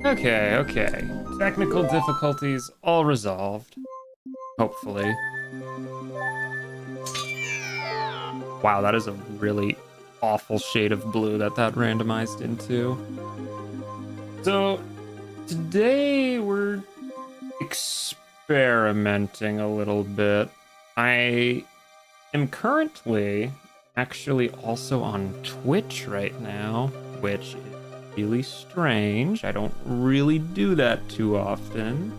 Okay. Technical difficulties all resolved. Hopefully. Wow, that is a really awful shade of blue that randomized into. So, today we're experimenting a little bit. I am currently actually also on Twitch right now, which is really strange. I don't really do that too often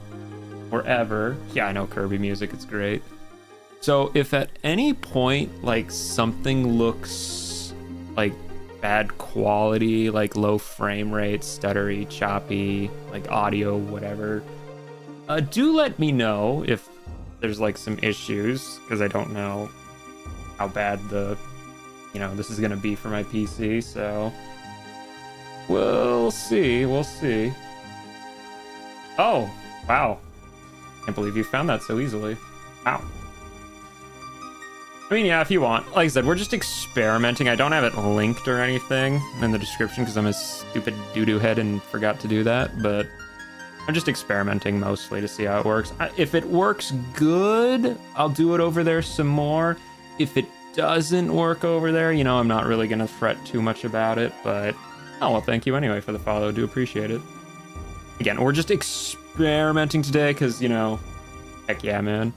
or ever. Yeah, I know Kirby music, it's great. So if at any point like something looks like bad quality, like low frame rate, stuttery, choppy, like audio, whatever, do let me know if there's like some issues, because I don't know how bad this is gonna be for my PC, so we'll see. Oh, wow. Can't believe you found that so easily. Wow. I mean, yeah, if you want. Like I said, we're just experimenting. I don't have it linked or anything in the description because I'm a stupid doo-doo head and forgot to do that, but I'm just experimenting mostly to see how it works. If it works good, I'll do it over there some more. If it doesn't work over there, I'm not really going to fret too much about it, but oh, well, thank you anyway for the follow. Do appreciate it. Again, we're just experimenting today because, heck yeah, man.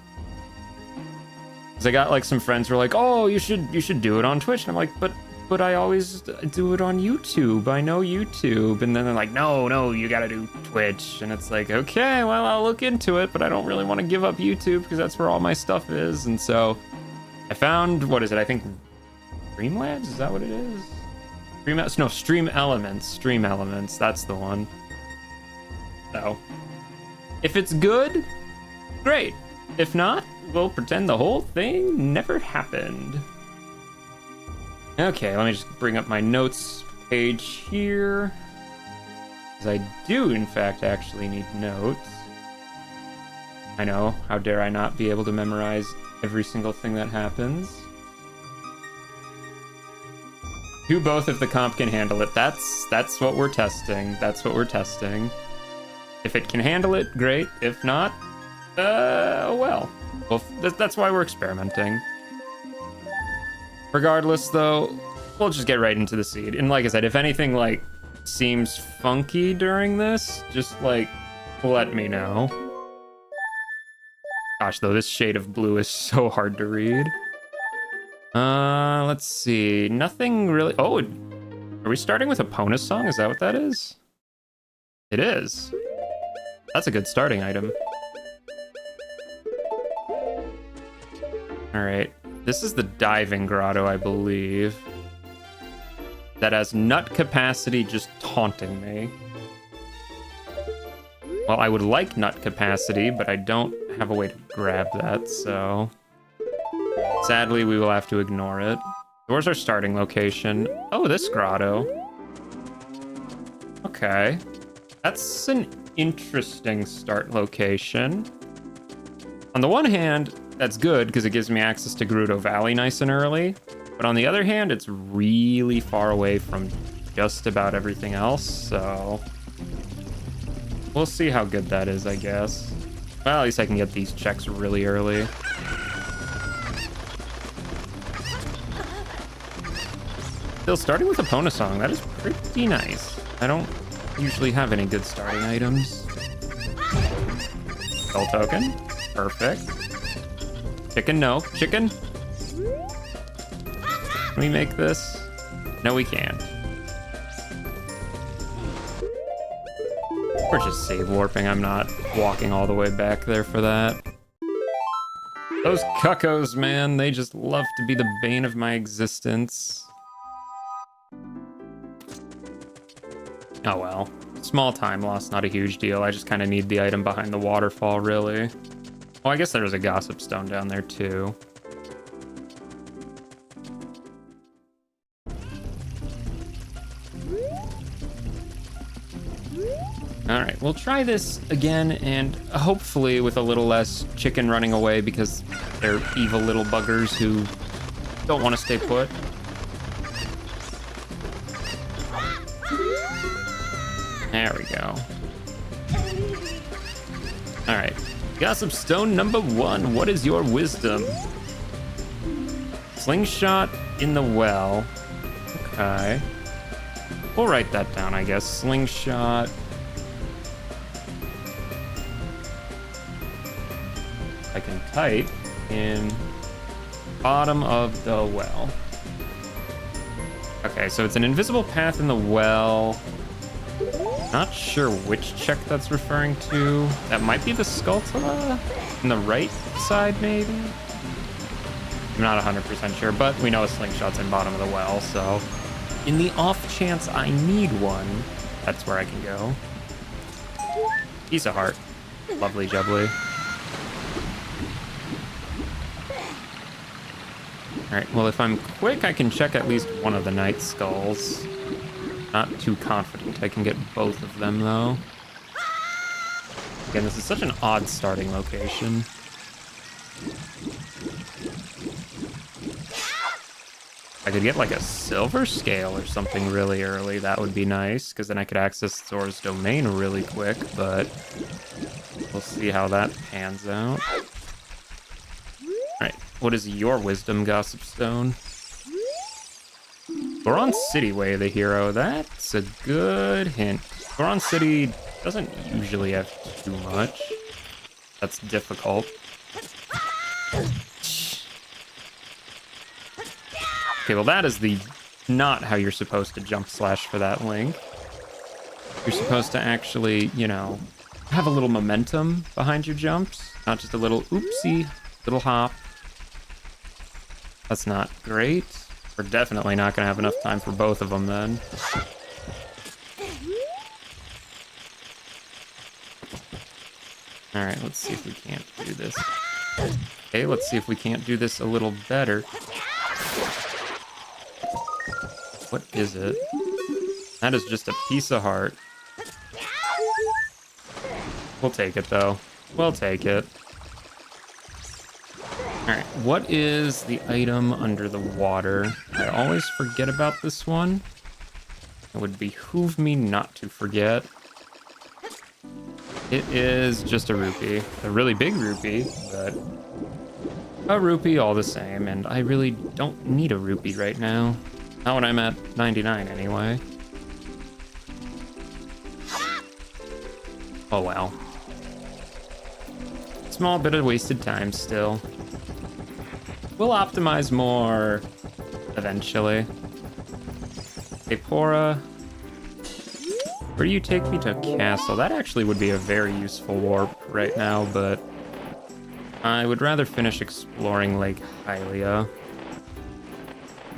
Because I got like some friends who are like, oh, you should do it on Twitch. And I'm like, but I always do it on YouTube. I know YouTube. And then they're like, no, you got to do Twitch. And it's like, okay, well, I'll look into it, but I don't really want to give up YouTube because that's where all my stuff is. And so I found, what is it? I think Streamlabs? Is that what it is? Stream Elements. That's the one. So if it's good, great. If not, we'll pretend the whole thing never happened. Okay, let me just bring up my notes page here, because I do, in fact, actually need notes. I know, how dare I not be able to memorize every single thing that happens. Do both if the comp can handle it. That's what we're testing. If it can handle it, great. If not, well, that's why we're experimenting. Regardless, though, we'll just get right into the seed. And like I said, if anything, like, seems funky during this, just, like, let me know. Gosh, though, this shade of blue is so hard to read. Let's see. Nothing really... Oh, are we starting with a Pona song? Is that what that is? It is. That's a good starting item. Alright. This is the diving grotto, I believe. That has nut capacity just taunting me. Well, I would like nut capacity, but I don't have a way to grab that, so... Sadly, we will have to ignore it. Where's our starting location? Oh, this grotto. Okay. That's an interesting start location. On the one hand, that's good because it gives me access to Grotto Valley nice and early. But on the other hand, it's really far away from just about everything else, so... We'll see how good that is, I guess. Well, at least I can get these checks really early. Still, starting with a Pona song, that is pretty nice. I don't usually have any good starting items. Skull token. Perfect. Chicken, no. Chicken? Can we make this? No, we can't. We're just save warping. I'm not walking all the way back there for that. Those cuckos, man, they just love to be the bane of my existence. Oh well. Small time loss, not a huge deal. I just kind of need the item behind the waterfall, really. Oh, I guess there was a gossip stone down there, too. Alright, we'll try this again, and hopefully with a little less chicken running away because they're evil little buggers who don't want to stay put. There we go. All right, Gossip Stone number 1. What is your wisdom? Slingshot in the well. Okay. We'll write that down, I guess. Slingshot. I can type in bottom of the well. Okay, so it's an invisible path in the well. Not sure which check that's referring to. That might be the Skulltula on the right side, maybe? I'm not 100% sure, but we know a slingshot's in bottom of the well, so in the off chance I need one, that's where I can go. Piece of heart. Lovely jubbly. Alright, well, if I'm quick, I can check at least one of the Night Skulls. Not too confident I can get both of them, though. Again, this is such an odd starting location. I could get, like, a silver scale or something really early. That would be nice, because then I could access Zora's domain really quick, but we'll see how that pans out. Alright, what is your wisdom, Gossip Stone? Goron City Way of the Hero. That's a good hint. Goron City doesn't usually have too much. That's difficult. Okay, well that is not how you're supposed to jump slash for that link. You're supposed to actually, you know, have a little momentum behind your jumps. Not just a little oopsie, little hop. That's not great. We're definitely not going to have enough time for both of them then. Alright, let's see if we can't do this. Okay, let's see if we can't do this a little better. What is it? That is just a piece of heart. We'll take it, though. We'll take it. Alright, what is the item under the water? I always forget about this one. It would behoove me not to forget. It is just a rupee. A really big rupee, but a rupee all the same, and I really don't need a rupee right now. Not when I'm at 99 anyway. Oh well. Small bit of wasted time still. We'll optimize more eventually. Hey, Pora. Where do you take me to Castle? That actually would be a very useful warp right now, but I would rather finish exploring Lake Hylia.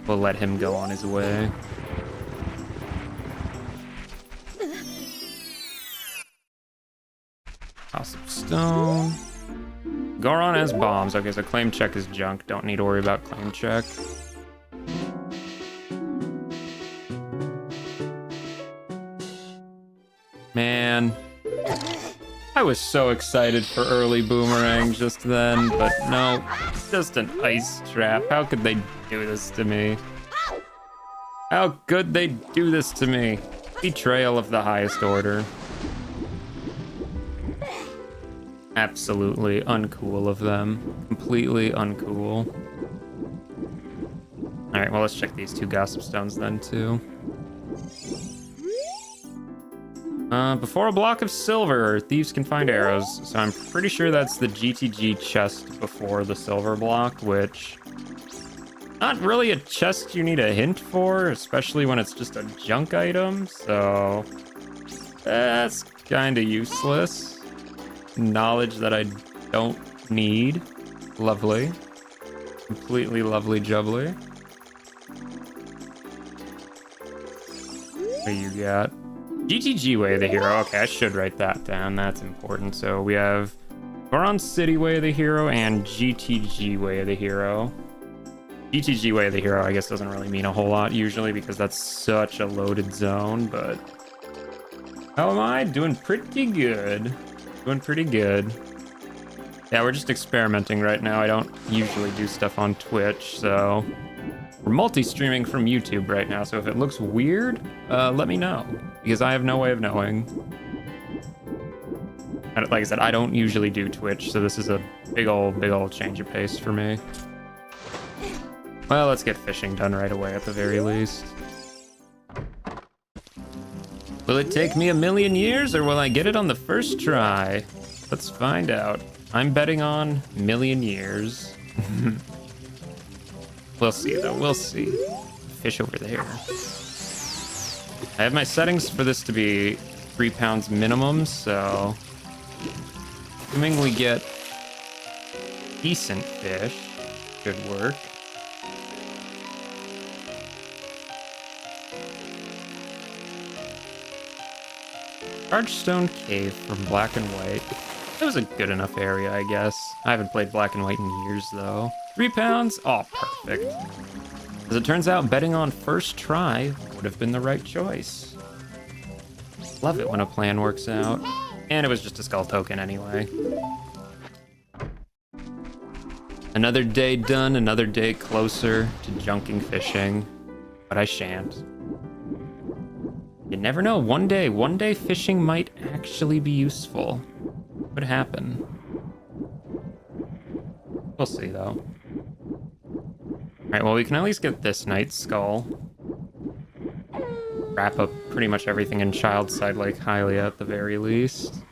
We'll let him go on his way. House of Stone. Goron has bombs. Okay, so claim check is junk. Don't need to worry about claim check. Man. I was so excited for early Boomerang just then, but no. Just an ice trap. How could they do this to me? How could they do this to me? Betrayal of the highest order. Absolutely uncool of them. Completely uncool. Alright, well, let's check these two Gossip Stones then, too. Before a block of silver, thieves can find arrows. So I'm pretty sure that's the GTG chest before the silver block, which... not really a chest you need a hint for, especially when it's just a junk item, so... that's kinda useless. Knowledge that I don't need. Lovely. Completely lovely jubbly. What do you got? GTG Way of the Hero. Okay, I should write that down. That's important. So we have Goron City Way of the Hero and GTG Way of the Hero. GTG Way of the Hero, I guess, doesn't really mean a whole lot usually because that's such a loaded zone, but... how am I? Doing pretty good. Doing pretty good. Yeah, we're just experimenting right now. I don't usually do stuff on Twitch, so... we're multi-streaming from YouTube right now, so if it looks weird, let me know. Because I have no way of knowing. And like I said, I don't usually do Twitch, so this is a big old change of pace for me. Well, let's get fishing done right away at the very least. Will it take me 1,000,000 years, or will I get it on the first try? Let's find out. I'm betting on 1,000,000 years. We'll see, though. We'll see. Fish over there. I have my settings for this to be 3 pounds minimum, so... assuming we get decent fish, should work. Archstone Cave from Black and White. That was a good enough area, I guess. I haven't played Black and White in years, though. 3 pounds? Oh, perfect. As it turns out, betting on first try would have been the right choice. Love it when a plan works out. And it was just a skull token anyway. Another day done, another day closer to junking fishing. But I shan't. You never know, one day fishing might actually be useful. Could happen. We'll see, though. Alright, well, we can at least get this Knight's Skull. Wrap up pretty much everything in Childside Lake Hylia at the very least.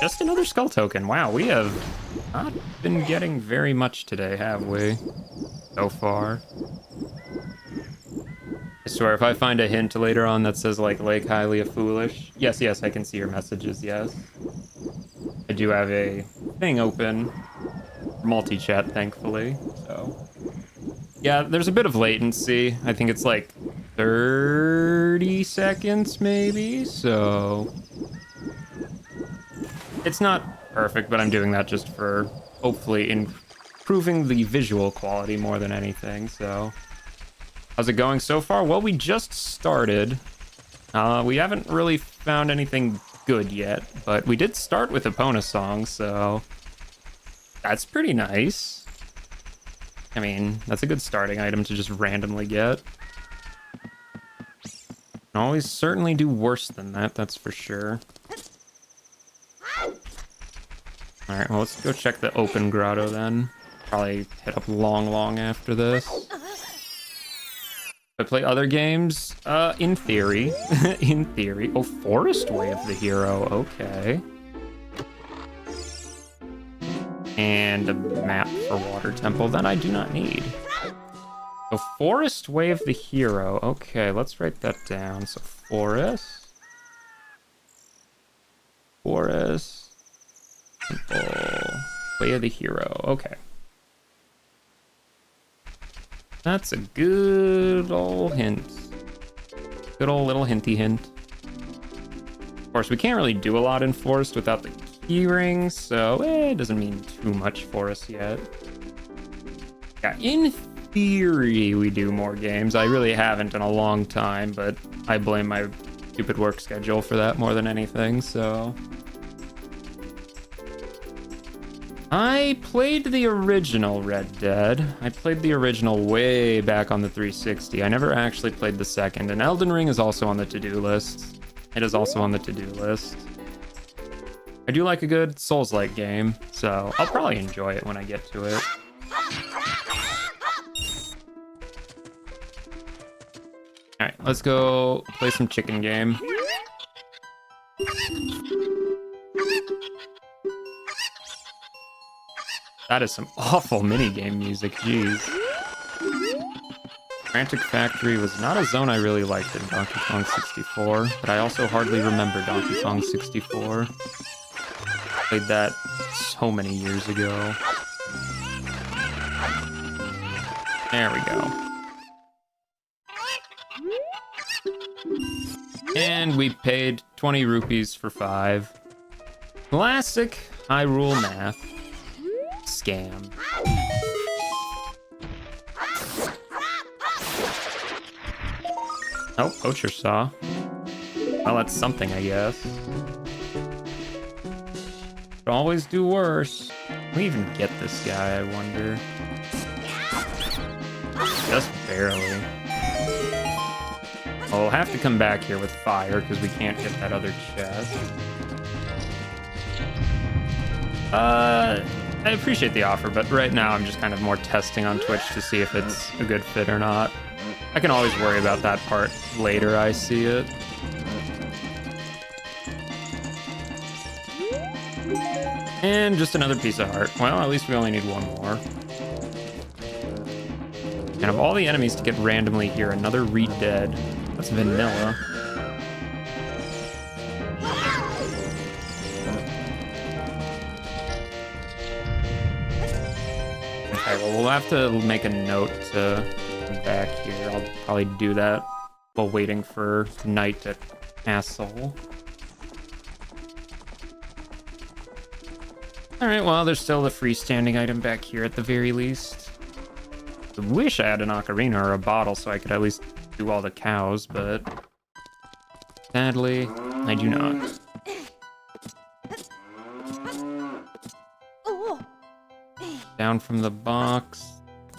Just another skull token. Wow, we have not been getting very much today, have we? So far. I swear, if I find a hint later on that says, like, Lake Hylia Foolish... Yes, I can see your messages, yes. I do have a thing open. Multi-chat, thankfully, so... yeah, there's a bit of latency. I think it's, like, 30 seconds, maybe? So... it's not perfect, but I'm doing that just for, hopefully, improving the visual quality more than anything, so... how's it going so far? Well, we just started. We haven't really found anything good yet, but we did start with Epona song, so that's pretty nice. I mean, that's a good starting item to just randomly get. Can always certainly do worse than that, that's for sure. Alright, well, let's go check the open grotto then. Probably hit up long after this. I play other games? In theory. In theory. Oh, Forest Way of the Hero. Okay. And a map for Water Temple that I do not need. So, Forest Way of the Hero. Okay, let's write that down. So, Forest. Temple. Way of the Hero. Okay. That's a good old hint. Good old little hinty hint. Of course, we can't really do a lot in Forest without the Keyrings, so it doesn't mean too much for us yet. Yeah, in theory, we do more games. I really haven't in a long time, but I blame my stupid work schedule for that more than anything, so... I played the original Red Dead. I played the original way back on the 360. I never actually played the second, and Elden Ring is also on the to-do list. It is also on the to-do list. I do like a good Souls-like game, so I'll probably enjoy it when I get to it. Alright, let's go play some chicken game. That is some awful minigame music, jeez. Frantic Factory was not a zone I really liked in Donkey Kong 64, but I also hardly remember Donkey Kong 64. Played that so many years ago. There we go. And we paid 20 rupees for 5. Classic Hyrule math. Scam. Oh, poacher saw. Well, that's something, I guess. Could always do worse. Can we even get this guy, I wonder? just barely. We'll have to come back here with fire because we can't get that other chest. I appreciate the offer, but right now I'm just kind of more testing on Twitch to see if it's a good fit or not. I can always worry about that part later I see it. And just another piece of heart. Well, at least we only need one more. And of all the enemies to get randomly here, another re-dead. That's vanilla. Okay, well, we'll have to make a note to come back here. I'll probably do that while waiting for night at Castle. Alright, well, there's still the freestanding item back here at the very least. I wish I had an ocarina or a bottle so I could at least do all the cows, but sadly, I do not. Down from the box.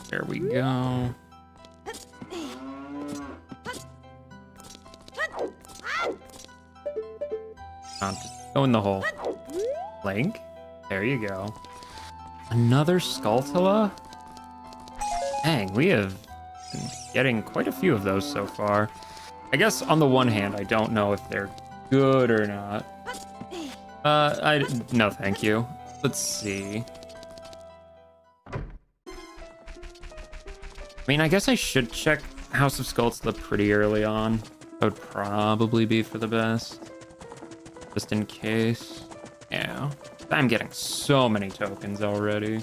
There we go. Just go in the hole. Link. There you go. Another Skulltula? Dang, we have been getting quite a few of those so far. I guess on the one hand, I don't know if they're good or not. No thank you. Let's see. I mean, I guess I should check House of Skulltula pretty early on. That would probably be for the best. Just in case. Yeah. I'm getting so many tokens already.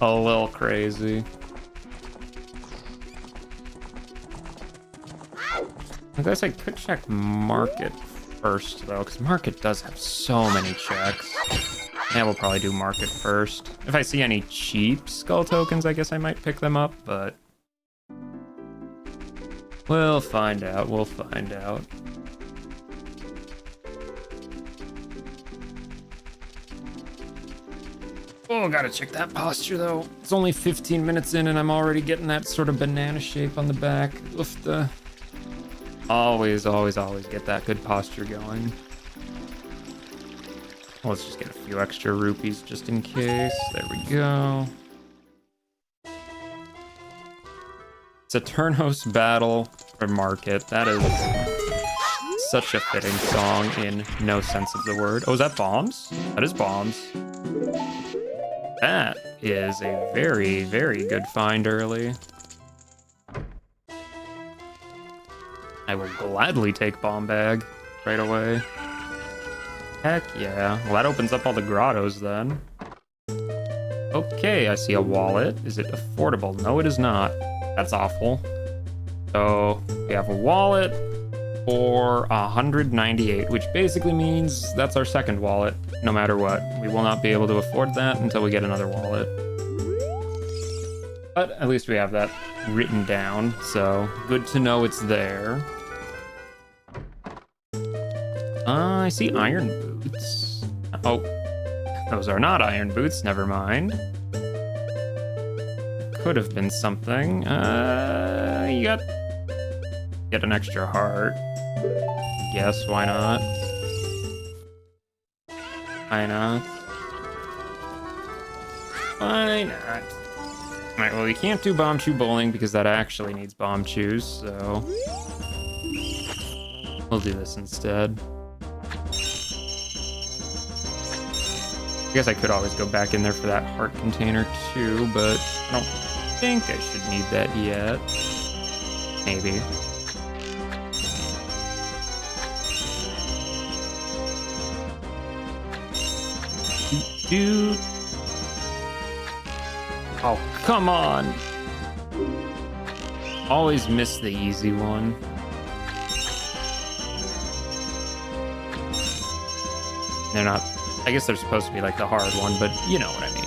A little crazy. I guess I could check Market first, though, because Market does have so many checks. Yeah, we'll probably do Market first. If I see any cheap skull tokens, I guess I might pick them up, but we'll find out. We'll find out. Oh, gotta check that posture, though. It's only 15 minutes in, and I'm already getting that sort of banana shape on the back. Oof, always, always, always get that good posture going. Let's just get a few extra rupees just in case. There we go. It's a Turnos battle for Market. That is such a fitting song in no sense of the word. Oh, is that bombs? That is bombs. That is a very, very good find early. I will gladly take bomb bag right away. Heck yeah. Well, that opens up all the grottos then. Okay, I see a wallet. Is it affordable? No, it is not. That's awful. So we have a wallet for 198, which basically means that's our second wallet, no matter what. We will not be able to afford that until we get another wallet. But at least we have that written down, so good to know it's there. I see iron boots. Oh, those are not iron boots, never mind. Could have been something. You got... Get an extra heart. Guess, why not? Why not? Why not? Alright, well, we can't do bomb chew bowling because that actually needs bomb chews, so we'll do this instead. I guess I could always go back in there for that heart container too, but I don't think I should need that yet. Maybe. Dude. Oh, come on. Always miss the easy one. They're not... I guess they're supposed to be like the hard one, but you know what I mean.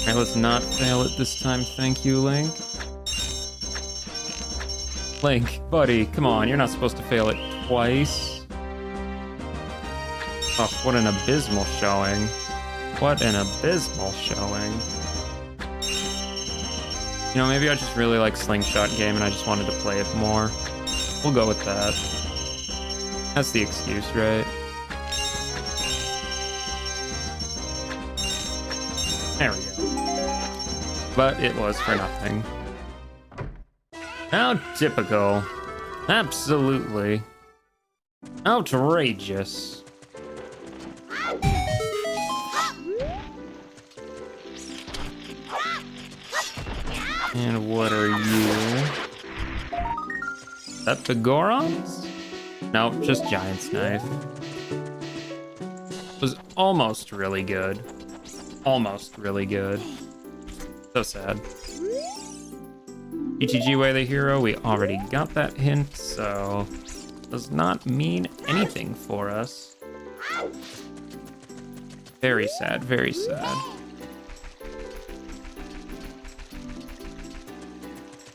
Alright, let's not fail it this time. Thank you, Link. Link, buddy, come on. You're not supposed to fail it twice. Oh, what an abysmal showing. What an abysmal showing. You know, maybe I just really like Slingshot game and I just wanted to play it more. We'll go with that. That's the excuse, right? There we go. But it was for nothing. How typical. Absolutely. Outrageous. And what are you? Is that the Gorons? Nope, just Giant's Knife. Was almost really good. Almost really good. So sad. ETG Way the Hero, we already got that hint, so does not mean anything for us. Very sad, very sad.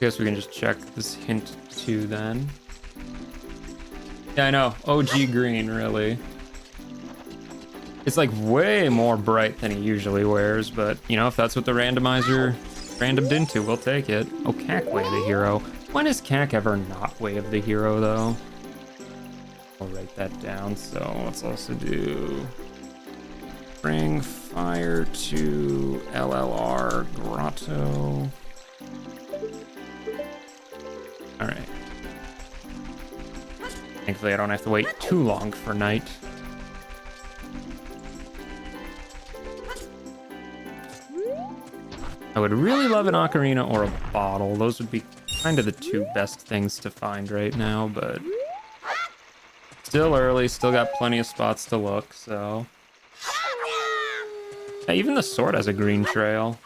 Guess we can just check this hint too then. Yeah, I know. OG green, really. It's like way more bright than he usually wears, but you know, if that's what the randomizer randomed into, we'll take it. Oh, Cack Way the Hero. When is Cack ever not Way of the Hero, though? I'll write that down, so let's also do... Bring fire to LLR Grotto. Alright. Thankfully, I don't have to wait too long for night. I would really love an ocarina or a bottle. Those would be kind of the two best things to find right now, but still early, still got plenty of spots to look, so. Yeah, even the sword has a green trail.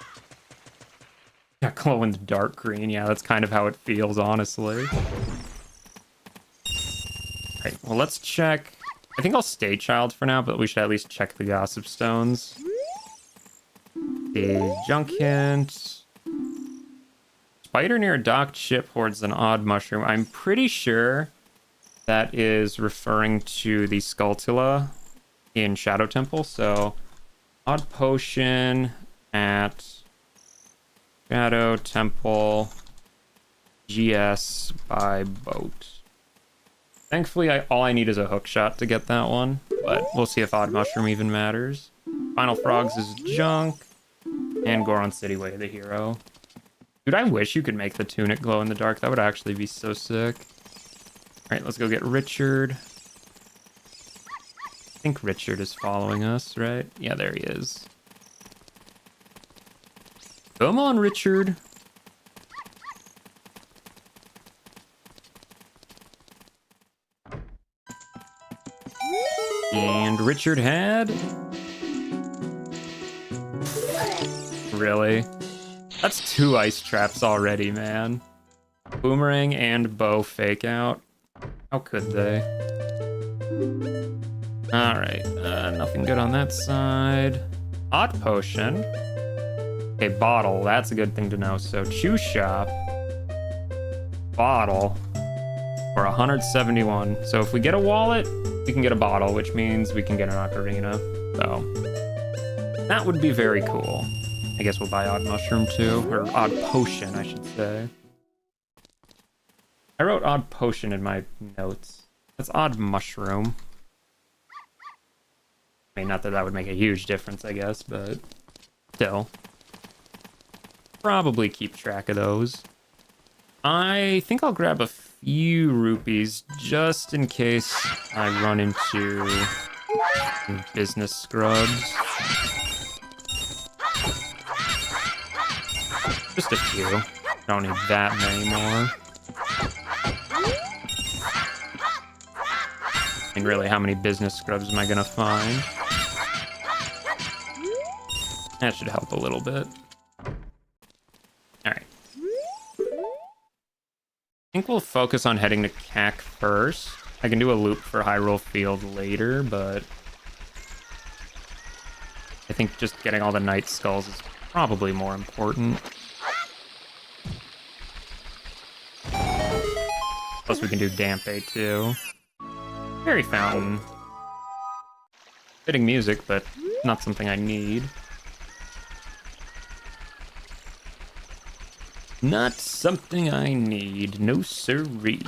Yeah, glow in the dark green. Yeah, that's kind of how it feels, honestly. Right, well, let's check. I think I'll stay child for now, but we should at least check the gossip stones. The junk hint. Spider near a docked ship hoards an odd mushroom. I'm pretty sure that is referring to the Skulltula in Shadow Temple. So, odd potion at Shadow Temple GS by boat. Thankfully, all I need is a hook shot to get that one, but we'll see if odd mushroom even matters. Final Frogs is junk. And Goron City Way the Hero. Dude, I wish you could make the tunic glow in the dark. That would actually be so sick. Alright, let's go get Richard. I think Richard is following us, right? Yeah, there he is. Come on, Richard. And Richard had... Really? That's 2 ice traps already, man. Boomerang and bow fake out. How could they? Alright, nothing good on that side. Odd potion. Okay, bottle, that's a good thing to know. So, chew shop. Bottle. For 171. So if we get a wallet, we can get a bottle, which means we can get an ocarina. So, that would be very cool. I guess we'll buy odd mushroom too, or odd potion, I should say. I wrote odd potion in my notes. That's odd mushroom. I mean, not that that would make a huge difference, I guess, but still. Probably keep track of those. I think I'll grab a few rupees just in case I run into business scrubs. Just a few. Don't need that many more. And really, how many business scrubs am I gonna find? That should help a little bit. Alright. I think we'll focus on heading to Cack first. I can do a loop for Hyrule Field later, but I think just getting all the Night Skulls is probably more important. Plus we can do Dampe too. Fairy Fountain. Fitting music, but not something I need. Not something I need. No siree.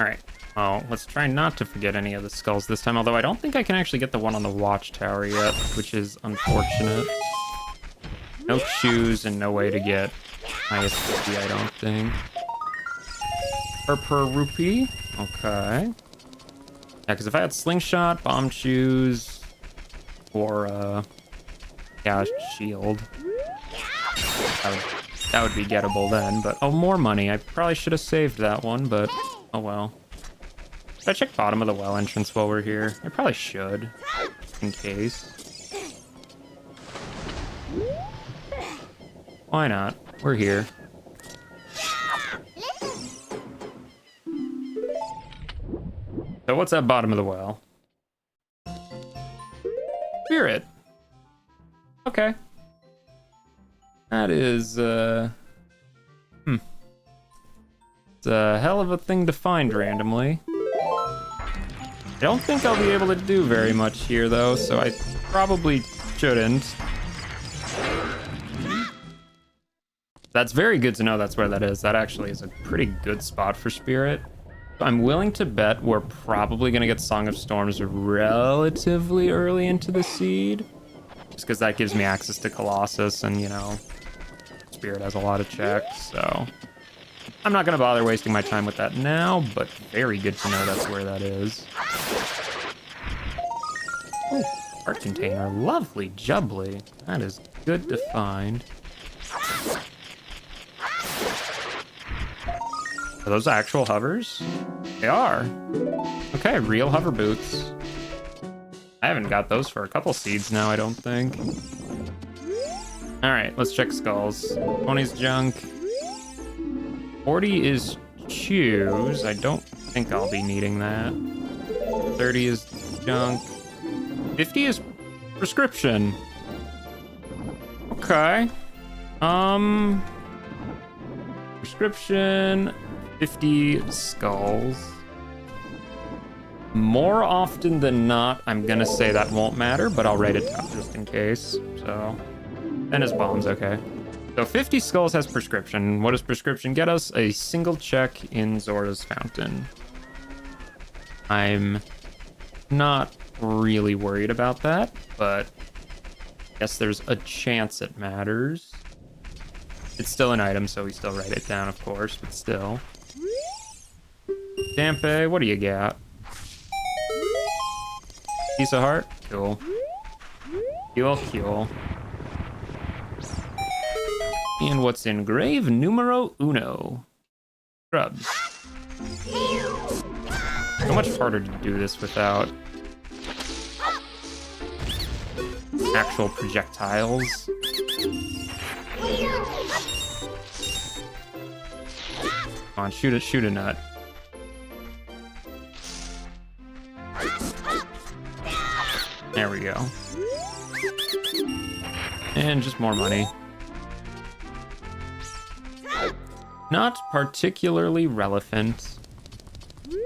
Alright. Oh, let's try not to forget any of the skulls this time, although I don't think I can actually get the one on the watchtower yet, which is unfortunate. No shoes and no way to get highest rupee, I don't think. Per rupee? Okay. Yeah, because if I had slingshot, bomb shoes, or, yeah, shield, that would be gettable then, but, oh, more money. I probably should have saved that one, but, oh well. Should I check bottom of the well entrance while we're here? I probably should, in case. Why not? We're here. So what's at bottom of the well? Spirit. Okay. That is, it's a hell of a thing to find randomly. I don't think I'll be able to do very much here, though, so I probably shouldn't. That's very good to know that's where that is. That actually is a pretty good spot for Spirit. I'm willing to bet we're probably going to get Song of Storms relatively early into the seed. Just because that gives me access to Colossus, and, you know, Spirit has a lot of checks, so... I'm not going to bother wasting my time with that now, but very good to know that's where that is. Oh, art container. Lovely jubbly. That is good to find. Are those actual hovers? They are. Okay, real hover boots. I haven't got those for a couple seeds now, I don't think. Alright, let's check skulls. 20's junk. 40 is choose. I don't think I'll be needing that. 30 is junk. 50 is prescription. Okay. Prescription. 50 skulls. More often than not, I'm gonna say that won't matter, but I'll write it down just in case. So, and his bombs, okay. So 50 skulls has prescription. What does prescription get us? A single check in Zora's Fountain. I'm not really worried about that, but I guess there's a chance it matters. It's still an item, so we still write it down, of course, but still. Dampe, what do you got? Piece of heart? Cool. Cool. And what's in grave numero uno? Scrubs. So much harder to do this without actual projectiles. Come on, shoot a nut. There we go. And just more money. Not particularly relevant. So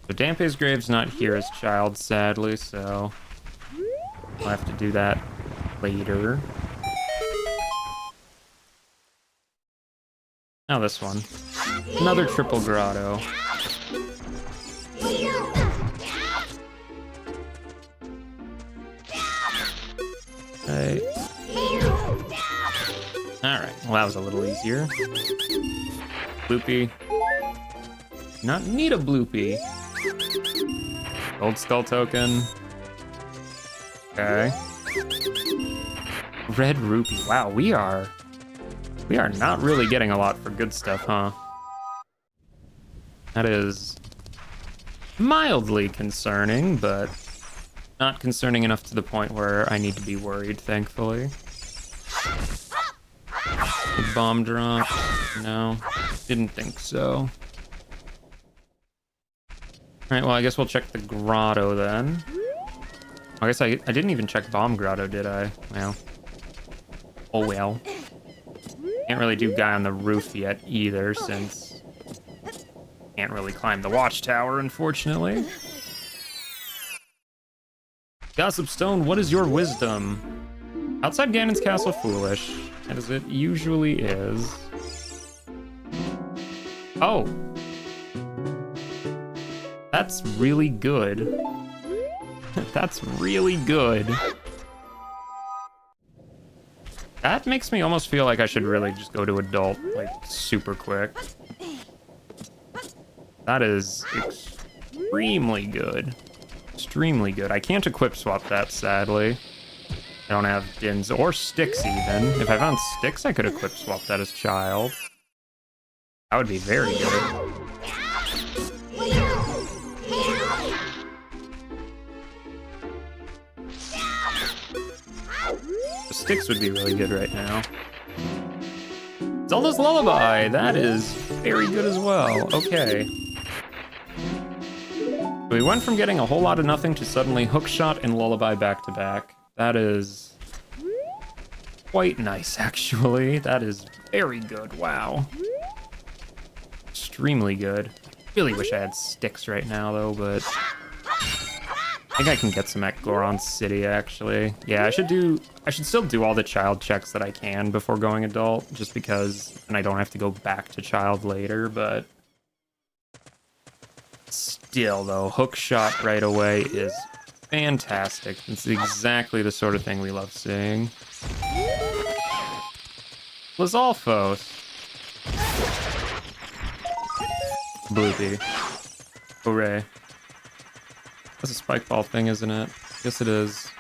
Dampe's grave's not here as child, sadly, so I'll have to do that later. Now this one. Another triple grotto. Okay. Alright, well that was a little easier. Bloopy. Not need a bloopy. Gold skull token. Okay. Red rupee. Wow, we are not really getting a lot for good stuff, huh? That is mildly concerning, but not concerning enough to the point where I need to be worried, thankfully. The bomb drop. No, didn't think so. Alright, well, I guess we'll check the grotto then. I guess I didn't even check bomb grotto, did I? Well. Oh well. Can't really do guy on the roof yet either, since can't really climb the watchtower, unfortunately. Gossip Stone, what is your wisdom? Outside Ganon's castle, foolish, as it usually is. Oh. That's really good. That's really good. That makes me almost feel like I should really just go to adult, like, super quick. That is extremely good. Extremely good. I can't equip swap that, sadly. I don't have Dins or Sticks, even. If I found Sticks, I could equip swap that as child. That would be very good. The Sticks would be really good right now. Zelda's Lullaby! That is very good as well. Okay. We went from getting a whole lot of nothing to suddenly Hookshot and Lullaby back to back. That is quite nice, actually. That is very good. Wow. Extremely good. Really wish I had Sticks right now, though, but I think I can get some at Goron City, actually. Yeah, I should still do all the child checks that I can before going adult, just because, and I don't have to go back to child later, but still, though, Hookshot right away is fantastic. It's exactly the sort of thing we love seeing. Lizalfos. Bloopy. Hooray. That's a spike ball thing, isn't it? Yes, it is.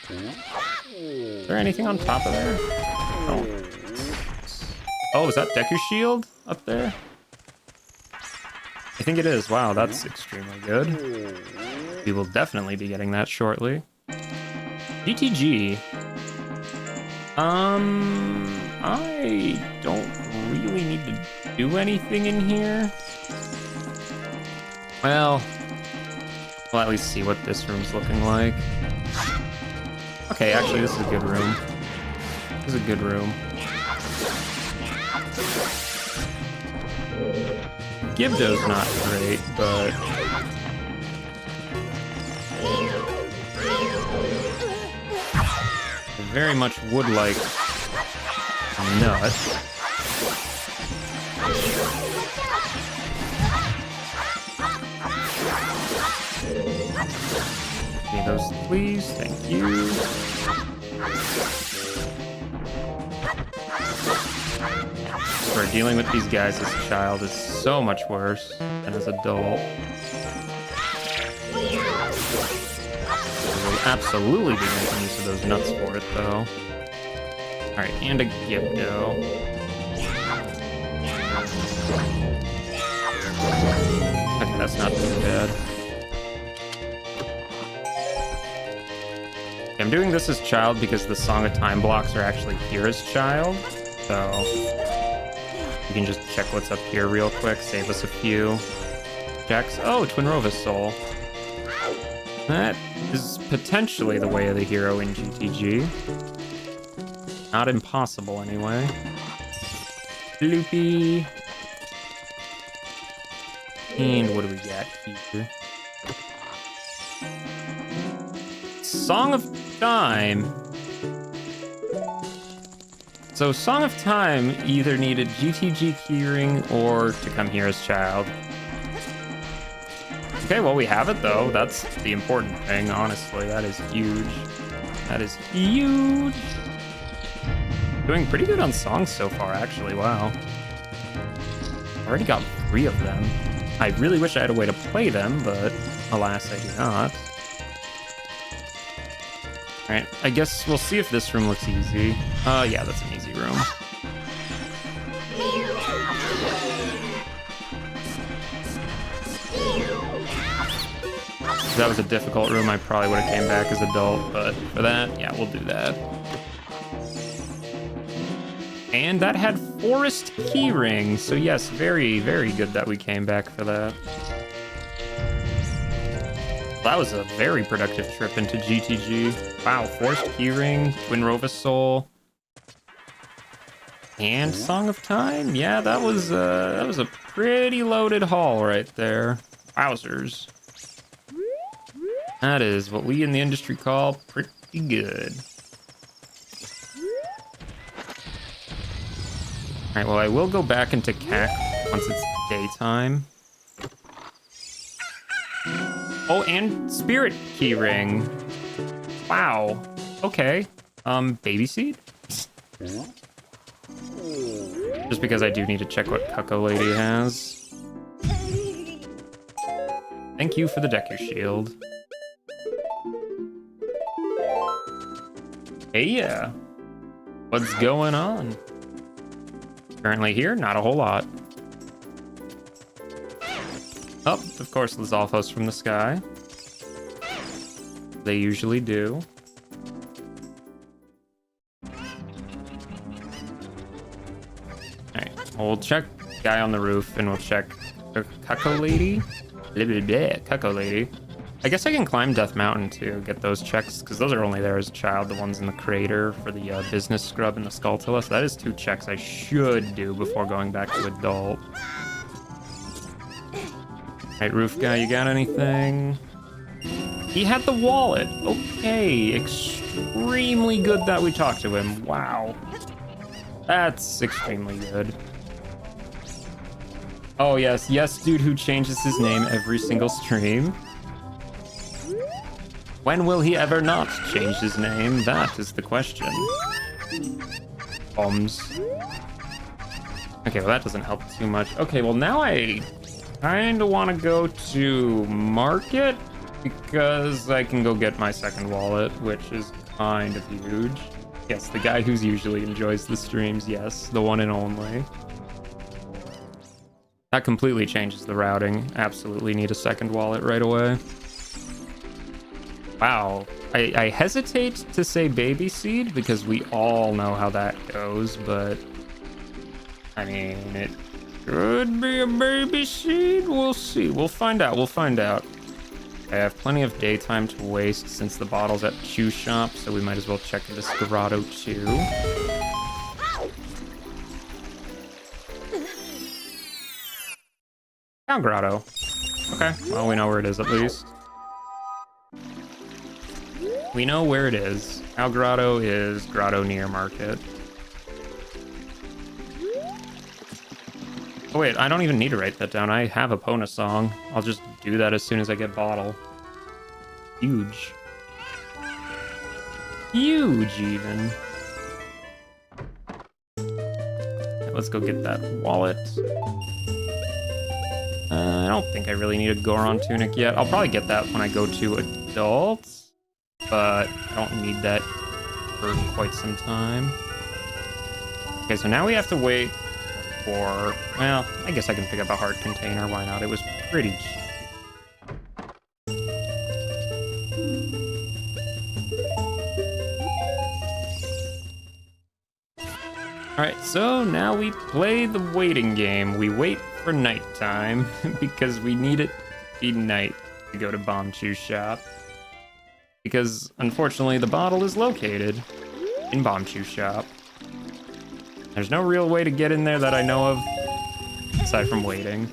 Is there anything on top of there? Oh. Oh, is that Deku Shield up there? I think it is. Wow, that's extremely good. We will definitely be getting that shortly. GTG. I don't really need to do anything in here. Well, we'll at least see what this room's looking like. Okay, actually, this is a good room. This is a good room. Gibdo's not great, but I very much would like a nut. Give me those, please. Thank you. For dealing with these guys as a child is so much worse than as an adult. We'll absolutely be making use of those nuts for it, though. Alright, and a Gibdo. Okay, that's not too bad. I'm doing this as child because the Song of Time blocks are actually here as child, so we can just check what's up here real quick, save us a few checks. Oh, Twin Rova's Soul. That is potentially the way of the hero in GTG. Not impossible, anyway. Loopy. And what do we got here? Song of Time. So Song of Time either needed GTG Keyring or to come here as child. Okay, well, we have it, though. That's the important thing, honestly. That is huge. That is huge. Doing pretty good on songs so far, actually. Wow. Already got 3 of them. I really wish I had a way to play them, but alas, I do not. Alright, I guess we'll see if this room looks easy. Yeah, that's an easy room. If that was a difficult room, I probably would have came back as adult, but for that, yeah, we'll do that. And that had Forest Keyrings, so yes, very, very good that we came back for that. That was a very productive trip into GTG. Wow, Forest Keyring, Twin Rova Soul, and Song of Time. Yeah, that was a pretty loaded haul right there. Wowzers. That is what we in the industry call pretty good. Alright, well, I will go back into CAC once it's daytime. Oh, and Spirit Keyring. Wow. Okay. Baby Seed? Just because I do need to check what Cucko Lady has. Thank you for the Decker Shield. Hey, yeah. What's going on? Currently here, not a whole lot. Oh, of course, Lizalfos from the sky. They usually do. Alright, we'll check guy on the roof, and we'll check the Cucko Lady. Blah, blah, blah, Cucko Lady. I guess I can climb Death Mountain to get those checks, because those are only there as a child, the ones in the crater for the business scrub and the Skulltula. So that is 2 checks I should do before going back to adult. Alright, roof guy, you got anything? He had the wallet. Okay, extremely good that we talked to him. Wow. That's extremely good. Oh, yes. Yes, dude who changes his name every single stream. When will he ever not change his name? That is the question. Bombs. Okay, well, that doesn't help too much. Okay, well, now I kind of want to go to Market because I can go get my second wallet, which is kind of huge. Yes, the guy who's usually enjoys the streams. Yes, the one and only. That completely changes the routing. Absolutely need a second wallet right away. Wow. I hesitate to say Baby Seed because we all know how that goes, but I mean, it could be a Baby Seed. We'll see. We'll find out. We'll find out. I have plenty of daytime to waste since the bottle's at Chew Shop, so we might as well check this Grotto too. Found Grotto. Okay, well, we know where it is at least. We know where it is. Our Grotto is Grotto near Market. Oh wait, I don't even need to write that down. I have a Pona song. I'll just do that as soon as I get bottle. Huge. Huge, even. Okay, let's go get that wallet. I don't think I really need a Goron tunic yet. I'll probably get that when I go to adults, but I don't need that for quite some time. Okay, so now we have to wait for, well, I guess I can pick up a heart container. Why not? It was pretty cheap. Alright, so now we play the waiting game. We wait for nighttime because we need it to be night to go to Bomb Chew Shop. Because, unfortunately, the bottle is located in Bomb Chew Shop. There's no real way to get in there that I know of, aside from waiting.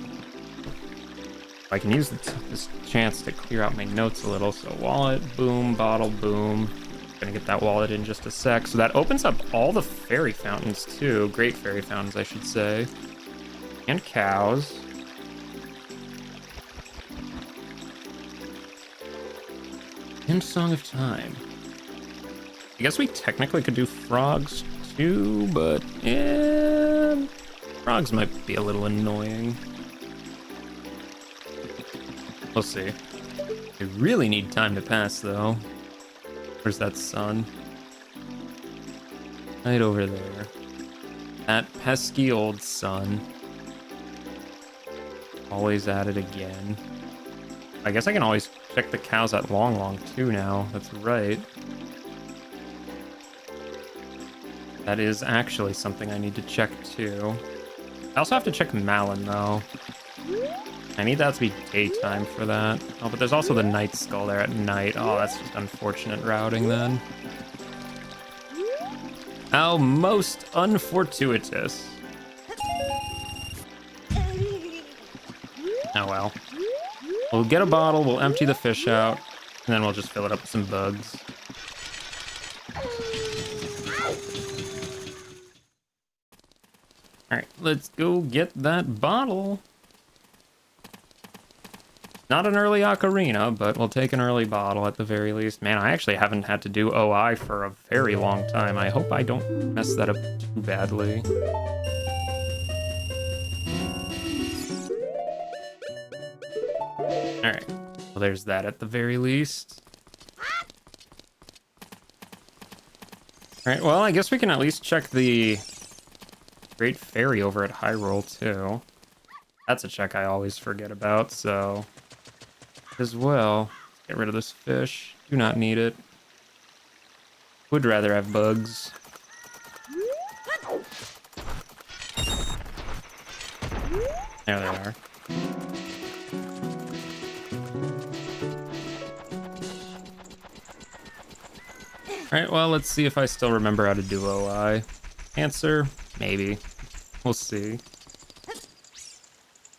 I can use this chance to clear out my notes a little. So wallet, boom, bottle, boom. Gonna get that wallet in just a sec. So that opens up all the fairy fountains too. Great fairy fountains, I should say. And cows. And Song of Time. I guess we technically could do frogs too, but yeah, frogs might be a little annoying. We'll see. I really need time to pass though. Where's that sun? Right over there. That pesky old sun. Always at it again. I guess I can always check the cows at Long Long too now. That's right. That is actually something I need to check too. I also have to check Malin though. I need that to be daytime for that. Oh, but there's also the Night Skull there at night. Oh, that's just unfortunate routing then. How most unfortuitous. Oh well. We'll get a bottle, we'll empty the fish out. And then we'll just fill it up with some bugs. Alright, let's go get that bottle. Not an early ocarina, but we'll take an early bottle at the very least. Man, I actually haven't had to do OI for a very long time. I hope I don't mess that up too badly. Alright, well there's that at the very least. Alright, well I guess we can at least check the Great Fairy over at Hyrule too. That's a check I always forget about, so... as well. Get rid of this fish. Do not need it. Would rather have bugs. There they are. Alright, well, let's see if I still remember how to do OI. Answer, maybe. We'll see.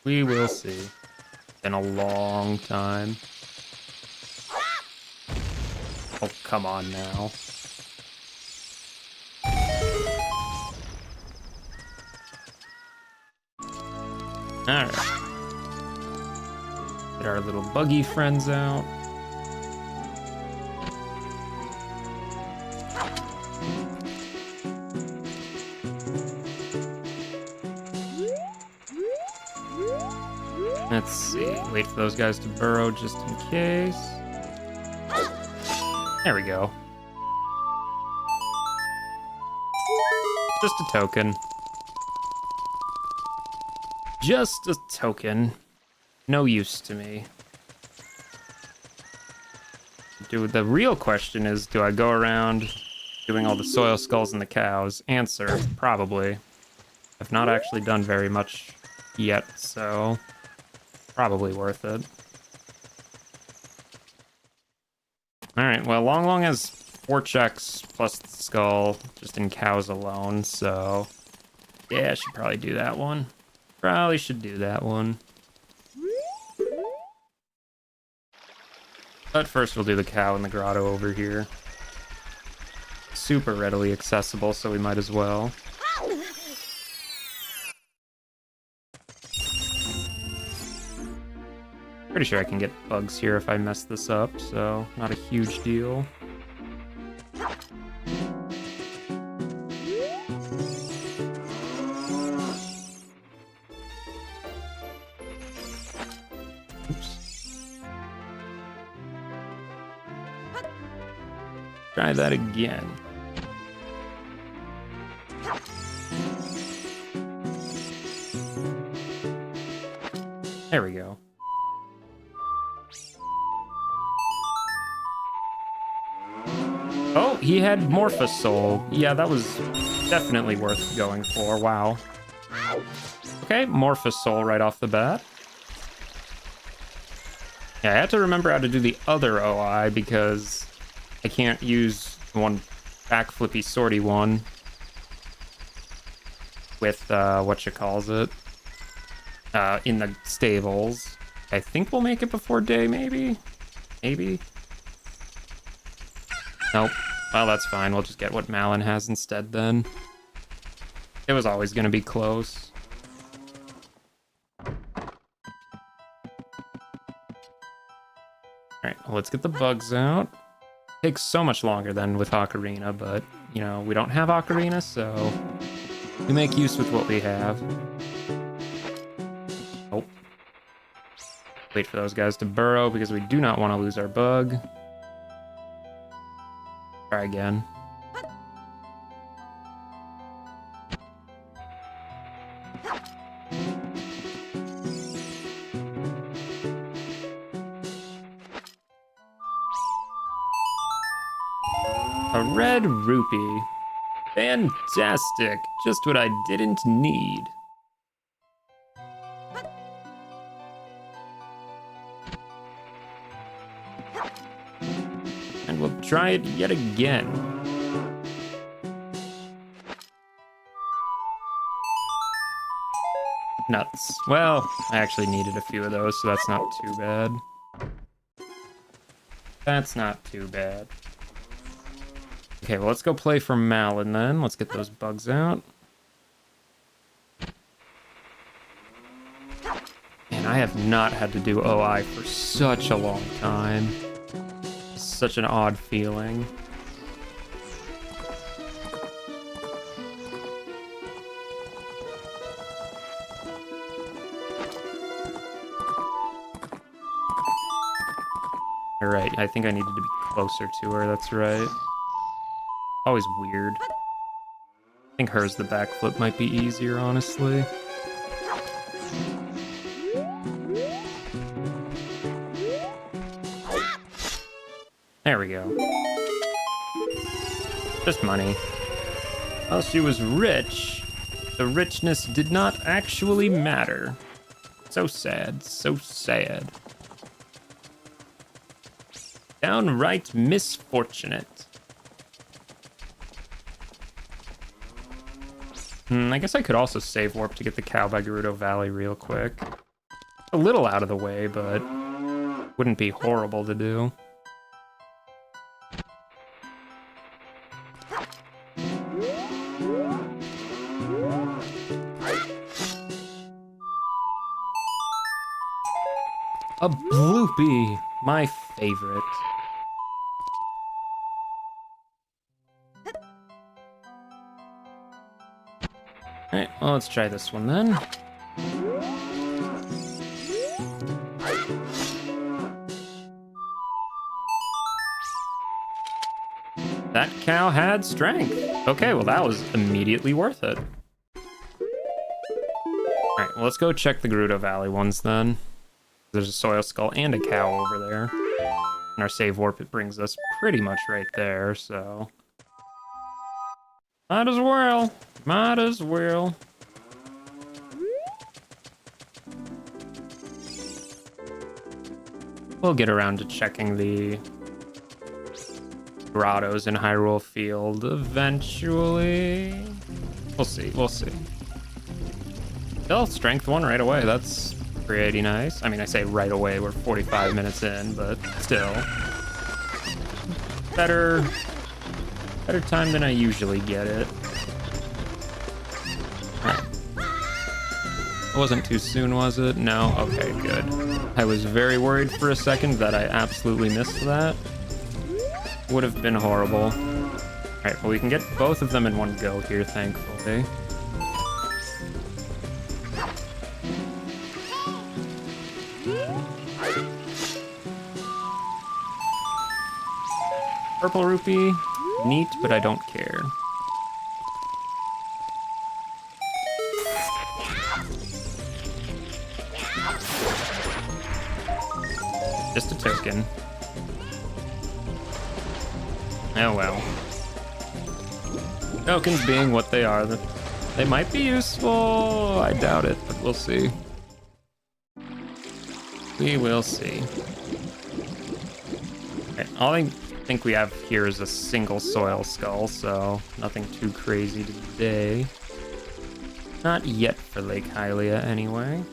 We will see. Been a long time. Oh, come on now. Alright. Get our little buggy friends out. Let's see. Wait for those guys to burrow just in case. There we go. Just a token. Just a token. No use to me. Dude, the real question is, do I go around doing all the soil skulls and the cows? Answer, probably. I've not actually done very much yet, so... probably worth it. Alright, well, Long Long has 4 checks plus the skull, just in cows alone, so... yeah, I should probably do that one. Probably should do that one. But first we'll do the cow and the grotto over here. Super readily accessible, so we might as well. Pretty sure I can get bugs here if I mess this up, so not a huge deal. Oops. Try that again. There we go. Oh, he had Morphous Soul. Yeah, that was definitely worth going for. Wow. Okay, Morphous Soul right off the bat. Yeah, I had to remember how to do the other OI because I can't use one backflippy swordy one with, whatchamacallit, in the stables. I think we'll make it before day, maybe? Maybe? Nope. Well, that's fine. We'll just get what Malin has instead then. It was always going to be close. Alright, well, let's get the bugs out. Takes so much longer than with Ocarina, but, you know, we don't have Ocarina, so we make use with what we have. Oh. Wait for those guys to burrow because we do not want to lose our bug. Try again. A red rupee. Fantastic. Just what I didn't need. And we'll try it yet again. Nuts. Well, I actually needed a few of those, so that's not too bad. That's not too bad. Okay, well, let's go play for Malin then. Let's get those bugs out. Man, I have not had to do OI for such a long time. Such an odd feeling. Alright, I think I needed to be closer to her, that's right. Always weird. I think hers, the backflip, might be easier, honestly. There we go. Just money. While she was rich, the richness did not actually matter. So sad, so sad. Downright misfortunate. I guess I could also save warp to get the cow by Gerudo Valley real quick. A little out of the way, but wouldn't be horrible to do. A bloopy, my favorite. Alright, well, let's try this one then. That cow had strength. Okay, well, that was immediately worth it. Alright, well, let's go check the Gerudo Valley ones then. There's a soil skull and a cow over there. And our save warp, it brings us pretty much right there, so... Might as well. Might as well. We'll get around to checking the grottos in Hyrule Field eventually. We'll see, we'll see. Still, strength 1 right away. That's pretty nice. I mean, I say right away, we're 45 minutes in, but still. Better time than I usually get it. It wasn't too soon, was it? No? Okay, good. I was very worried for a second that I absolutely missed that. Would have been horrible. Alright, well, we can get both of them in one go here, thankfully. Purple rupee, neat, but I don't care. Just a token. Oh well. Tokens being what they are, they might be useful. I doubt it, but we'll see. We will see. Okay, all I think we have here is a single soil skull, so nothing too crazy today. Not yet for Lake Hylia, anyway.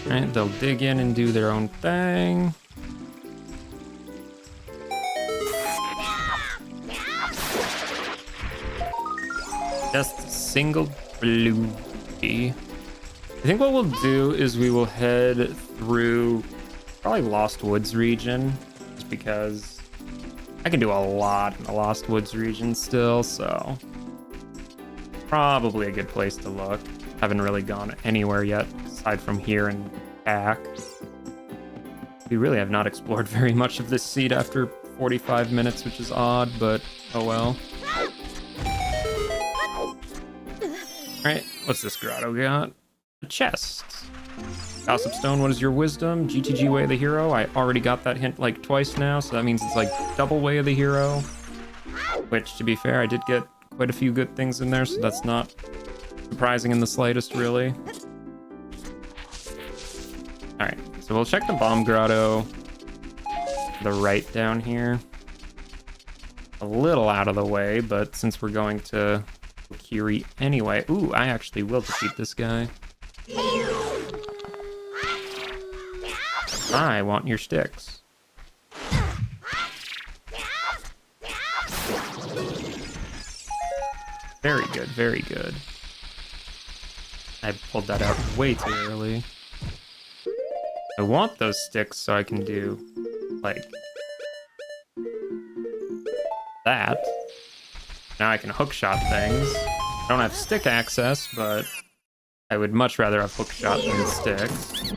Alright, they'll dig in and do their own thing. Just a single blue. I think what we'll do is we will head through probably Lost Woods region, just because I can do a lot in the Lost Woods region still, so probably a good place to look. Haven't really gone anywhere yet aside from here and back. We really have not explored very much of this seed after 45 minutes, which is odd, but oh well. Alright, what's this grotto got? A chest. Gossip Stone, what is your wisdom? GTG Way of the Hero. I already got that hint like twice now, so that means it's like double Way of the Hero. Which, to be fair, I did get quite a few good things in there, so that's not surprising in the slightest, really. Alright, so we'll check the bomb grotto. The right down here. A little out of the way, but since we're going to Kiri anyway. Ooh, I actually will defeat this guy. I want your sticks. Very good, very good. I pulled that out way too early. I want those sticks so I can do, like, that. Now I can hookshot things. I don't have stick access, but I would much rather have hookshot than sticks.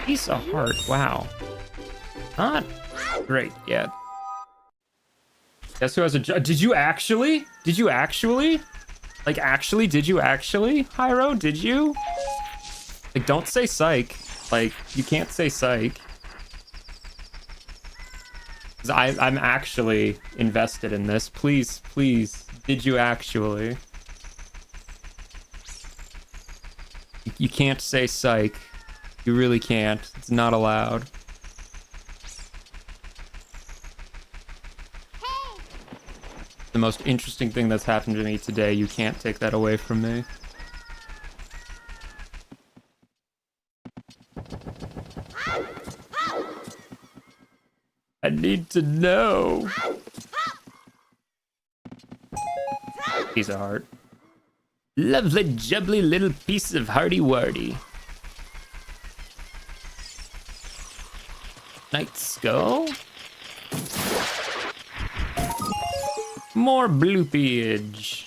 Piece of heart, wow. Not great yet. Guess who has a job? Did you actually? Did you actually? Like, actually? Did you actually? Hyro, did you? Like, don't say psych. Like, you can't say psych. 'Cause I'm actually invested in this. Please, please. Did you actually? You can't say psych. You really can't. It's not allowed. The most interesting thing that's happened to me today. You can't take that away from me. I need to know. Piece of heart. Lovely jubbly little piece of hardy-wardy. Night skull. More bloopage.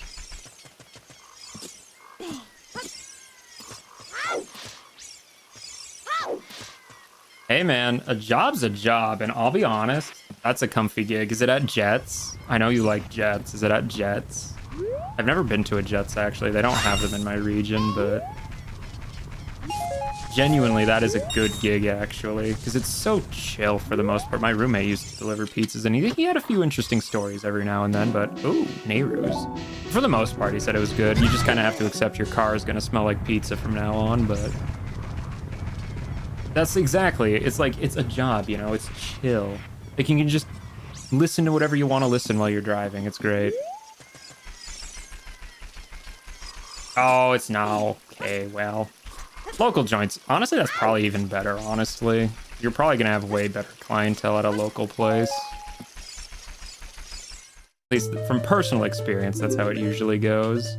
Hey man, a job's a job, and I'll be honest, that's a comfy gig. Is it at Jets? I know you like Jets. Is it at Jets? I've never been to a Jets, actually. They don't have them in my region, but genuinely, that is a good gig, actually, because it's so chill for the most part. My roommate used to deliver pizzas, and he had a few interesting stories every now and then, but, ooh, Nehru's. For the most part, he said it was good. You just kind of have to accept your car is going to smell like pizza from now on, but that's exactly, it's like, it's a job, you know, it's chill. Like, you can just listen to whatever you want to listen while you're driving. It's great. Oh, it's now. Okay, well. Local joints. Honestly, that's probably even better, honestly. You're probably going to have way better clientele at a local place. At least from personal experience, that's how it usually goes.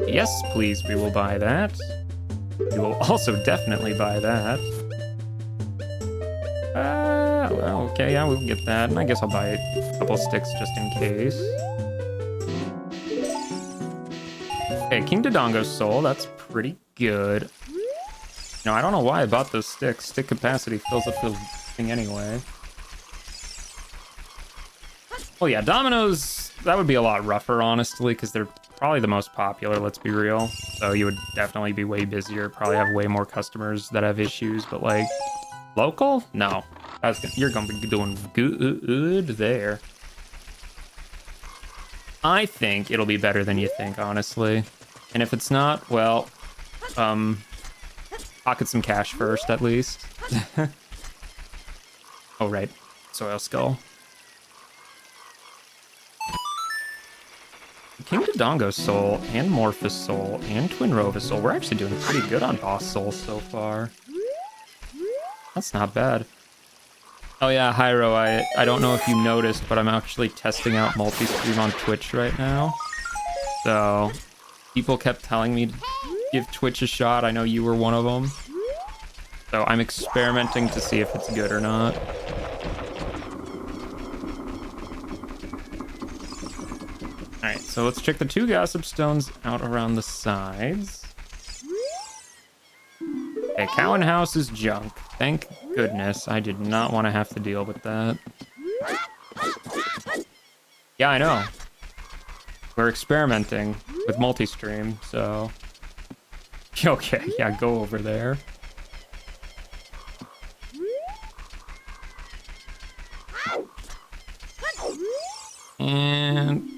Yes, please, we will buy that. We will also definitely buy that. Well, okay, yeah, we'll get that. And I guess I'll buy a couple sticks just in case. Okay, King Dodongo's soul, that's pretty good. No, I don't know why I bought those sticks. Stick capacity fills up the thing anyway. Well, yeah, Domino's, that would be a lot rougher, honestly, because they're probably the most popular, let's be real. So you would definitely be way busier, probably have way more customers that have issues, but like, local? No. You're gonna be doing good there. I think it'll be better than you think, honestly. And if it's not, well, pocket some cash first, at least. Oh, right. Soil Skull. King Dodongo's soul, and Morphous soul, and Twin Rova's soul. We're actually doing pretty good on boss souls so far. That's not bad. Oh yeah, Hyro, I don't know if you noticed, but I'm actually testing out multi-stream on Twitch right now. So, people kept telling me to give Twitch a shot. I know you were one of them. So I'm experimenting to see if it's good or not. Alright, so let's check the 2 gossip stones out around the sides. Okay, Cowan House is junk. Thank goodness. I did not want to have to deal with that. Yeah, I know. We're experimenting with multi-stream, so... Okay, yeah, go over there. And...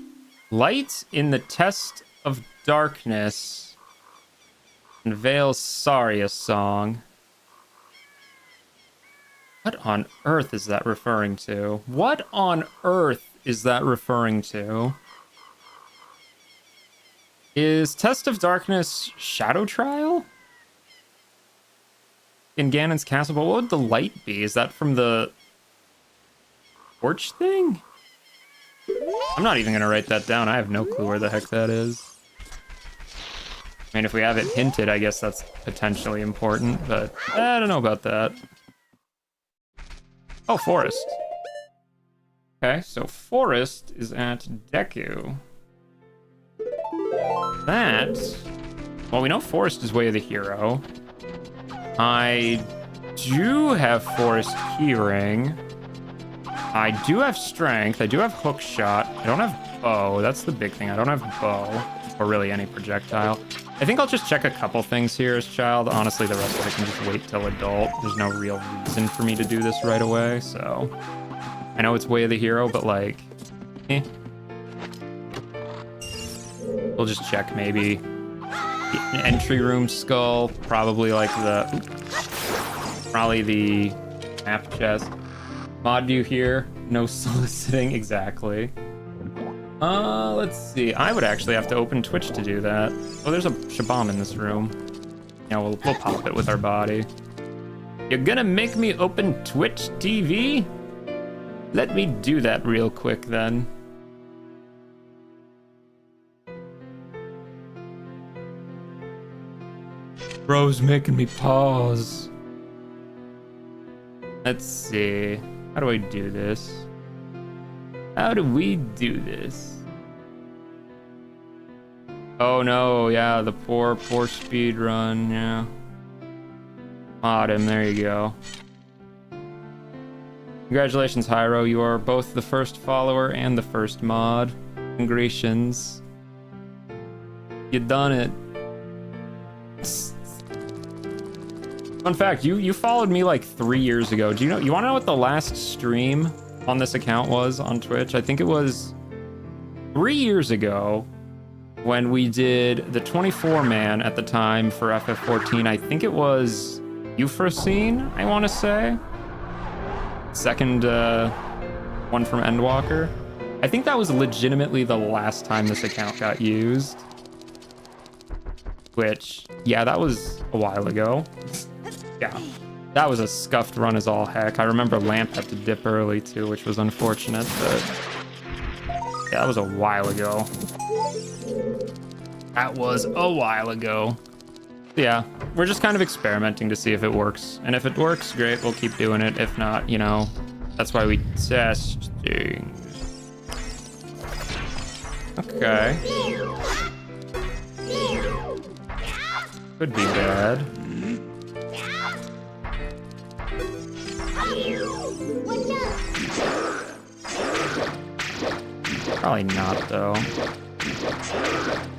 Light in the Test of Darkness. And Veil's Saria song. What on earth is that referring to? What on earth is that referring to? Is Test of Darkness Shadow Trial? In Ganon's castle, but what would the light be? Is that from the torch thing? I'm not even gonna write that down. I have no clue where the heck that is. I mean, if we have it hinted, I guess that's potentially important, but I don't know about that. Oh, Forest. Okay, so Forest is at Deku. Well, we know Forest is Way of the Hero. I do have Forest Keyring. I do have Strength. I do have Hook Shot. I don't have Bow. That's the big thing. I don't have Bow, or really any projectile. I think I'll just check a couple things here as child. Honestly, the rest of it can just wait till adult. There's no real reason for me to do this right away, so... I know it's Way of the Hero, but like... We'll just check maybe the entry room skull, probably like probably the map chest. Mod view here, no soliciting, exactly. Let's see. I would actually have to open Twitch to do that. Oh, there's a Shabam in this room. Yeah, we'll pop it with our body. You're gonna make me open Twitch TV? Let me do that real quick then. Bro's making me pause. Let's see. How do I do this? How do we do this? Oh no, yeah, the poor speed run, yeah. Mod him, there you go. Congratulations, Hyro. You are both the first follower and the first mod. Congratulations. You done it. Fun fact, you followed me like 3 years ago. Do you know? You want to know what the last stream on this account was on Twitch? I think it was 3 years ago when we did the 24-man at the time for FF14. I think it was Euphrosyne, I want to say. Second one from Endwalker. I think that was legitimately the last time this account got used. Which, yeah, that was a while ago. Yeah, that was a scuffed run as all heck. I remember Lamp had to dip early too, which was unfortunate, but yeah, that was a while ago. That was a while ago. Yeah, we're just kind of experimenting to see if it works. And if it works, great, we'll keep doing it. If not, you know, that's why we test things. Okay. Could be bad. Probably not, though.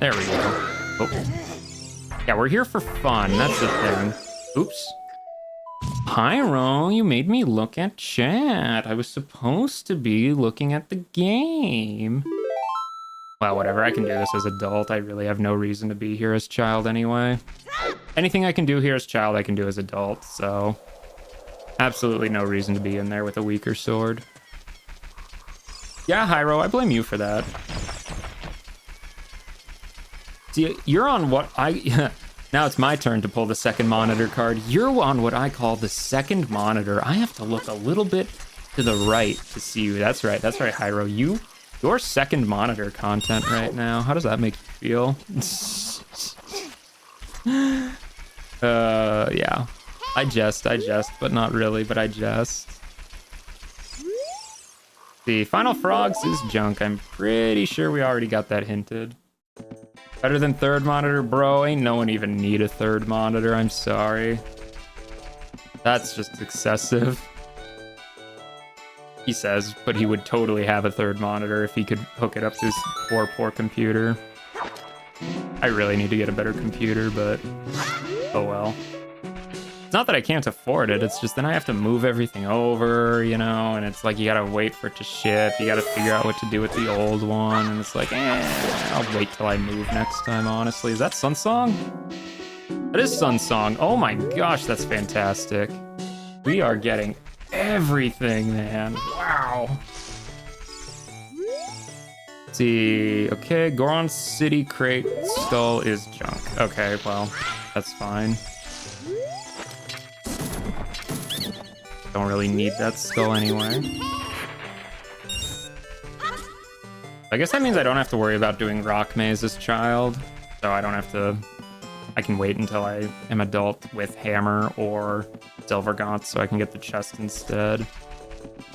There we go. Oh. Yeah, we're here for fun. That's the thing. Oops. Pyro, you made me look at chat. I was supposed to be looking at the game. Well, whatever. I can do this as adult. I really have no reason to be here as child anyway. Anything I can do here as child, I can do as adult, so... Absolutely no reason to be in there with a weaker sword. Yeah, Hyro, I blame you for that. See, you're on what I... Now it's my turn to pull the second monitor card. You're on what I call the second monitor. I have to look a little bit to the right to see you. That's right, Hyro. Your second monitor content right now. How does that make you feel? Yeah. I jest, but not really, but I jest. The Final Frogs is junk. I'm pretty sure we already got that hinted. Better than third monitor, bro. Ain't no one even need a third monitor. I'm sorry. That's just excessive. He says, but he would totally have a third monitor if he could hook it up to his poor computer. I really need to get a better computer, but oh well. It's not that I can't afford it, it's just then I have to move everything over, you know, and it's like you gotta wait for it to ship, you gotta figure out what to do with the old one, and it's like, I'll wait till I move next time, honestly. Is that Sunsong? That is Sunsong. Oh my gosh, that's fantastic. We are getting everything, man. Wow. Let's see. Okay, Goron City crate skull is junk. Okay, well, that's fine. Don't really need that skull anyway. I guess that means I don't have to worry about doing rock maze as child. So I don't have to... I can wait until I am adult with hammer or silver gaunts so I can get the chest instead.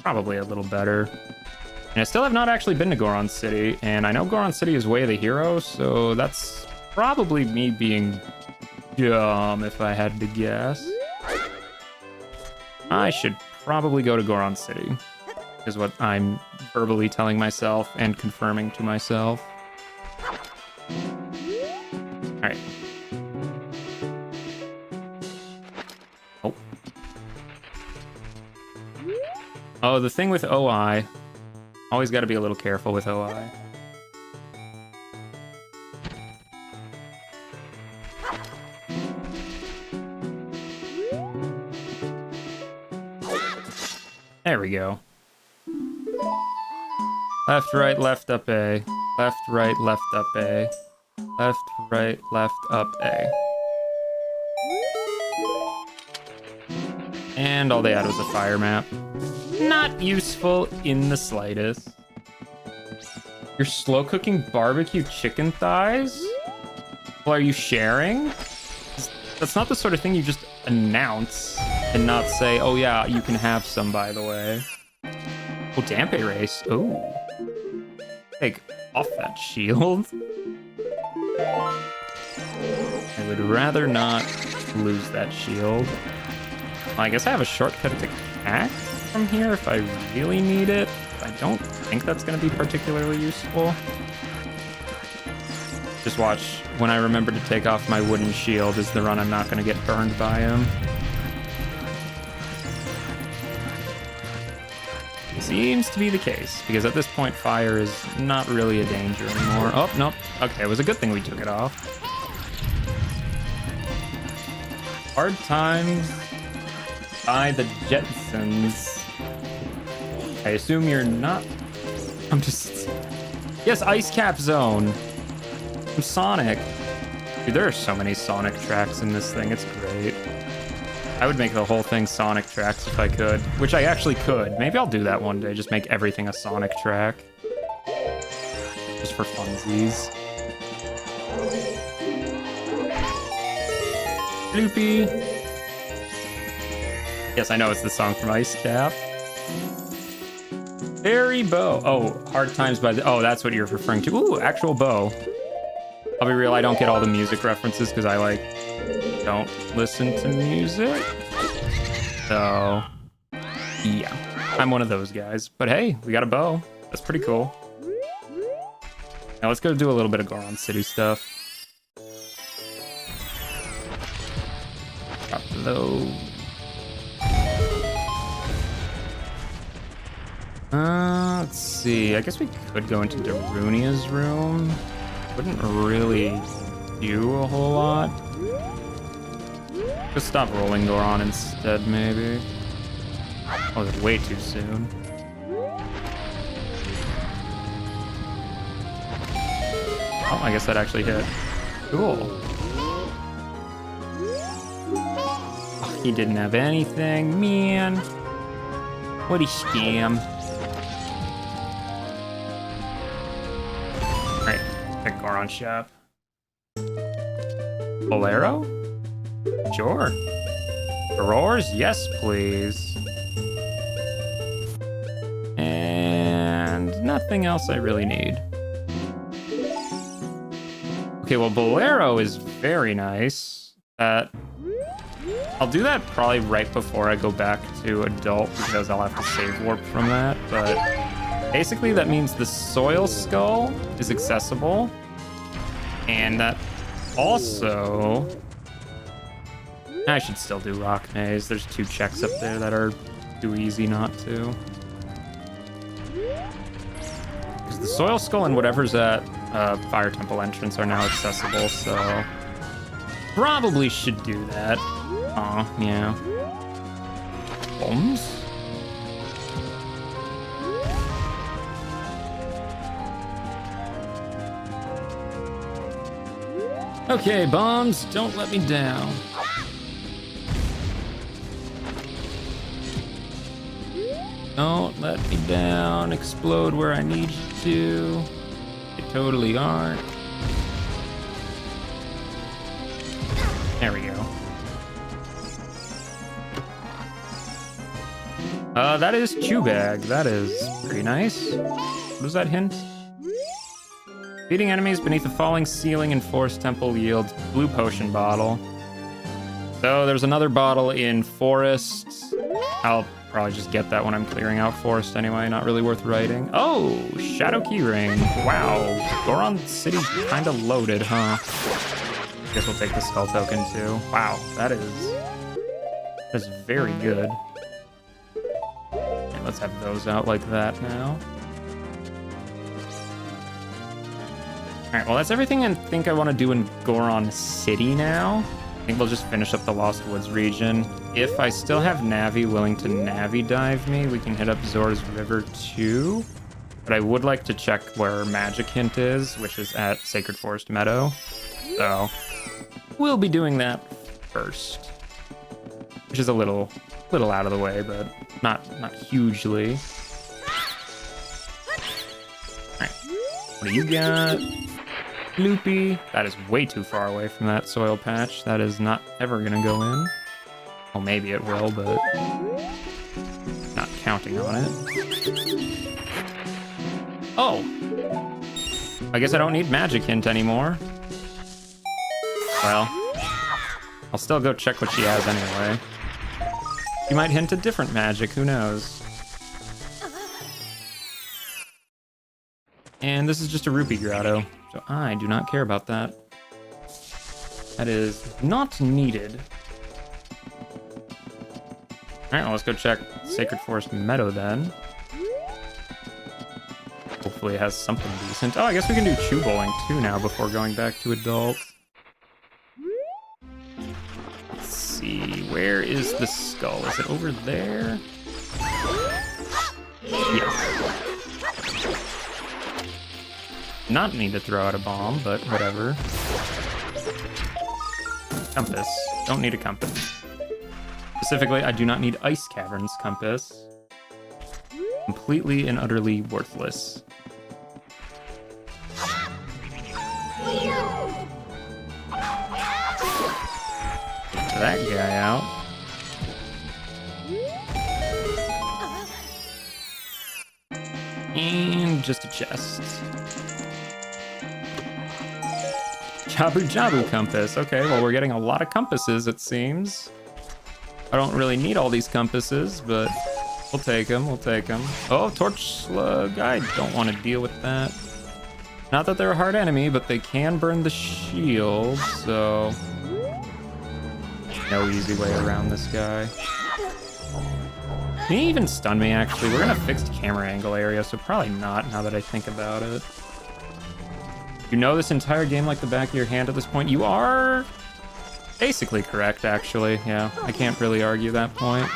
Probably a little better. And I still have not actually been to Goron City, and I know Goron City is Way of the Hero, so that's probably me being dumb if I had to guess. I should probably go to Goron City, is what I'm verbally telling myself and confirming to myself. Alright. Oh. Oh, the thing with OI. Always gotta be a little careful with OI. There we go. Left, right, left, up A. Left, right, left, up A. Left, right, left, up A. And all they had was a fire map. Not useful in the slightest. You're slow cooking barbecue chicken thighs? Well, are you sharing? That's not the sort of thing you just announce and not say, oh yeah, you can have some, by the way. Oh, Dampe race. Oh. Take off that shield. I would rather not lose that shield. Well, I guess I have a shortcut attack from here if I really need it. I don't think that's going to be particularly useful. Just watch. When I remember to take off my wooden shield is the run I'm not going to get burned by him. Seems to be the case, because at this point fire is not really a danger anymore. Oh, nope. Okay, it was a good thing we took it off. Hard times by the Jetsons. I assume you're not... I'm just... Yes, Ice Cap Zone. From Sonic. Dude, there are so many Sonic tracks in this thing. It's great. I would make the whole thing Sonic tracks if I could, which I actually could. Maybe I'll do that one day, just make everything a Sonic track. Just for funsies. Loopy. Yes, I know it's the song from Ice Cap. Fairy bow. Oh, Hard Times by the... Oh, that's what you're referring to. Ooh, actual bow. I'll be real, I don't get all the music references because I, like, don't listen to music. So, yeah. I'm one of those guys. But hey, we got a bow. That's pretty cool. Now let's go do a little bit of Goron City stuff. Drop low. Let's see. I guess we could go into Darunia's room. Wouldn't really do a whole lot. Just stop rolling Goron instead, maybe. Oh, that's way too soon. Oh, I guess that actually hit. Cool. Oh, he didn't have anything, man. What a scam. Alright, pick Goron shop. Bolero? Sure. Roars? Yes, please. And nothing else I really need. Okay, well, Bolero is very nice. I'll do that probably right before I go back to adult because I'll have to save warp from that. But basically, that means the Soil Skull is accessible. And that also... I should still do Rock Maze. There's 2 checks up there that are too easy not to. Because the Soil Skull and whatever's at Fire Temple entrance are now accessible, so... Probably should do that. Aw, yeah. Bombs? Okay, bombs, don't let me down. Don't let me down. Explode where I need you to. They totally aren't. There we go. That is Chewbag. That is pretty nice. What does that hint? Beating enemies beneath a falling ceiling in Forest Temple yields blue potion bottle. So there's another bottle in Forest. I'll probably just get that when I'm clearing out Forest anyway. Not really worth writing. Oh, Shadow Keyring. Wow. Goron City kind of loaded, huh? Guess we'll take the Skull Token too. Wow, that is very good. And let's have those out like that now. Alright, well that's everything I think I want to do in Goron City now. I think we'll just finish up the Lost Woods region. If I still have Navi willing to Navi dive me, we can hit up Zora's River too. But I would like to check where Magic Hint is, which is at Sacred Forest Meadow. So we'll be doing that first. Which is a little out of the way, but not hugely. Alright. What do you got? Loopy. That is way too far away from that soil patch. That is not ever gonna go in. Well, maybe it will, but not counting on it. Oh! I guess I don't need Magic Hint anymore. Well, I'll still go check what she has anyway. She might hint a different magic, who knows? And this is just a rupee grotto, so I do not care about that. That is not needed. Alright, well, let's go check Sacred Forest Meadow then. Hopefully it has something decent. Oh, I guess we can do Chew Bowling too now before going back to adult. Let's see, where is the skull? Is it over there? Yes. Not need to throw out a bomb, but whatever. Compass. Don't need a compass. Specifically, I do not need Ice Caverns compass. Completely and utterly worthless. Get that guy out. And just a chest. Jabu Jabu compass. Okay, well, we're getting a lot of compasses, it seems. I don't really need all these compasses, but we'll take them. We'll take them. Oh, Torch Slug. I don't want to deal with that. Not that they're a hard enemy, but they can burn the shield, so no easy way around this guy. Can he even stun me, actually? We're in a fixed camera angle area, so probably not, now that I think about it. You know this entire game like the back of your hand at this point? You are basically correct, actually. Yeah, I can't really argue that point.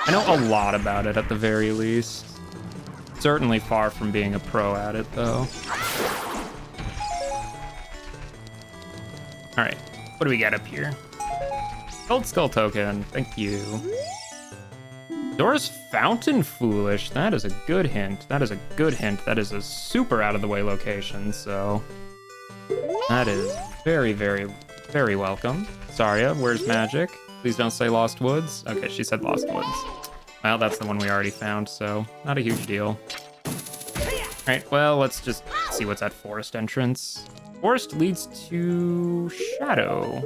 I know a lot about it, at the very least. Certainly far from being a pro at it, though. Alright, what do we got up here? Gold Skull Token, thank you. Zora's Fountain Foolish, that is a good hint. That is a good hint. That is a super out of the way location, so that is very, very, very welcome. Saria, where's Magic? Please don't say Lost Woods. Okay, she said Lost Woods. Well, that's the one we already found, so not a huge deal. Alright, well, let's just see what's at Forest entrance. Forest leads to Shadow.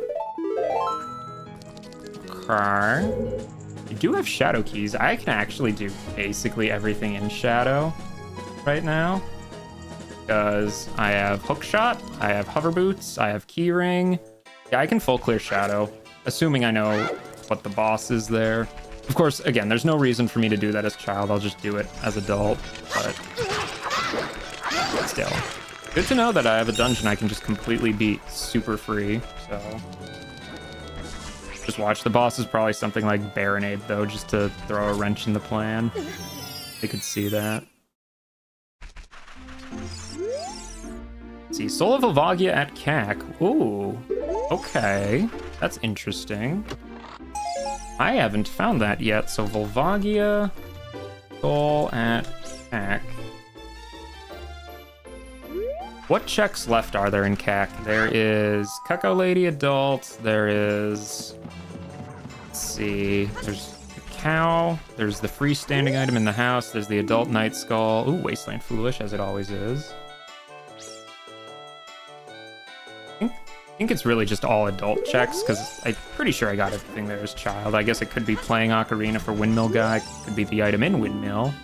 Okay. You do have Shadow Keys. I can actually do basically everything in Shadow right now. Because I have Hookshot, I have Hover Boots, I have Keyring. Yeah, I can full clear Shadow, assuming I know what the boss is there. Of course, again, there's no reason for me to do that as child. I'll just do it as adult, but still. Good to know that I have a dungeon I can just completely beat super free, so. Just watch. The boss is probably something like Baronade, though, just to throw a wrench in the plan. They could see that. see. Soul of Volvagia at CAC. Ooh. Okay. That's interesting. I haven't found that yet. So Volvagia, Soul at CAC. What checks left are there in CAC? There is Cucko Lady Adult. There is... Let's see. There's the cow. There's the freestanding item in the house. There's the Adult Night Skull. Ooh, Wasteland Foolish, as it always is. I think it's really just all adult checks, because I'm pretty sure I got everything there as child. I guess it could be playing Ocarina for Windmill Guy. Could be the item in Windmill.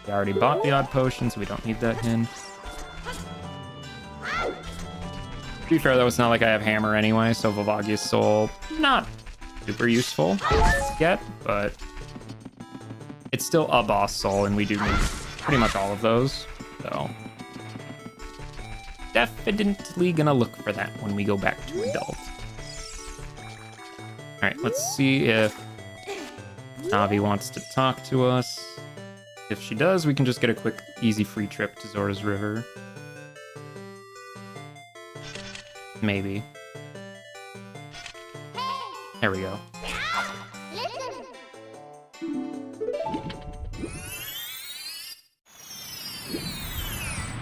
We already bought the odd potion, so we don't need that hint. To be fair, though, it's not like I have Hammer anyway, so Volvagia's Soul, not super useful yet, but it's still a boss soul, and we do need pretty much all of those, so definitely gonna look for that when we go back to Adult. Alright, let's see if Navi wants to talk to us. If she does, we can just get a quick, easy free trip to Zora's River. Maybe. There we go.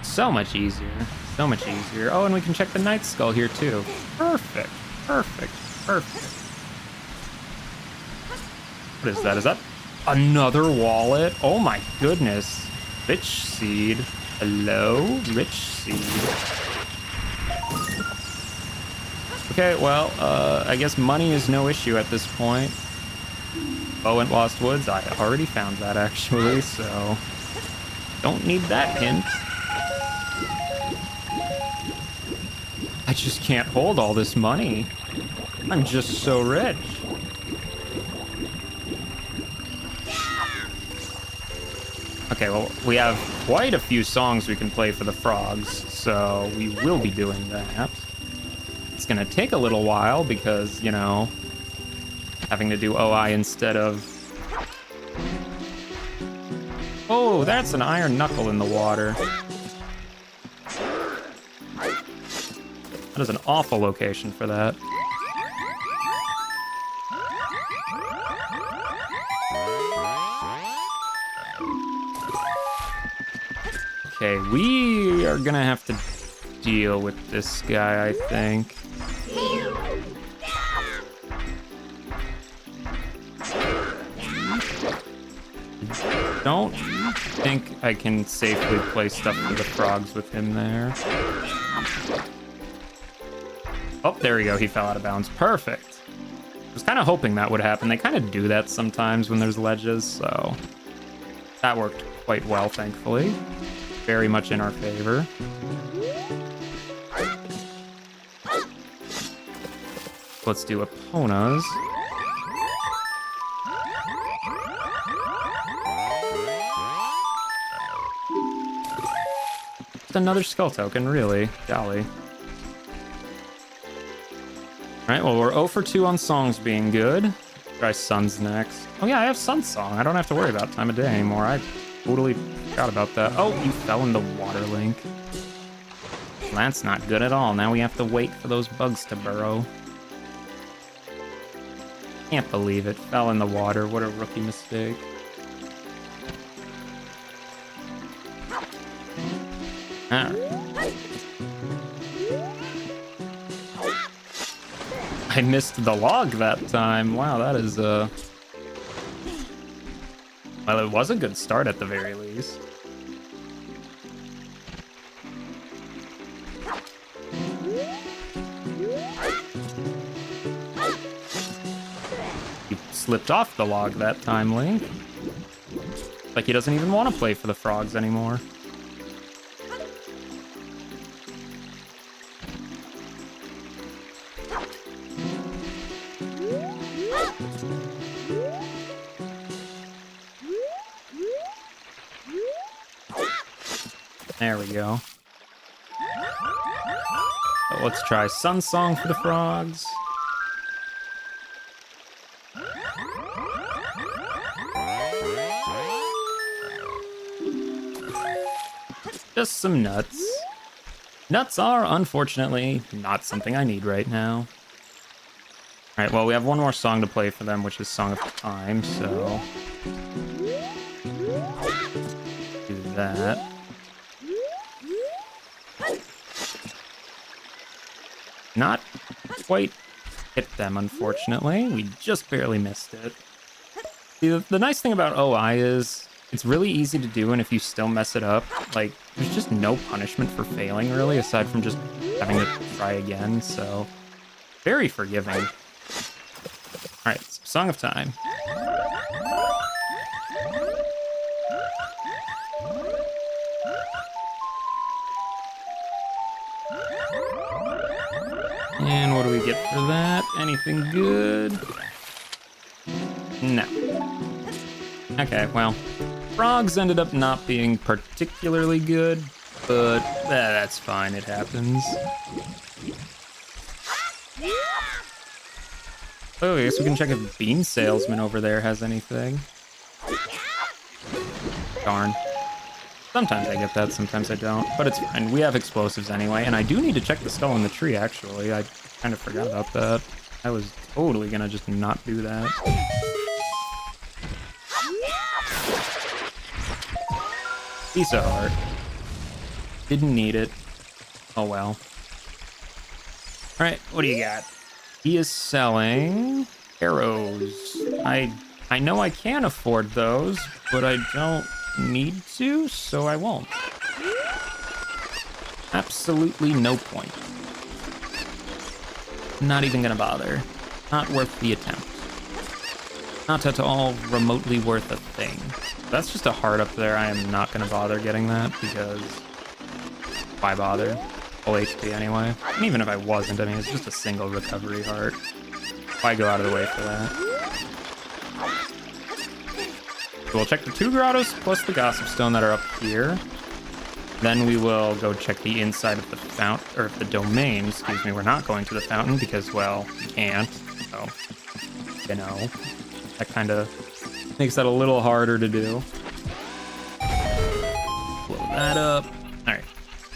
So much easier. So much easier. Oh, and we can check the Night Skull here too. Perfect. Perfect. Perfect. What is that? Is that another wallet? Oh my goodness. Rich Seed. Hello? Rich Seed. Okay, well, I guess money is no issue at this point. Bow and Lost Woods, I already found that actually, so don't need that hint. I just can't hold all this money. I'm just so rich. Okay, well, we have quite a few songs we can play for the frogs, so we will be doing that. It's gonna take a little while because, you know, having to do OI instead of... Oh, that's an iron knuckle in the water. That is an awful location for that. Okay, we are gonna have to deal with this guy, I think. Don't think I can safely play stuff for the frogs with him there. Oh, there we go. He fell out of bounds. Perfect. I was kind of hoping that would happen. They kind of do that sometimes when there's ledges, so that worked quite well, thankfully. Very much in our favor. Let's do Epona's. Another skull token, really. Golly. Alright, well, we're 0 for 2 on songs being good. Try Sun's next. Oh yeah, I have Sun's song. I don't have to worry about time of day anymore. I totally forgot about that. Oh, you fell in the water, Link. That's not good at all. Now we have to wait for those bugs to burrow. Can't believe it. Fell in the water. What a rookie mistake. Alright. I missed the log that time. Wow, that is well, it was a good start at the very least. You slipped off the log that time, Link. Like he doesn't even want to play for the frogs anymore. There we go. So let's try Sun Song for the frogs. Just some nuts. Nuts are, unfortunately, not something I need right now. Alright, well, we have one more song to play for them, which is Song of Time, so... do that. Not quite hit them, unfortunately. We just barely missed it. See, the nice thing about OI is it's really easy to do, and if you still mess it up, like, there's just no punishment for failing, really, aside from just having to try again, so very forgiving. All right, Song of Time. And what do we get for that? Anything good? No. Okay, well, frogs ended up not being particularly good, but that's fine, it happens. Oh, I guess we can check if Bean Salesman over there has anything. Darn. Sometimes I get that, sometimes I don't, but it's fine. We have explosives anyway, and I do need to check the skull in the tree, actually. I kind of forgot about that. I was totally gonna just not do that. Piece of heart. Didn't need it. Oh well. Alright, what do you got? He is selling arrows. I know I can afford those, but I don't need to, so I won't. Absolutely no point. Not even gonna bother. Not worth the attempt. Not at all remotely worth a thing. That's just a heart up there. I am not gonna bother getting that because why bother? Full HP anyway. And even if I wasn't, I mean, it's just a single recovery heart. Why go out of the way for that? So we'll check the 2 grottos plus the gossip stone that are up here. Then we will go check the inside of the fountain, or the domain, excuse me. We're not going to the fountain because, well, we can't. So, you know, that kind of makes that a little harder to do. Blow that up. All right.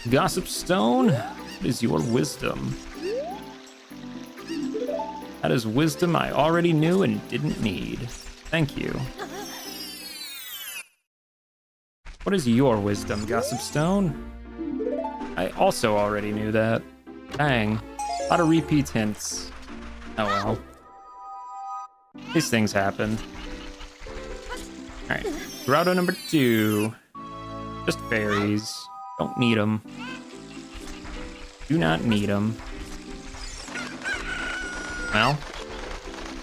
Gossip stone, what is your wisdom? That is wisdom I already knew and didn't need. Thank you. What is your wisdom, Gossip Stone? I also already knew that. Dang. A lot of repeat hints. Oh well. These things happen. Alright. Grotto number 2. Just fairies. Don't need them. Do not need them. Well.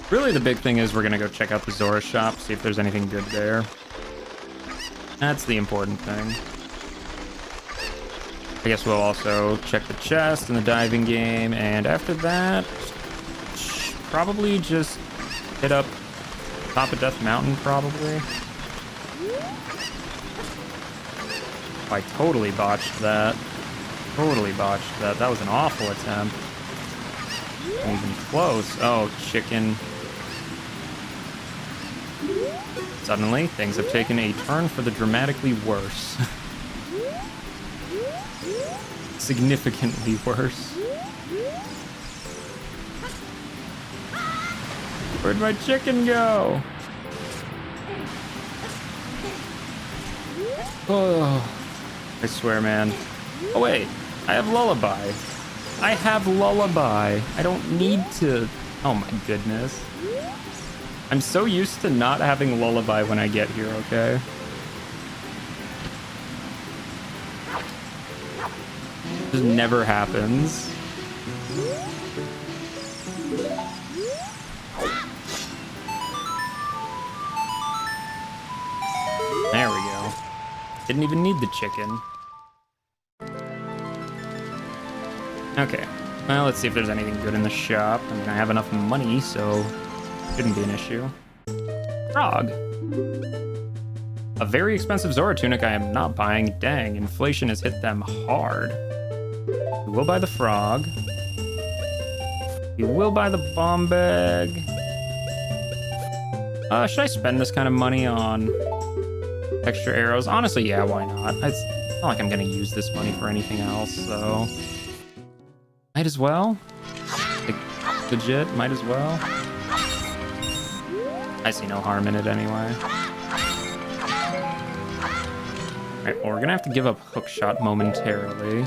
Really the big thing is we're gonna go check out the Zora shop, see if there's anything good there. That's the important thing. I guess we'll also check the chest and the diving game, and after that, probably just hit up top of Death Mountain, probably. Oh, I totally botched that. Totally botched that. That was an awful attempt. Not even close. Oh, chicken. Suddenly, things have taken a turn for the dramatically worse. Significantly worse. Where'd my chicken go? Oh, I swear, man. Oh, wait. I have Lullaby. I have Lullaby. I don't need to... Oh, my goodness. I'm so used to not having Lullaby when I get here, okay? It just never happens. There we go. Didn't even need the chicken. Okay. Well, let's see if there's anything good in the shop. I mean, I have enough money, so... shouldn't be an issue. Frog. A very expensive Zora tunic I am not buying. Dang, inflation has hit them hard. We will buy the frog. We will buy the bomb bag. Should I spend this kind of money on extra arrows? Honestly, yeah, why not? Not like I'm gonna use this money for anything else, so might as well. Like, legit, might as well. I see no harm in it anyway. Alright, well, we're gonna have to give up hookshot momentarily.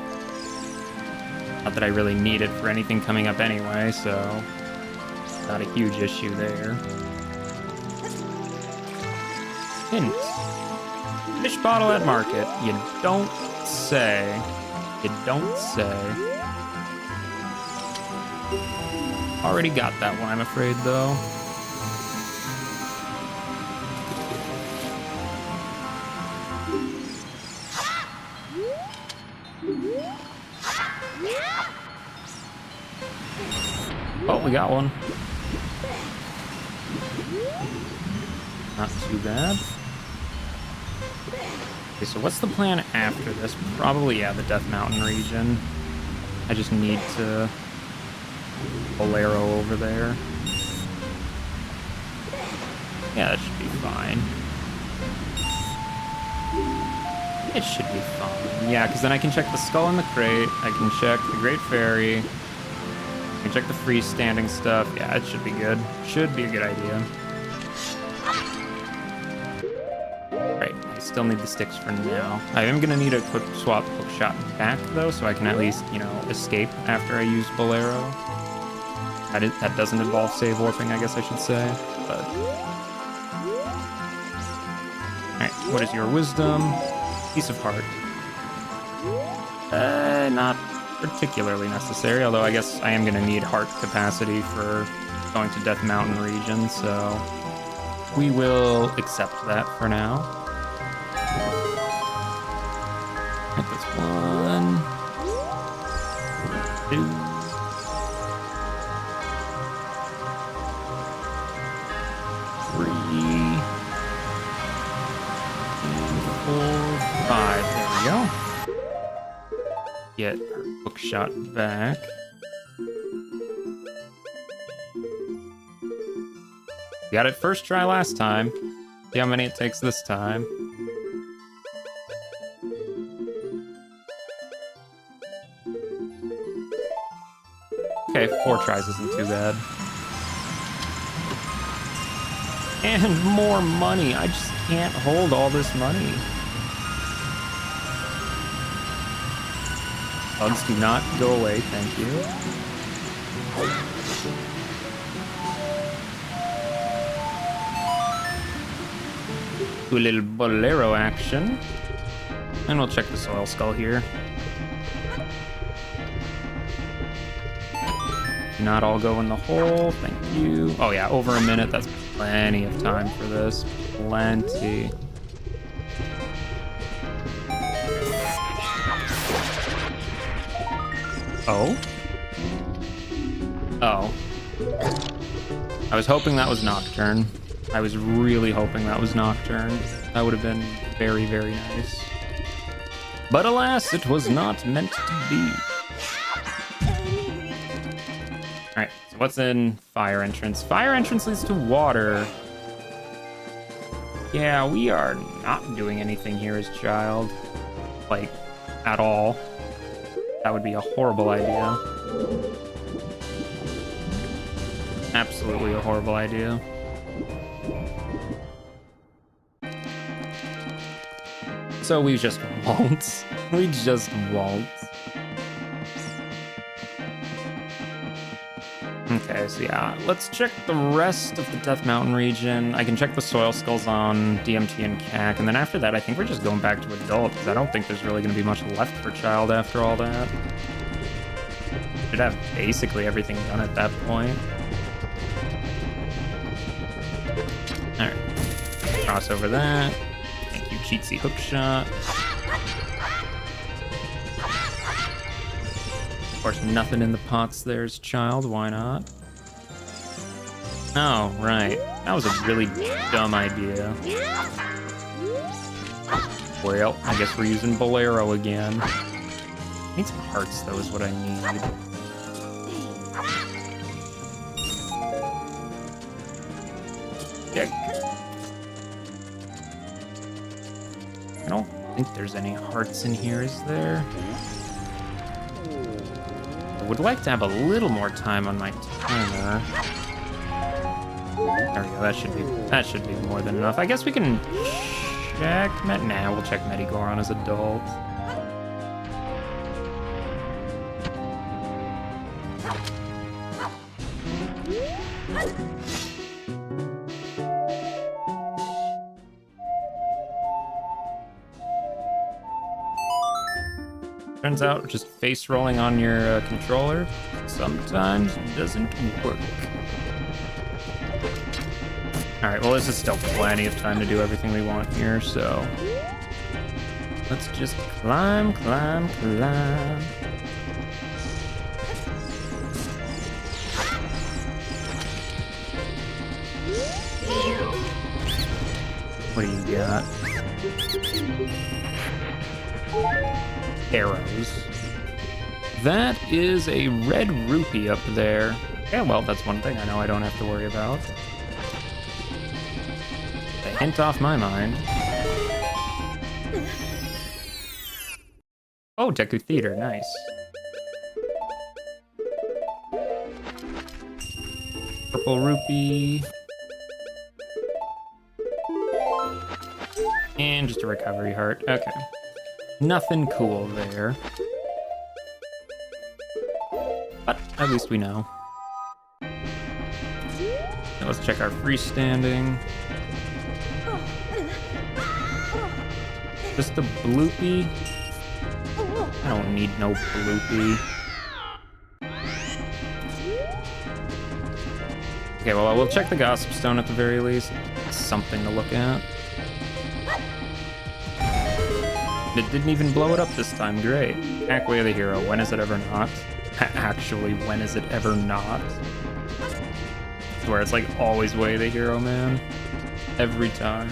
Not that I really need it for anything coming up anyway, so not a huge issue there. Hint. Fish bottle at market. You don't say. You don't say. Already got that one, I'm afraid, though. Oh, we got one. Not too bad. Okay, so what's the plan after this? Probably, yeah, the Death Mountain region. I just need to Bolero over there. Yeah, that should be fine. It should be fine. Yeah, because then I can check the Skull in the Crate. I can check the Great Fairy. I can check the freestanding stuff. Yeah, it should be good. Should be a good idea. Right, I still need the sticks for now. I am going to need a quick swap hookshot back, though, so I can at least, you know, escape after I use Bolero. That doesn't involve save warping, I guess I should say. But alright, what is your wisdom? Piece of heart. Not particularly necessary, although I guess I am going to need heart capacity for going to Death Mountain region, so we will accept that for now. Alright, that's 1, 2. Get our hookshot back. Got it first try last time. See how many it takes this time. Okay, 4 tries isn't too bad. And more money. I just can't hold all this money. Bugs do not go away, thank you. Do a little Bolero action. And we'll check the Soil Skull here. Do not all go in the hole, thank you. Oh yeah, over a minute, that's plenty of time for this. Plenty. Oh? Oh. I was hoping that was Nocturne. I was really hoping that was Nocturne. That would have been very, very nice. But alas, it was not meant to be. Alright, so what's in Fire Entrance? Fire Entrance leads to water. Yeah, we are not doing anything here as child. Like, at all. That would be a horrible idea. Absolutely a horrible idea. So we just won't. We just won't. Okay, so yeah, let's check the rest of the Death Mountain region. I can check the Soil Skulls on DMT and CAC, and then after that, I think we're just going back to Adult, because I don't think there's really going to be much left for Child after all that. Should have basically everything done at that point. Alright. Cross over that. Thank you, Cheatsy Hookshot. Of course, nothing in the pots there's Child, why not? Oh, right. That was a really dumb idea. Well, I guess we're using Bolero again. I need some hearts, though, is what I need. Yeah. I don't think there's any hearts in here, is there? I would like to have a little more time on my timer. There we go, that should be more than enough. I guess we can check nah, we'll check Medigoron as adult. Turns out just face rolling on your controller sometimes doesn't work. Alright, well this is still plenty of time to do everything we want here, so let's just climb. What do you got? Arrows. That is a red rupee up there. Yeah, well, that's one thing I know I don't have to worry about. A hint off my mind. Oh, Deku Theater, nice. Purple rupee. And just a recovery heart. Okay. Nothing cool there. But at least we know. Now let's check our freestanding. Just a bloopy. I don't need no bloopy. Okay, well, we'll check the Gossip Stone at the very least. It's something to look at. It didn't even blow it up this time. Great. Way of the Hero. When is it ever not? Actually, when is it ever not? I swear, it's like always Way of the Hero, man. Every time.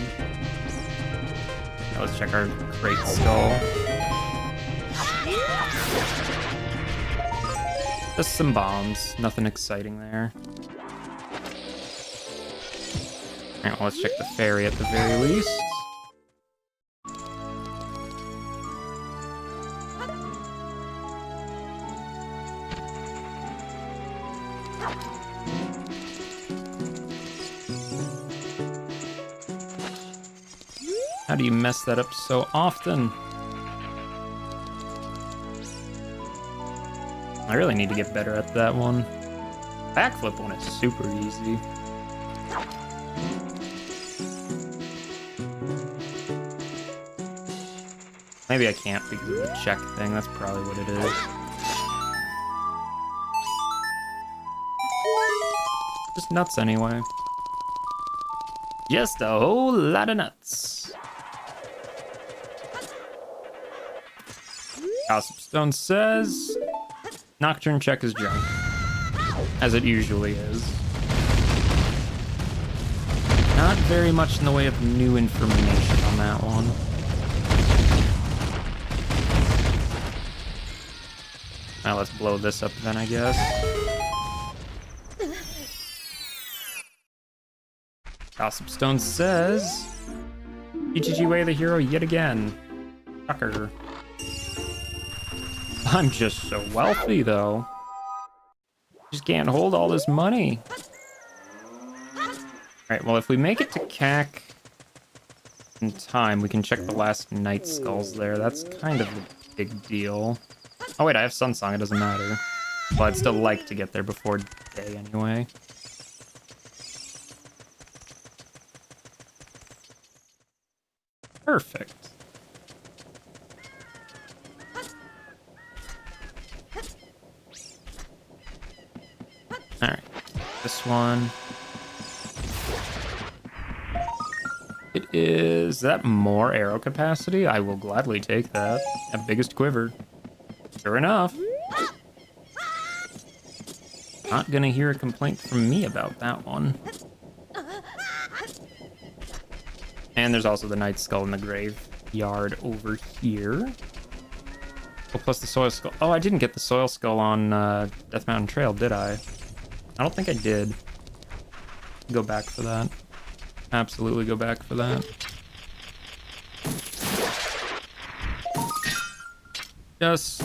Now let's check our Great Skull. Just some bombs. Nothing exciting there. Alright, well, let's check the fairy at the very least. How do you mess that up so often? I really need to get better at that one. Backflip one is super easy. Maybe I can't because of the check thing. That's probably what it is. Just nuts anyway. Just a whole lot of nuts. Gossip Stone says Nocturne check is junk, as it usually is. Not very much in the way of new information on that one. Now let's blow this up then, I guess. Gossip Stone says GGG Way of the Hero yet again. Fucker. I'm just so wealthy, though. Just can't hold all this money. Alright, well, if we make it to CAC in time, we can check the last Night Skulls there. That's kind of a big deal. Oh, wait, I have Sunsong. It doesn't matter. Well, I'd still like to get there before day, anyway. Perfect. Alright, this one. It is that more arrow capacity? I will gladly take that. Have biggest quiver. Sure enough. Not gonna hear a complaint from me about that one. And there's also the Night Skull in the graveyard over here. Oh, plus the Soil Skull. Oh, I didn't get the Soil Skull on Death Mountain Trail, did I? I don't think I did. Go back for that. Absolutely go back for that. Just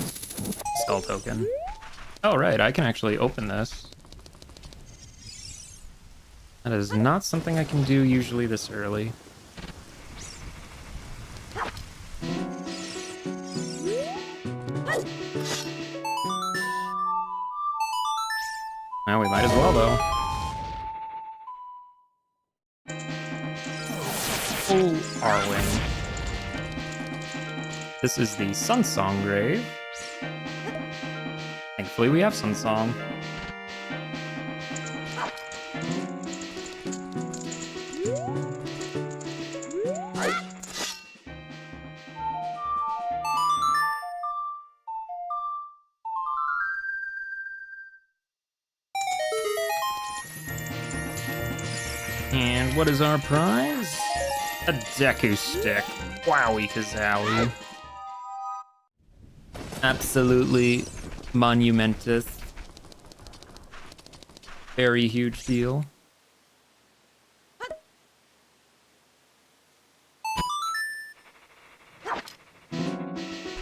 skull token. Oh, right, I can actually open this. That is not something I can do usually this early. Well, we might as well, though. Oh, Arwen. This is the Sunsong grave. Thankfully, we have Sunsong. And what is our prize? A Deku stick. Wowie kazowie. Absolutely monumentous. Very huge deal.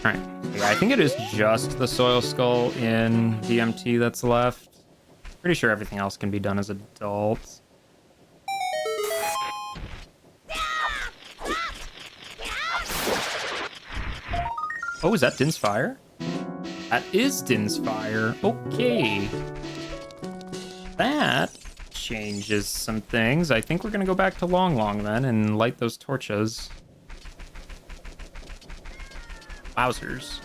Alright, yeah, I think it is just the Soil Skull in DMT that's left. Pretty sure everything else can be done as adults. Oh, is that Din's Fire? That is Din's Fire. Okay. That changes some things. I think we're gonna go back to Long Long then and light those torches. Wowzers.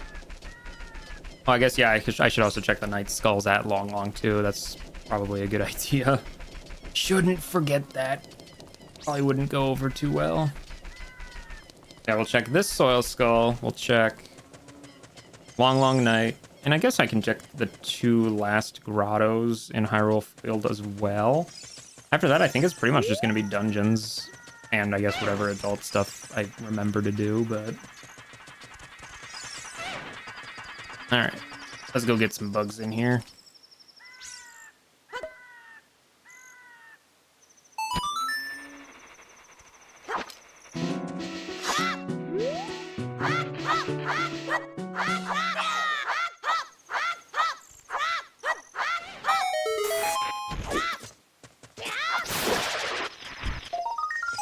Oh, I guess, yeah, I should also check the Night Skulls at Long Long too. That's probably a good idea. Shouldn't forget that. Probably wouldn't go over too well. Yeah, we'll check this Soil Skull. We'll check Long Long Night. And I guess I can check the 2 last grottos in Hyrule Field as well. After that, I think it's pretty much just going to be dungeons. And I guess whatever adult stuff I remember to do, but... Alright, let's go get some bugs in here.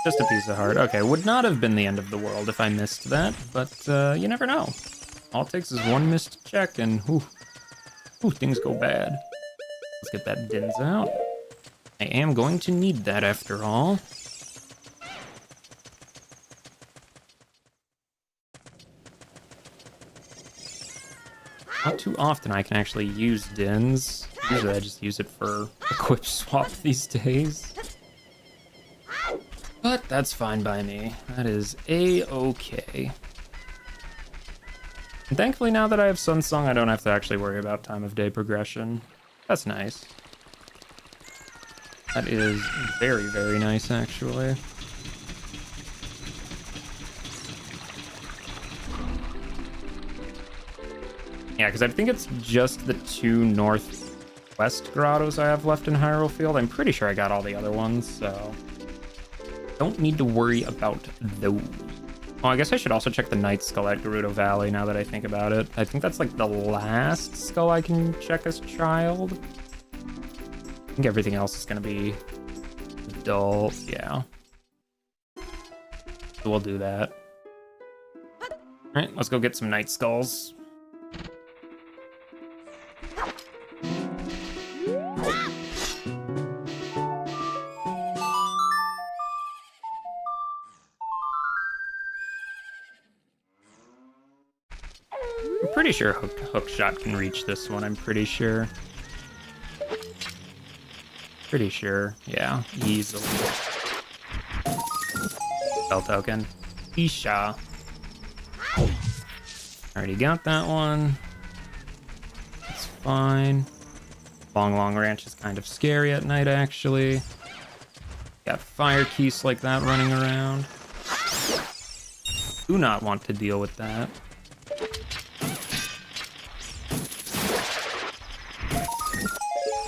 Just a piece of heart. Okay, would not have been the end of the world if I missed that, but you never know. All it takes is one missed check and things go bad. Let's get that Dins out. I am going to need that after all. Not too often I can actually use Dins. Usually I just use it for equip swap these days. But that's fine by me. That is a-okay. And thankfully now that I have Sunsong, I don't have to actually worry about time of day progression. That's nice. That is very, very nice, actually. Yeah, because I think it's just the 2 northwest grottos I have left in Hyrule Field. I'm pretty sure I got all the other ones, so... don't need to worry about those. Oh, I guess I should also check the Night Skull at Gerudo Valley now that I think about it. I think that's like the last skull I can check as child. I think everything else is going to be adult, yeah. So we'll do that. Alright, let's go get some Night Skulls. Pretty sure hook shot can reach this one. I'm pretty sure. Pretty sure. Yeah, easily. Spell token. Isha. Already got that one. That's fine. Long Long Ranch is kind of scary at night, actually. Got fire keys like that running around. Do not want to deal with that.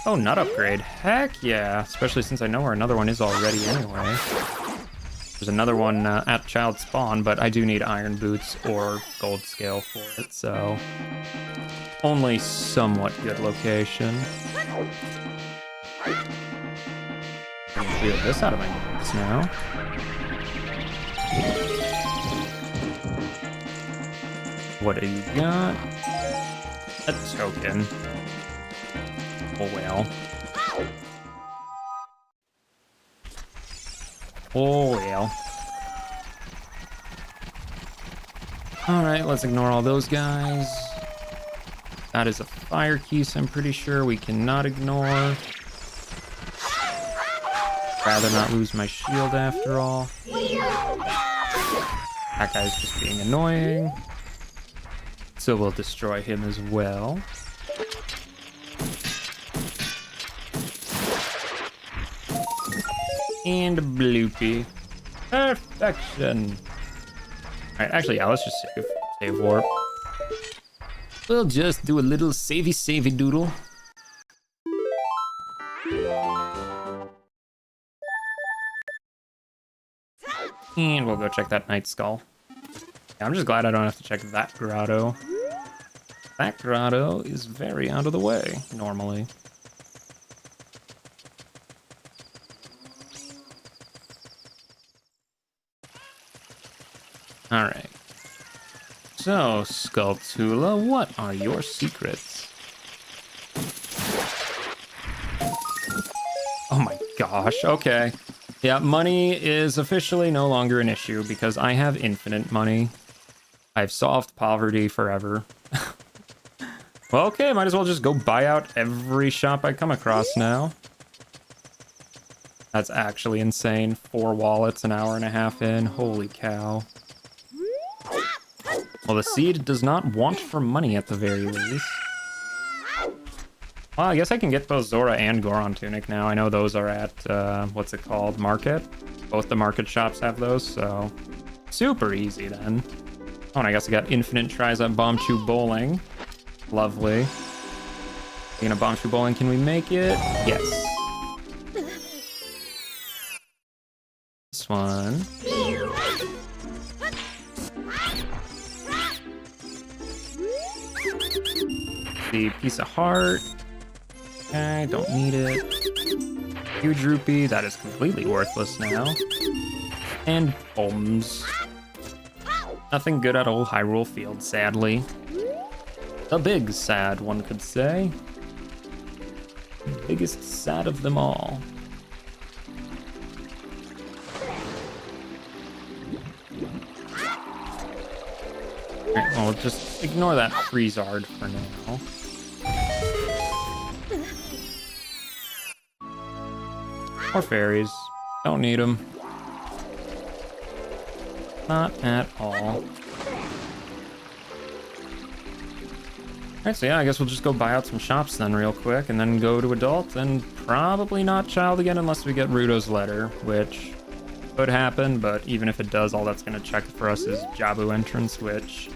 Oh, nut upgrade. Heck yeah. Especially since I know where another one is already anyway. There's another one at child spawn, but I do need iron boots or gold scale for it, so only somewhat good location. I can clear this out of my boots now. What do you got? A token. Oh well. Oh well. Alright, let's ignore all those guys. That is a fire key, so I'm pretty sure we cannot ignore. Rather not lose my shield after all. That guy's just being annoying. So we'll destroy him as well. And a bloopy. Perfection. Alright, actually, yeah, let's just save warp. We'll just do a little savey doodle. And we'll go check that Night Skull. Yeah, I'm just glad I don't have to check that grotto. That grotto is very out of the way, normally. Alright. So, Skulltula, what are your secrets? Oh my gosh, okay. Yeah, money is officially no longer an issue because I have infinite money. I've solved poverty forever. Well, okay, might as well just go buy out every shop I come across now. That's actually insane. 4 wallets an hour and a half in. Holy cow. Well, the seed does not want for money at the very least. Well, I guess I can get both Zora and Goron Tunic now. I know those are at, what's it called? Market. Both the market shops have those, so super easy then. Oh, and I guess I got infinite tries at Bombchu Bowling. Lovely. Being a Bombchu Bowling, can we make it? Yes. This one. The piece of heart. Okay, don't need it. Huge rupee, that is completely worthless now. And bombs. Nothing good at old Hyrule Field, sadly. The big sad, one could say. The biggest sad of them all. Alright, well, just ignore that Freezard for now. Or fairies. Don't need them. Not at all. Alright, so yeah, I guess we'll just go buy out some shops then real quick, and then go to adult, and probably not child again unless we get Ruto's letter, which could happen, but even if it does, all that's going to check for us is Jabu entrance, which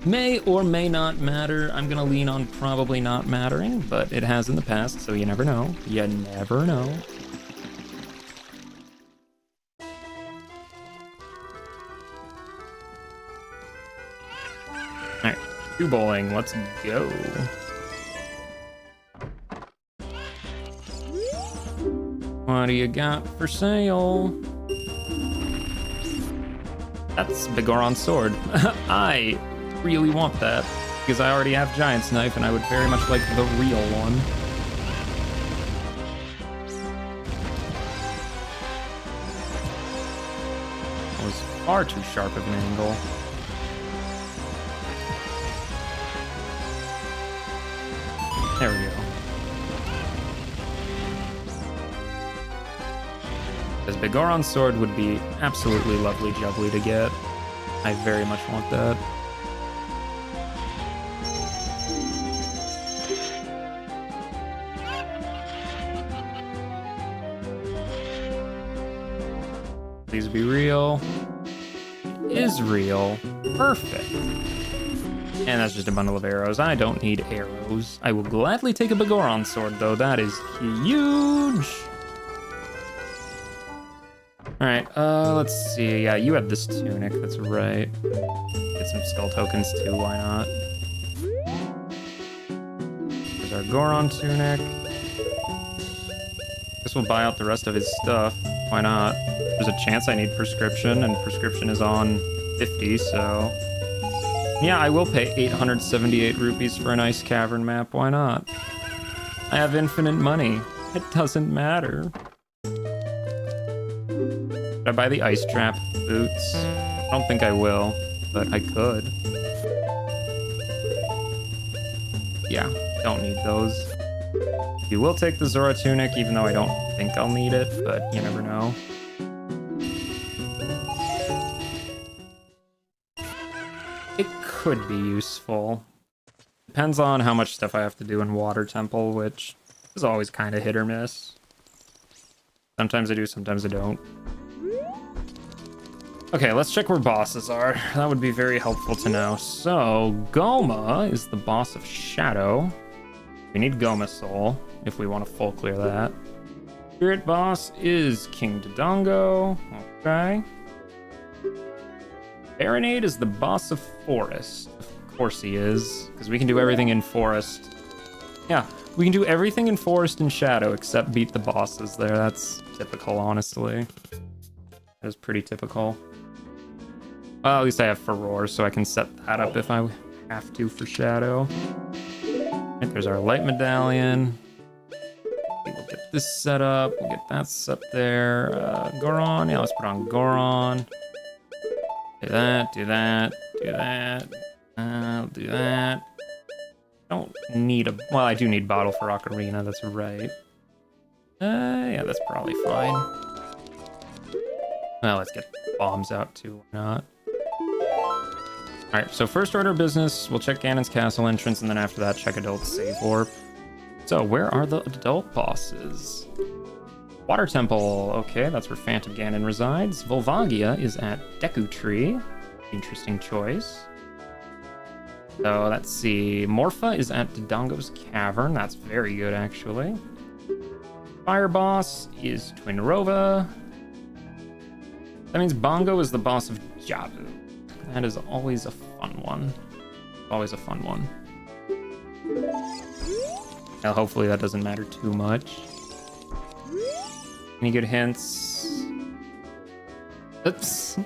may or may not matter. I'm going to lean on probably not mattering, but it has in the past, so you never know. You never know. Alright, 2 bowling, let's go. What do you got for sale? That's Bigoron's sword. I really want that, because I already have Giant's Knife, and I would very much like the real one. That was far too sharp of an angle. There we go. Because Bigoron's sword would be absolutely lovely jubbly to get. I very much want that. Please be real. Is real. Perfect. And that's just a bundle of arrows. I don't need arrows. I will gladly take a Bigoron sword, though. That is huge. All right, let's see. Yeah, you have this tunic, that's right. Get some skull tokens too, why not? There's our Goron tunic. Guess we'll buy out the rest of his stuff. Why not? There's a chance I need prescription, and prescription is on 50, so... Yeah, I will pay 878 rupees for an ice cavern map, why not? I have infinite money. It doesn't matter. Should I buy the ice trap boots? I don't think I will, but I could. Yeah, don't need those. You will take the Zora tunic, even though I don't think I'll need it, but you never know. It could be useful. Depends on how much stuff I have to do in Water Temple, which is always kind of hit or miss. Sometimes I do, sometimes I don't. Okay, let's check where bosses are. That would be very helpful to know. So, Goma is the boss of Shadow. We need Goma Soul if we want to full clear that. Spirit boss is King Dodongo. Okay. Baronade is the boss of Forest. Of course he is, because we can do everything in Forest. Yeah, we can do everything in Forest and Shadow except beat the bosses there. That's typical, honestly. That is pretty typical. Well, at least I have Furore, so I can set that up if I have to for Shadow. Right, there's our light medallion. We'll get this set up. We'll get that set there. Goron. Yeah, let's put on Goron. Do that, do that, do that. I'll do that. Don't need a... Well, I do need bottle for Ocarina, that's right. Yeah, that's probably fine. Well, let's get bombs out too, why not? Alright, so first order of business, we'll check Ganon's castle entrance, and then after that, check Adult Save Warp. So, where are the adult bosses? Water Temple, okay, that's where Phantom Ganon resides. Volvagia is at Deku Tree. Interesting choice. So, let's see. Morpha is at Dodongo's Cavern. That's very good, actually. Fire Boss is Twinrova. That means Bongo is the boss of Jabu. That is always a fun one. Always a fun one. Now, hopefully that doesn't matter too much. Any good hints? Oops.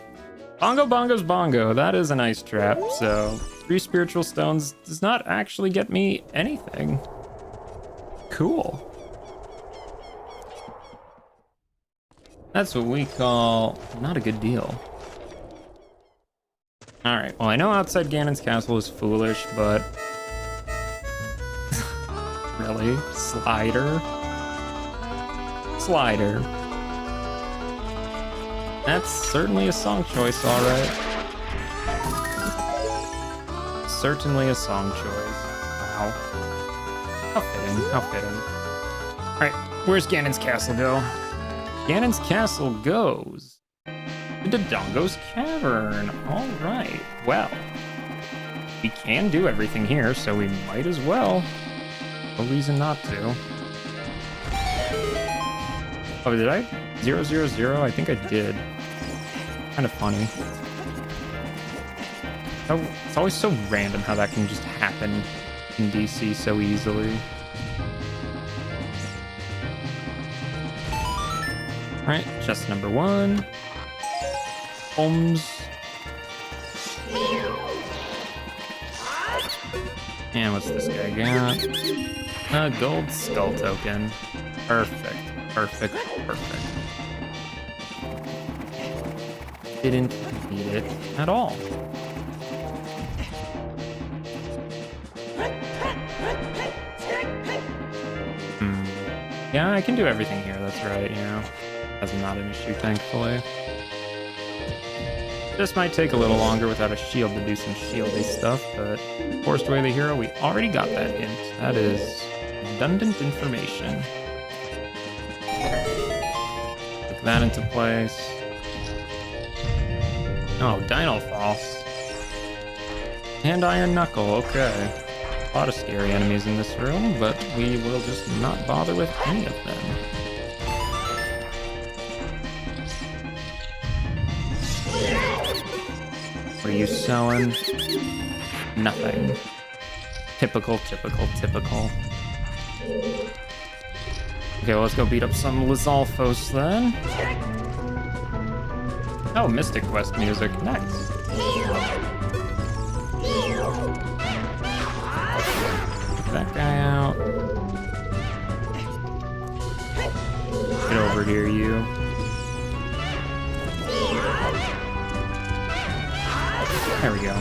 Bongo Bongo's Bongo. That is a nice trap. So 3 spiritual stones does not actually get me anything. Cool. That's what we call not a good deal. Alright, well I know outside Ganon's castle is foolish, but... Really? Slider? Slider. That's certainly a song choice, alright. Certainly a song choice. Wow. How fitting, how fitting. Alright, where's Ganon's castle go? Ganon's castle goes to Dodongo's Cavern. Alright, well. We can do everything here, so we might as well. No reason not to. Oh, did I? 0, 0, 0? I think I did. Kind of funny. Oh, it's always so random how that can just happen in DC so easily. Alright, chest number 1. Holmes. And what's this guy got? A gold skull token. Perfect, perfect, perfect. Didn't need it at all. Yeah, I can do everything here, that's right, you know. That's not an issue, thankfully. This might take a little longer without a shield to do some shieldy stuff, but Forced Away the Hero, we already got that hint. That is redundant information. Put that into place. Oh, Dino False. And Iron Knuckle, okay. A lot of scary enemies in this room, but we will just not bother with any of them. What are you sewing? Nothing. Typical, typical, typical. Okay, well, let's go beat up some Lizalfos then. Oh, Mystic Quest music. Nice. Get that guy out. Get over here, you. There we go.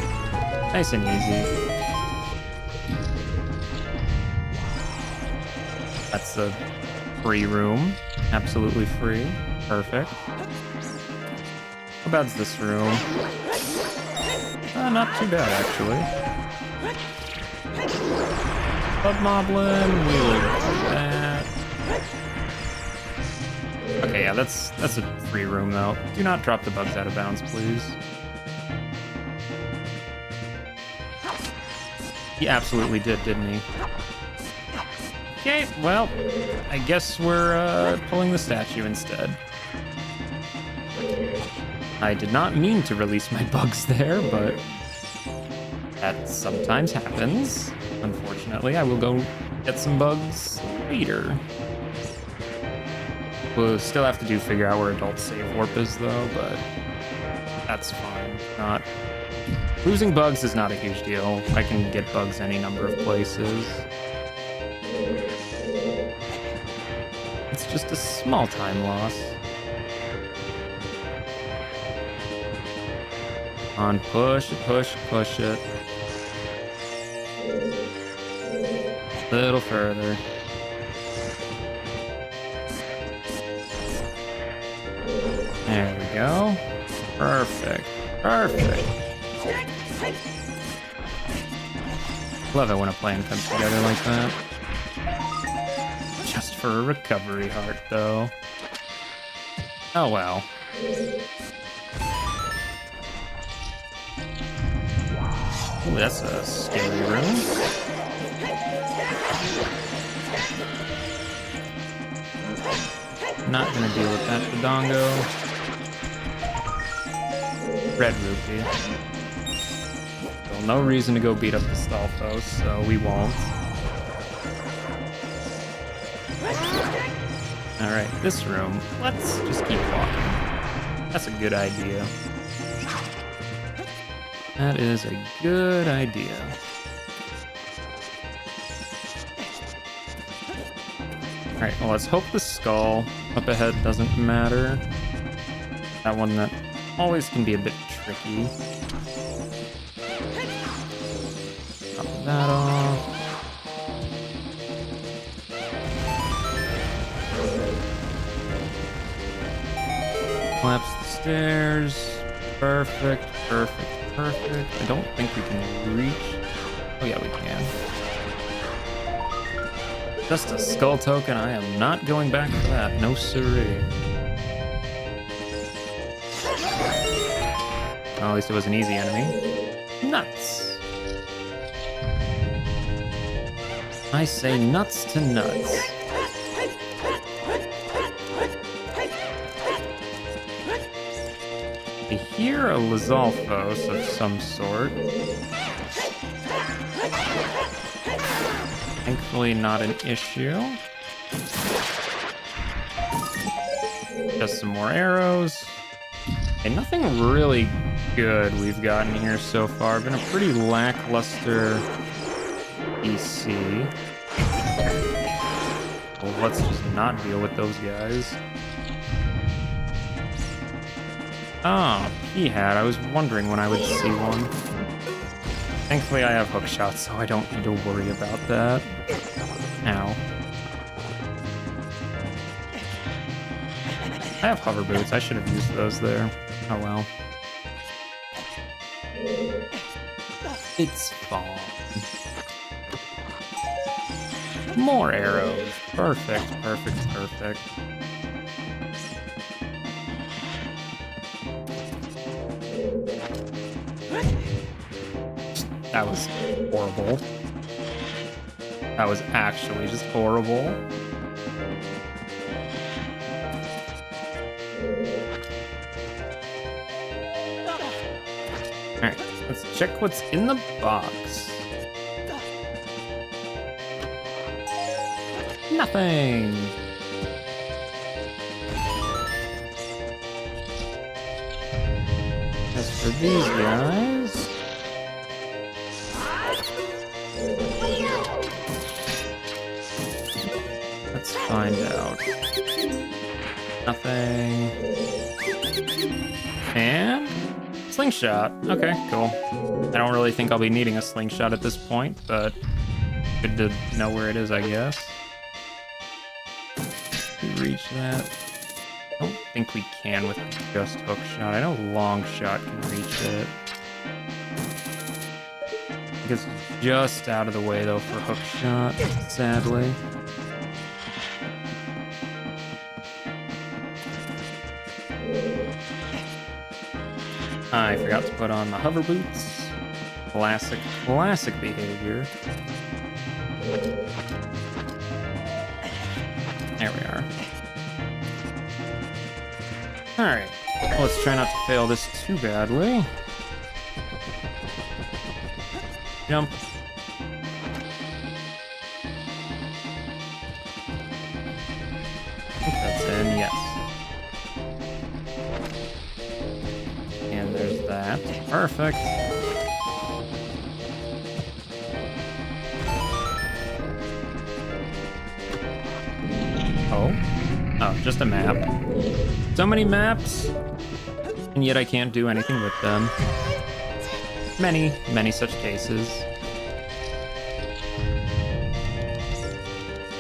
Nice and easy. That's the free room. Absolutely free. Perfect. How bad's this room? Not too bad, actually. Bug Moblin, we will do that. Okay, yeah, that's a free room, though. Do not drop the bugs out of bounds, please. He absolutely did, didn't he? Okay, well, I guess we're pulling the statue instead. I did not mean to release my bugs there, but that sometimes happens. Unfortunately, I will go get some bugs later. We'll still have to figure out where adult save warp is though, but that's fine. Not losing bugs is not a huge deal. I can get bugs any number of places. It's just a small time loss. On, push it, push, push it. A little further. There we go. Perfect. Perfect. Love it when a plan comes together like that. Just for a recovery heart, though. Oh well. Ooh, that's a scary room. Not gonna deal with that Dodongo. Red rupee. Well, no reason to go beat up the Stalfos, so we won't. Alright, this room. Let's just keep walking. That's a good idea. That is a good idea. Alright, well, let's hope the skull up ahead doesn't matter. That one that always can be a bit tricky. Pop that off. Collapse the stairs. Perfect, perfect, perfect. I don't think we can reach. Oh yeah, we can. Just a skull token. I am not going back for that. No siree. Well, at least it was an easy enemy. Nuts. I say nuts to nuts. I hear a Lizalfos of some sort. Thankfully not an issue. Just some more arrows. Okay, nothing really good we've gotten here so far. Been a pretty lackluster EC. Well, let's just not deal with those guys. Ah, P-hat. I was wondering when I would see one. Thankfully, I have hook shots, so I don't need to worry about that. Ow. I have hover boots. I should have used those there. Oh well. It's fine. More arrows. Perfect, perfect, perfect. That was horrible. That was actually just horrible. Alright, let's check what's in the box. Nothing. As for these guys... let's find out. Nothing. And... slingshot. Okay, cool. I don't really think I'll be needing a slingshot at this point, but good to know where it is, I guess. Can we reach that? I don't think we can with just hook shot. I know long shot can reach it. I guess it's just out of the way though for hook shot, sadly. I forgot to put on my hover boots. Classic behavior. There we are. Alright, let's try not to fail this too badly. Jump. I think that's in, yes. And there's that. Perfect. Oh, just a map. So many maps, and yet I can't do anything with them. Many such cases.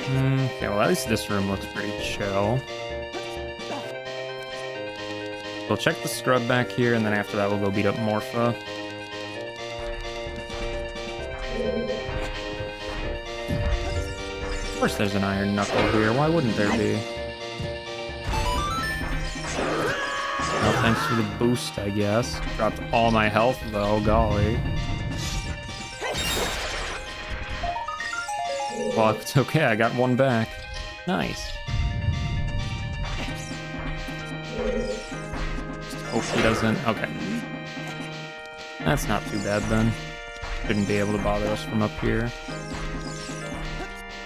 Okay, well at least this room looks pretty chill. We'll check the scrub back here, and then after that we'll go beat up Morpha. Of course there's an iron knuckle here, why wouldn't there be? Well, thanks for the boost, I guess. Dropped all my health though, golly. Well, it's okay, I got one back. Nice. Just hope he doesn't... okay. That's not too bad then. Shouldn't be able to bother us from up here.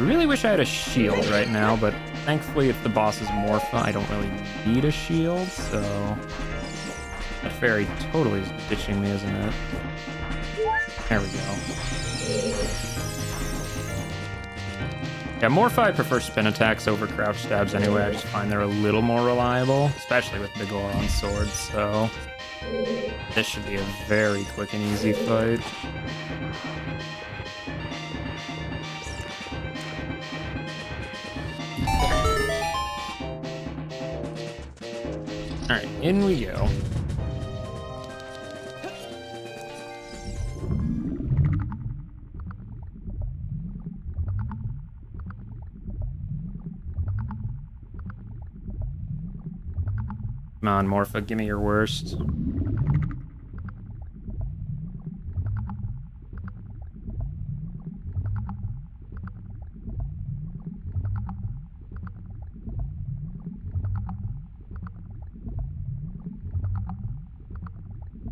I really wish I had a shield right now, but thankfully if the boss is Morpha, I don't really need a shield, so... that fairy totally is ditching me, isn't it? There we go. Yeah, Morpha I prefer spin attacks over crouch stabs anyway. I just find they're a little more reliable, especially with the Goron sword, so... this should be a very quick and easy fight. Alright, in we go. Come on, Morpha, give me your worst.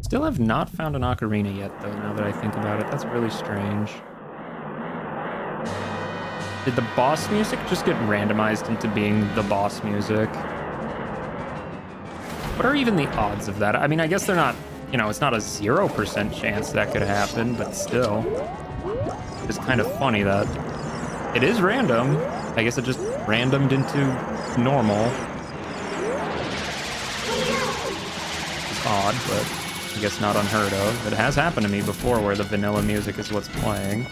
Still have not found an Ocarina yet, though, now that I think about it. That's really strange. Did the boss music just get randomized into being the boss music? What are even the odds of that? I mean, I guess they're not, you know, it's not a 0% chance that could happen, but still. It's kind of funny that it is random. I guess it just randomed into normal. It's odd, but I guess not unheard of. It has happened to me before where the vanilla music is what's playing.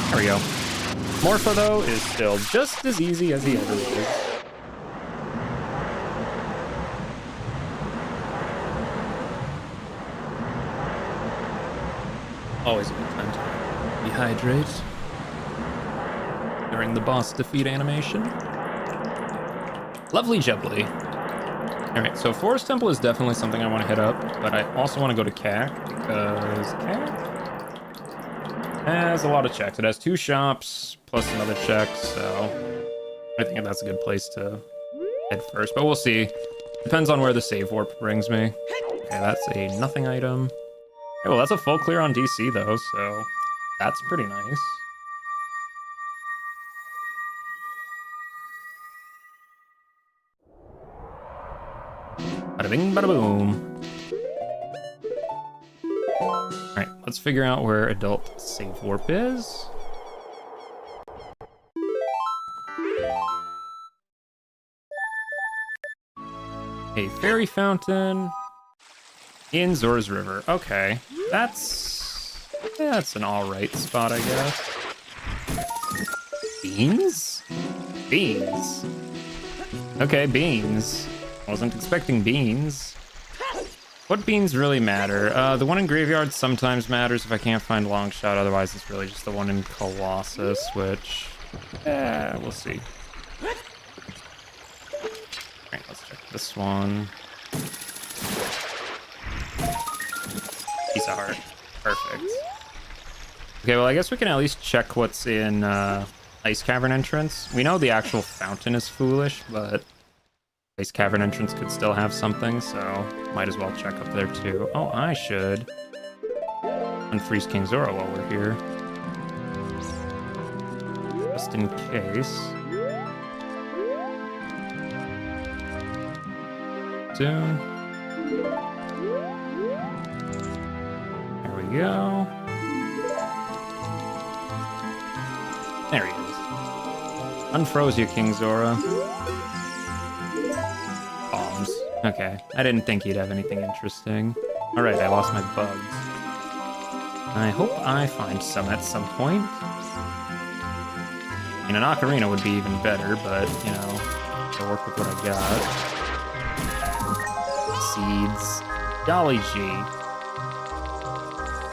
There we go. Morpha, though, is still just as easy as he ever is. Always a good time to dehydrate during the boss defeat animation. Lovely jubbly. Alright, so Forest Temple is definitely something I want to hit up, but I also want to go to CAC, because CAC has a lot of checks. It has 2 shops, plus another check, so I think that's a good place to head first, but we'll see. Depends on where the save warp brings me. Okay, that's a nothing item. Okay, well, that's a full clear on DC, though, so that's pretty nice. Bada bing, bada boom. Alright, let's figure out where adult save warp is. A fairy fountain in Zora's River. Okay, that's an alright spot, I guess. Beans? Beans. Okay, beans. Wasn't expecting beans. What beans really matter? The one in Graveyard sometimes matters if I can't find Longshot, otherwise it's really just the one in Colossus, which... we'll see. Alright, let's check this one. Piece of heart. Perfect. Okay, well, I guess we can at least check what's in Ice Cavern entrance. We know the actual fountain is foolish, but Ice Cavern entrance could still have something, so might as well check up there too. Oh, I should unfreeze King Zora while we're here. Just in case. Soon. There we go. There he is. Unfroze you, King Zora. Bombs. Okay, I didn't think he'd have anything interesting. Alright, I lost my bugs. I hope I find some at some point. I mean, an ocarina would be even better, but, you know, I'll work with what I got. Seeds. Golly gee.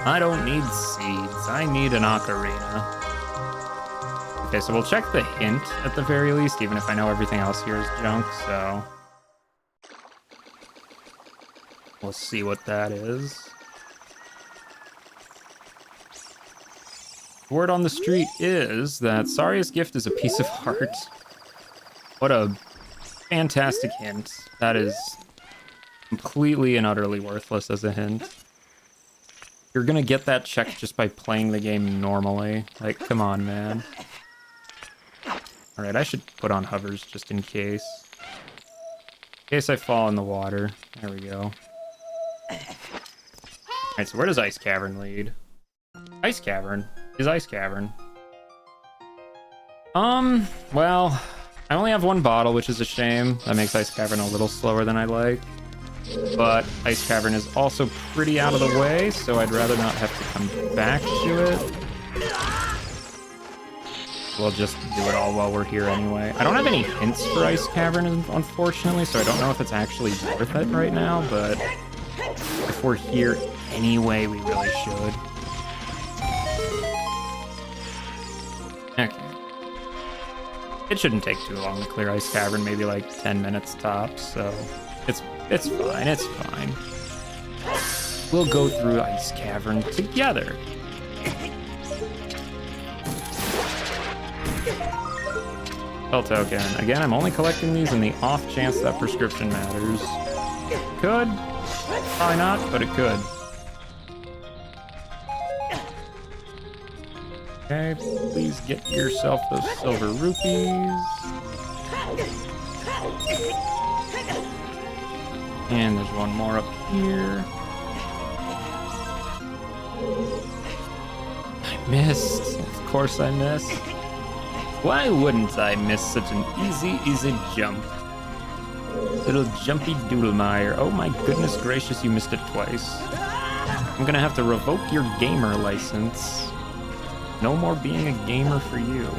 I don't need seeds. I need an ocarina. Okay, so we'll check the hint at the very least, even if I know everything else here is junk, so... we'll see what that is. Word on the street is that Saria's gift is a piece of heart. What a fantastic hint. That is completely and utterly worthless as a hint. You're gonna get that check just by playing the game normally. Like, come on, man. Alright, I should put on hovers just in case. In case I fall in the water. There we go. Alright, so where does Ice Cavern lead? Ice Cavern? Is Ice Cavern? Well, I only have one bottle, which is a shame. That makes Ice Cavern a little slower than I like. But Ice Cavern is also pretty out of the way, so I'd rather not have to come back to it. We'll just do it all while we're here anyway. I don't have any hints for Ice Cavern, unfortunately, so I don't know if it's actually worth it right now, but if we're here anyway, we really should. Okay. It shouldn't take too long to clear Ice Cavern, maybe like 10 minutes tops, so it's fine, it's fine. We'll go through Ice Cavern together. Spell token. Again, I'm only collecting these in the off chance that prescription matters. Could. Probably not, but it could. Okay, please get yourself those silver rupees. And there's one more up here. I missed. Of course I missed. Why wouldn't I miss such an easy jump? Little jumpy doodlemeyer. Oh my goodness gracious, you missed it twice. I'm gonna have to revoke your gamer license. No more being a gamer for you.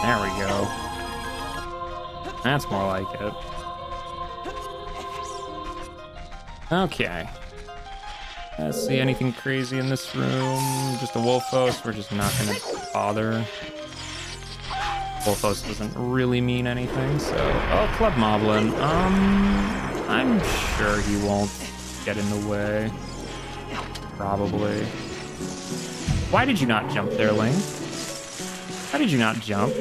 There we go. That's more like it. Okay. Let's see, anything crazy in this room? Just a Wolfos, we're just not gonna bother. Wolfos doesn't really mean anything, so... oh, Club Moblin. I'm sure he won't get in the way. Probably. Why did you not jump there, Link? Why did you not jump?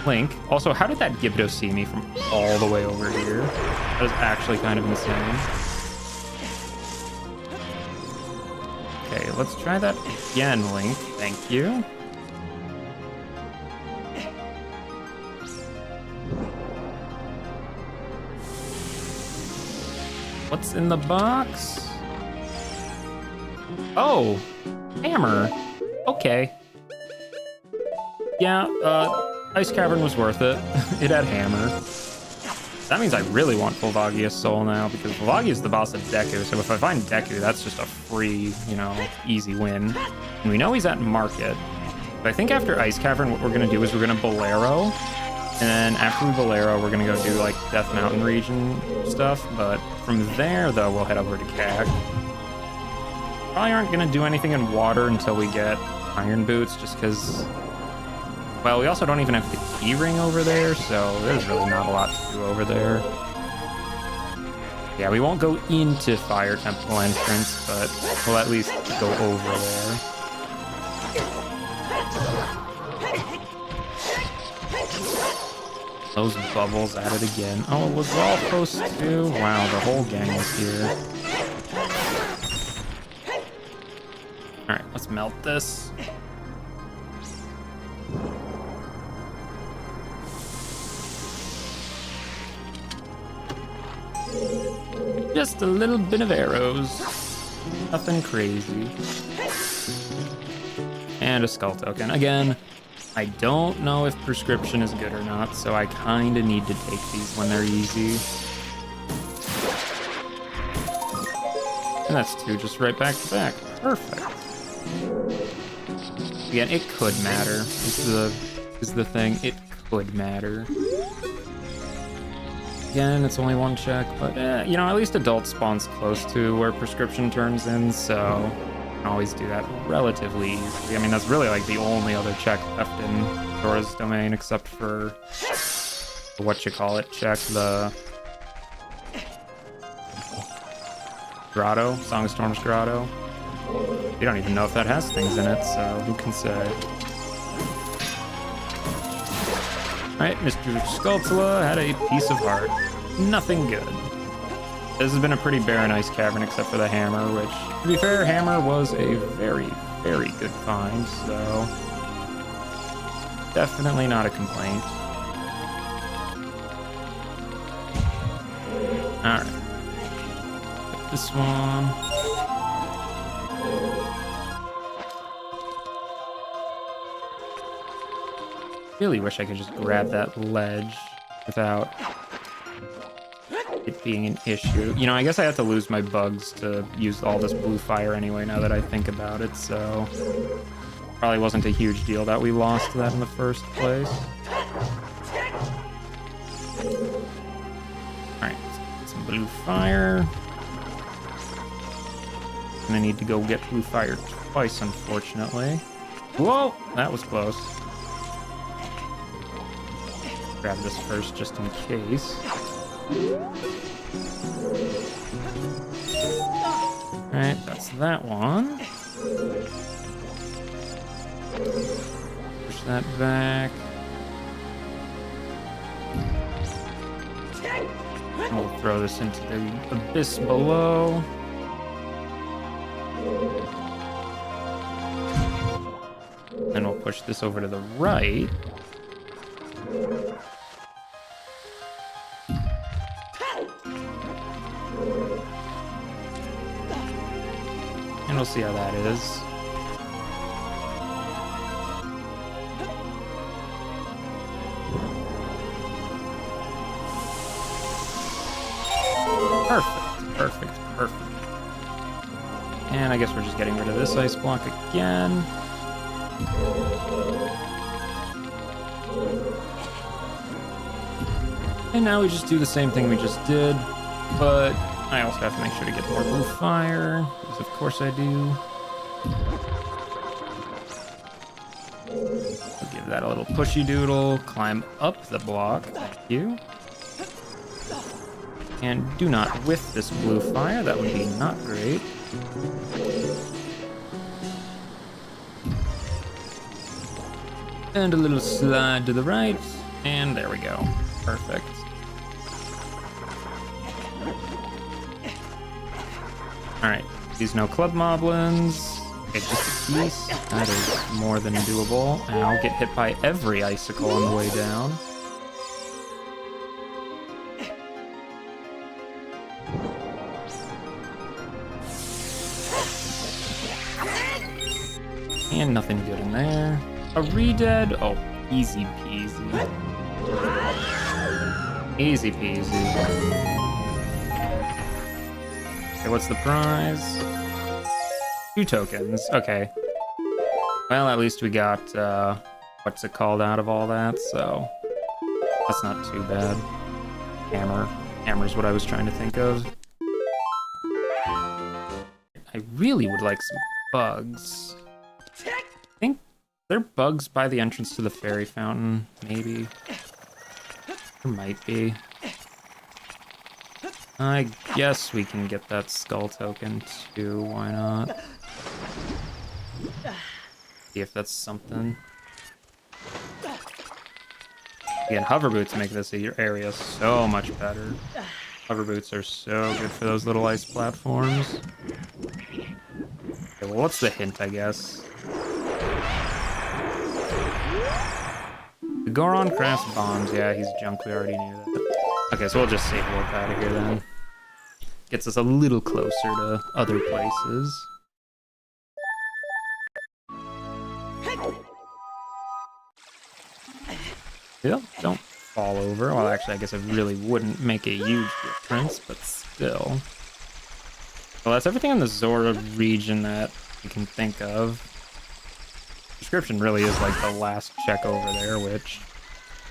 Link. Also, how did that Gibdo see me from all the way over here? That was actually kind of insane. Okay, let's try that again, Link. Thank you. What's in the box? Oh, hammer. Okay. Yeah, Ice Cavern was worth it. It had hammer. That means I really want Volvagia's soul now, because Volvagia is the boss of Deku, so if I find Deku, that's just a free, you know, easy win. And we know he's at Market. But I think after Ice Cavern, what we're gonna do is we're gonna Bolero, and then after we Bolero, we're gonna go do, like, Death Mountain region stuff, but from there, though, we'll head over to Cag. Probably aren't gonna do anything in water until we get Iron Boots, just because... Well, we also don't even have the Keyring over there, so there's really not a lot to do over there. Yeah, we won't go into Fire Temple entrance, but we'll at least go over there. Those bubbles at it again. Oh, it was all close to... Wow, the whole gang is here. Alright, let's melt this. Just a little bit of arrows. Nothing crazy. And a skull token. Again, I don't know if prescription is good or not, so I kind of need to take these when they're easy. And that's two just right back to back. Perfect. Again, it could matter. Is the thing. It could matter. Again, it's only one check, but you know, at least adult spawns close to where prescription turns in, so I can always do that relatively easily. I mean, that's really like the only other check left in Dora's domain, except for what you call it check, the Grotto, Song of Storm's Grotto. We don't even know if that has things in it, so who can say? Alright, Mr. Skulltula had a piece of heart. Nothing good. This has been a pretty barren Ice Cavern except for the hammer, which, to be fair, hammer was a very, very good find, so definitely not a complaint. Alright. Get this one. Really wish I could just grab that ledge without it being an issue. You know, I guess I have to lose my bugs to use all this blue fire anyway, now that I think about it, so probably wasn't a huge deal that we lost that in the first place. Alright, let's get some blue fire. And I need to go get blue fire twice, unfortunately. Whoa! That was close. Grab this first just in case. Alright, that's that one. Push that back. And we'll throw this into the abyss below. Then we'll push this over to the right. And we'll see how that is. Perfect, perfect, perfect. And I guess we're just getting rid of this ice block again. And now we just do the same thing we just did, but I also have to make sure to get more blue fire, because of course I do. I'll give that a little pushy doodle, climb up the block, thank you. And do not whiff this blue fire, that would be not great. And a little slide to the right. And there we go. Perfect. Alright, these no club moblins. Okay, just a piece. That is more than doable. And I'll get hit by every icicle on the way down. And nothing good in there. A re-dead? Oh, easy peasy. Easy peasy. Okay, what's the prize? 2 tokens. Okay. Well, at least we got, what's it called out of all that, so that's not too bad. Hammer. Hammer's what I was trying to think of. I really would like some bugs. I think there are bugs by the entrance to the fairy fountain, maybe. There might be. I guess we can get that skull token too, why not? See if that's something. Again, hover boots make this area so much better. Hover boots are so good for those little ice platforms. Okay, well, what's the hint, I guess? The Goron crafts bombs. Yeah, he's junk. We already knew that. Okay, so we'll just save warp out of here then. Gets us a little closer to other places. Yeah, don't fall over. Well, actually, I guess it really wouldn't make a huge difference, but still. Well, that's everything in the Zora region that you can think of. Description really is like the last check over there, which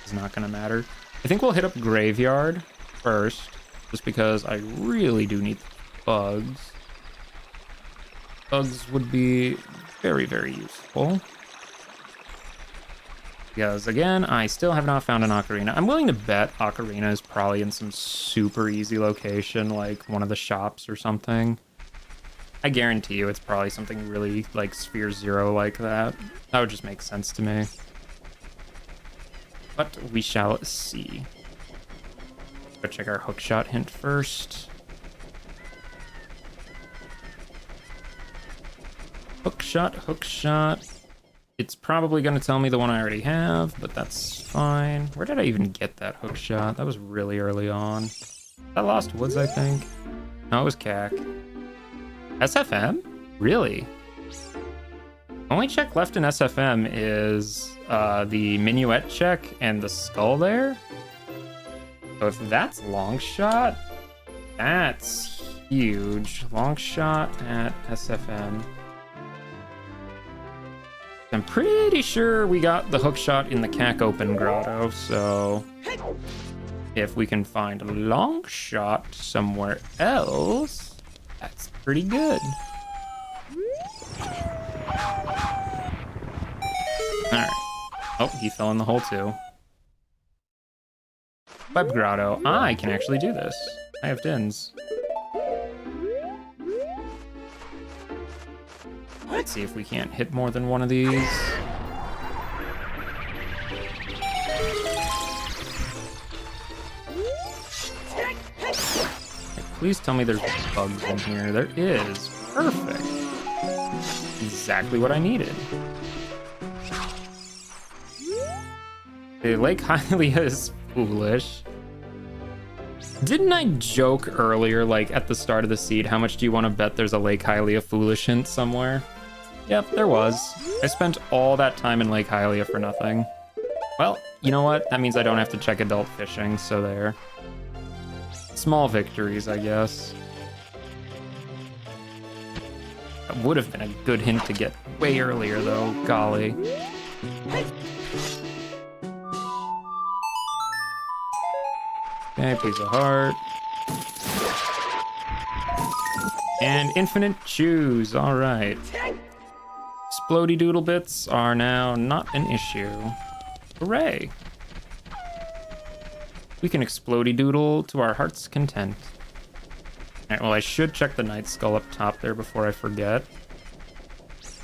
is not going to matter. I think we'll hit up Graveyard first, just because I really do need bugs. Bugs would be very, very useful. Because, again, I still have not found an Ocarina. I'm willing to bet Ocarina is probably in some super easy location, like one of the shops or something. I guarantee you it's probably something really, like, Sphere Zero like that. That would just make sense to me. But we shall see. Go check our hookshot hint first. Hookshot, hookshot. It's probably going to tell me the one I already have, but that's fine. Where did I even get that hookshot? That was really early on. That Lost Woods, I think. No, it was CAC. SFM? Really? Only check left in SFM is the minuet check and the skull there. So if that's long shot, that's huge. Long shot at SFM. I'm pretty sure we got the hook shot in the CAC open grotto, so if we can find a long shot somewhere else, that's pretty good. Alright. Oh, he fell in the hole too. Web grotto. I can actually do this. I have dins. Let's see if we can't hit more than one of these. Please tell me there's bugs in here. There is. Perfect. Exactly what I needed. The Lake Hylia is foolish. Didn't I joke earlier, like at the start of the seed, how much do you want to bet there's a Lake Hylia foolish hint somewhere? Yep, there was. I spent all that time in Lake Hylia for nothing. Well, you know what? That means I don't have to check adult fishing, so there. Small victories, I guess. That would have been a good hint to get way earlier, though. Golly. Okay, piece of heart. And infinite choose. All right. Explodey doodle bits are now not an issue. Hooray. We can explodey doodle to our heart's content. All right, well, I should check the night skull up top there before I forget.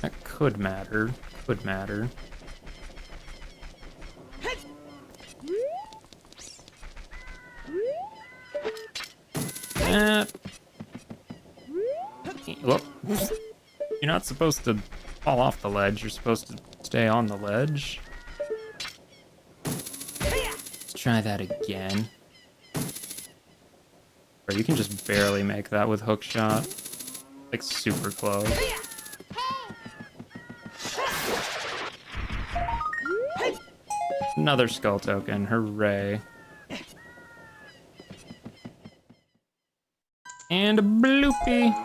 That could matter. Could matter. that. Whoop. You're not supposed to fall off the ledge. You're supposed to stay on the ledge. Let's try that again. Or you can just barely make that with hook shot. Like super close. Another skull token. Hooray. And a bloopy.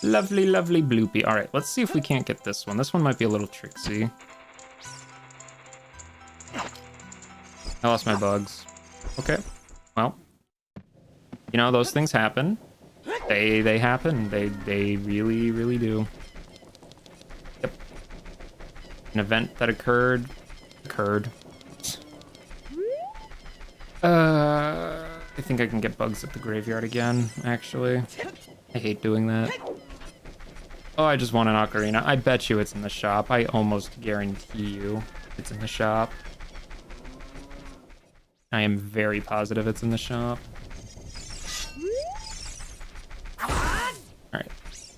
Lovely, lovely bloopy. All right, let's see if we can't get this one. This one might be a little tricksy. I lost my bugs. Okay, well. You know, those things happen. They happen. They really, really do. Yep. An event that occurred. I think I can get bugs at the graveyard again, actually. I hate doing that. Oh, I just won an Ocarina. I bet you it's in the shop. I almost guarantee you it's in the shop. I am very positive it's in the shop. Alright,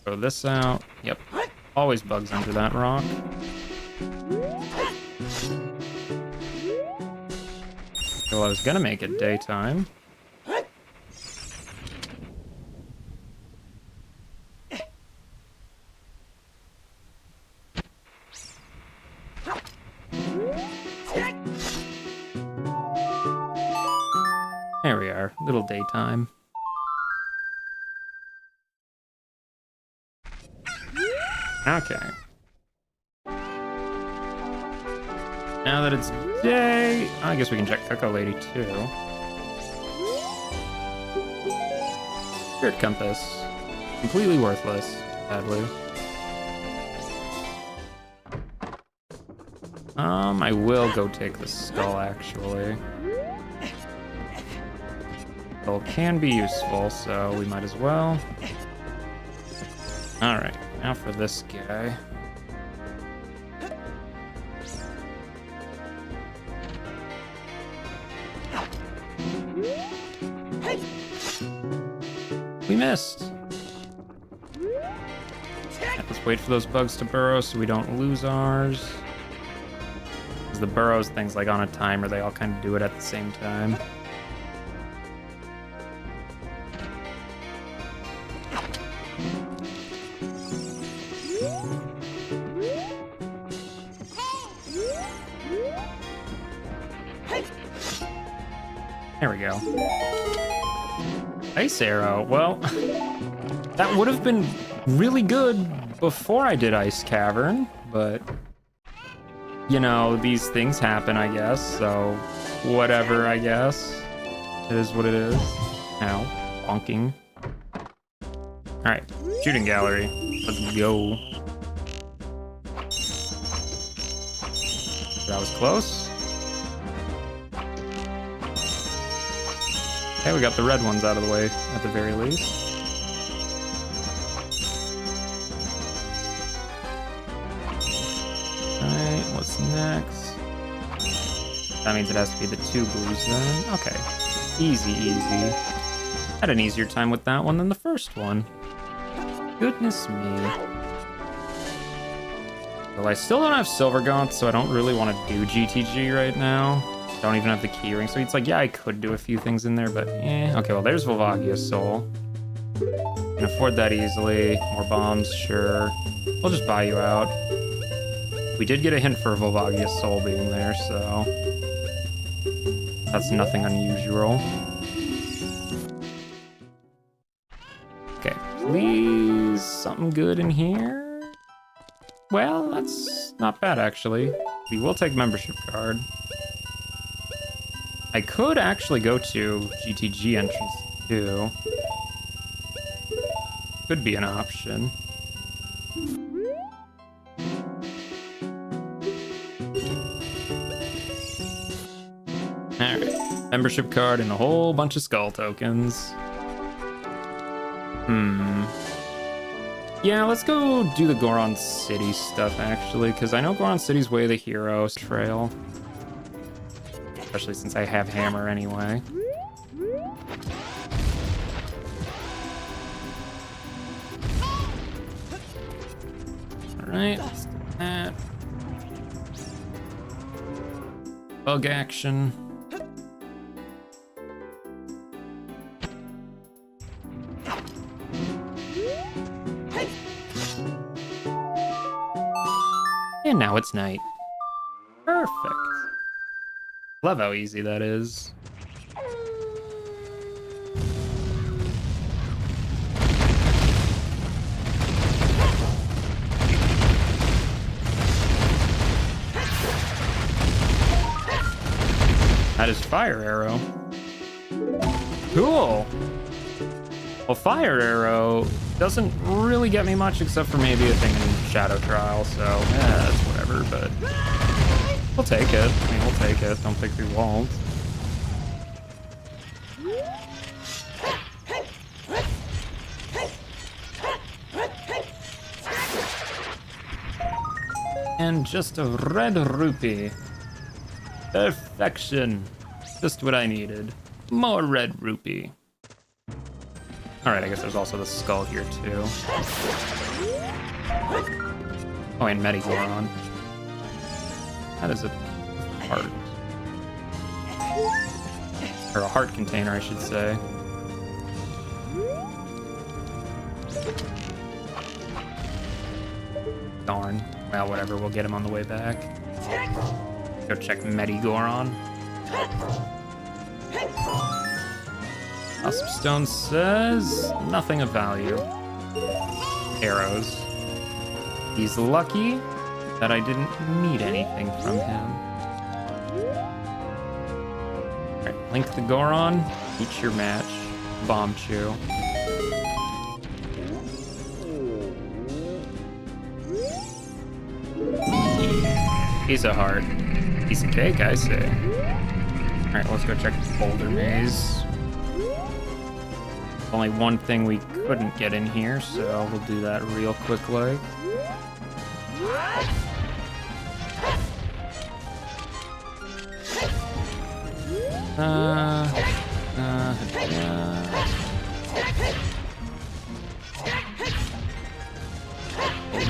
throw this out. Yep, always bugs under that rock. Well, I was gonna make it daytime. There we are, little daytime. Okay. Now that it's day, I guess we can check Cocoa Lady too. Spirit Compass. Completely worthless, sadly. I will go take the skull actually. Skull can be useful, so we might as well. Alright, now for this guy. We missed. Let's wait for those bugs to burrow so we don't lose ours. Because the burrows things like on a timer, they all kind of do it at the same time. There we go. Ice arrow. Well, that would have been really good before I did Ice Cavern, but you know, these things happen, I guess, so whatever, I guess. It is what it is. Ow. Bonking. Alright, shooting gallery. Let's go. That was close. Okay, we got the red ones out of the way, at the very least. Alright, what's next? That means it has to be the two blues then. Okay, easy, easy. Had an easier time with that one than the first one. Goodness me. Well, I still don't have Silver Gaunt, so I don't really want to do GTG right now. Don't even have the Keyrings, so it's like, yeah, I could do a few things in there, but eh. Okay, well, there's Volvagia's Soul. Can afford that easily. More bombs, sure. We'll just buy you out. We did get a hint for Volvagia's Soul being there, so that's nothing unusual. Okay, please, something good in here. Well, that's not bad, actually. We will take membership card. I could actually go to GTG entrance too. Could be an option. Alright. Membership card and a whole bunch of skull tokens. Yeah, let's go do the Goron City stuff actually, because I know Goron City's way the hero trail. Especially since I have hammer anyway. right? Let's do that. Bug action. And now it's night. Perfect. Love how easy that is. That is fire arrow. Cool. Well, fire arrow doesn't really get me much except for maybe a thing in Shadow Trial, so that's whatever, but we'll take it. I mean, we'll take it. Don't think we won't. And just a red rupee. Perfection. Just what I needed. More red rupee. Alright, I guess there's also the skull here too. Oh, and Medigoron. That is a heart. Or a heart container, I should say. Darn. Well, whatever, we'll get him on the way back. Go check Medigoron. Cusp Stone says nothing of value. Arrows. He's lucky that I didn't need anything from him. Alright, Link the Goron. Eat your match. Bomb Chew. Piece of heart. Piece of cake, I say. Alright, let's go check the Boulder Maze. Only one thing we couldn't get in here, so we'll do that real quickly.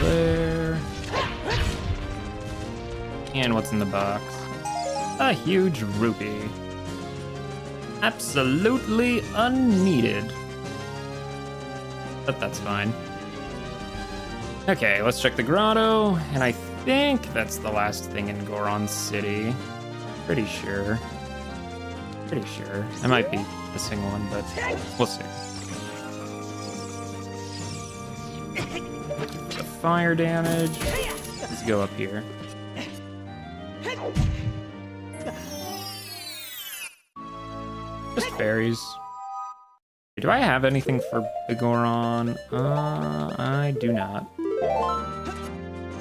There. And what's in the box? A huge rupee. Absolutely unneeded. But that's fine. Okay, let's check the grotto, and I think that's the last thing in Goron City. Pretty sure. Pretty sure. I might be missing one, but we'll see. The fire damage. Let's go up here. Just fairies. Do I have anything for Bigoron? I do not.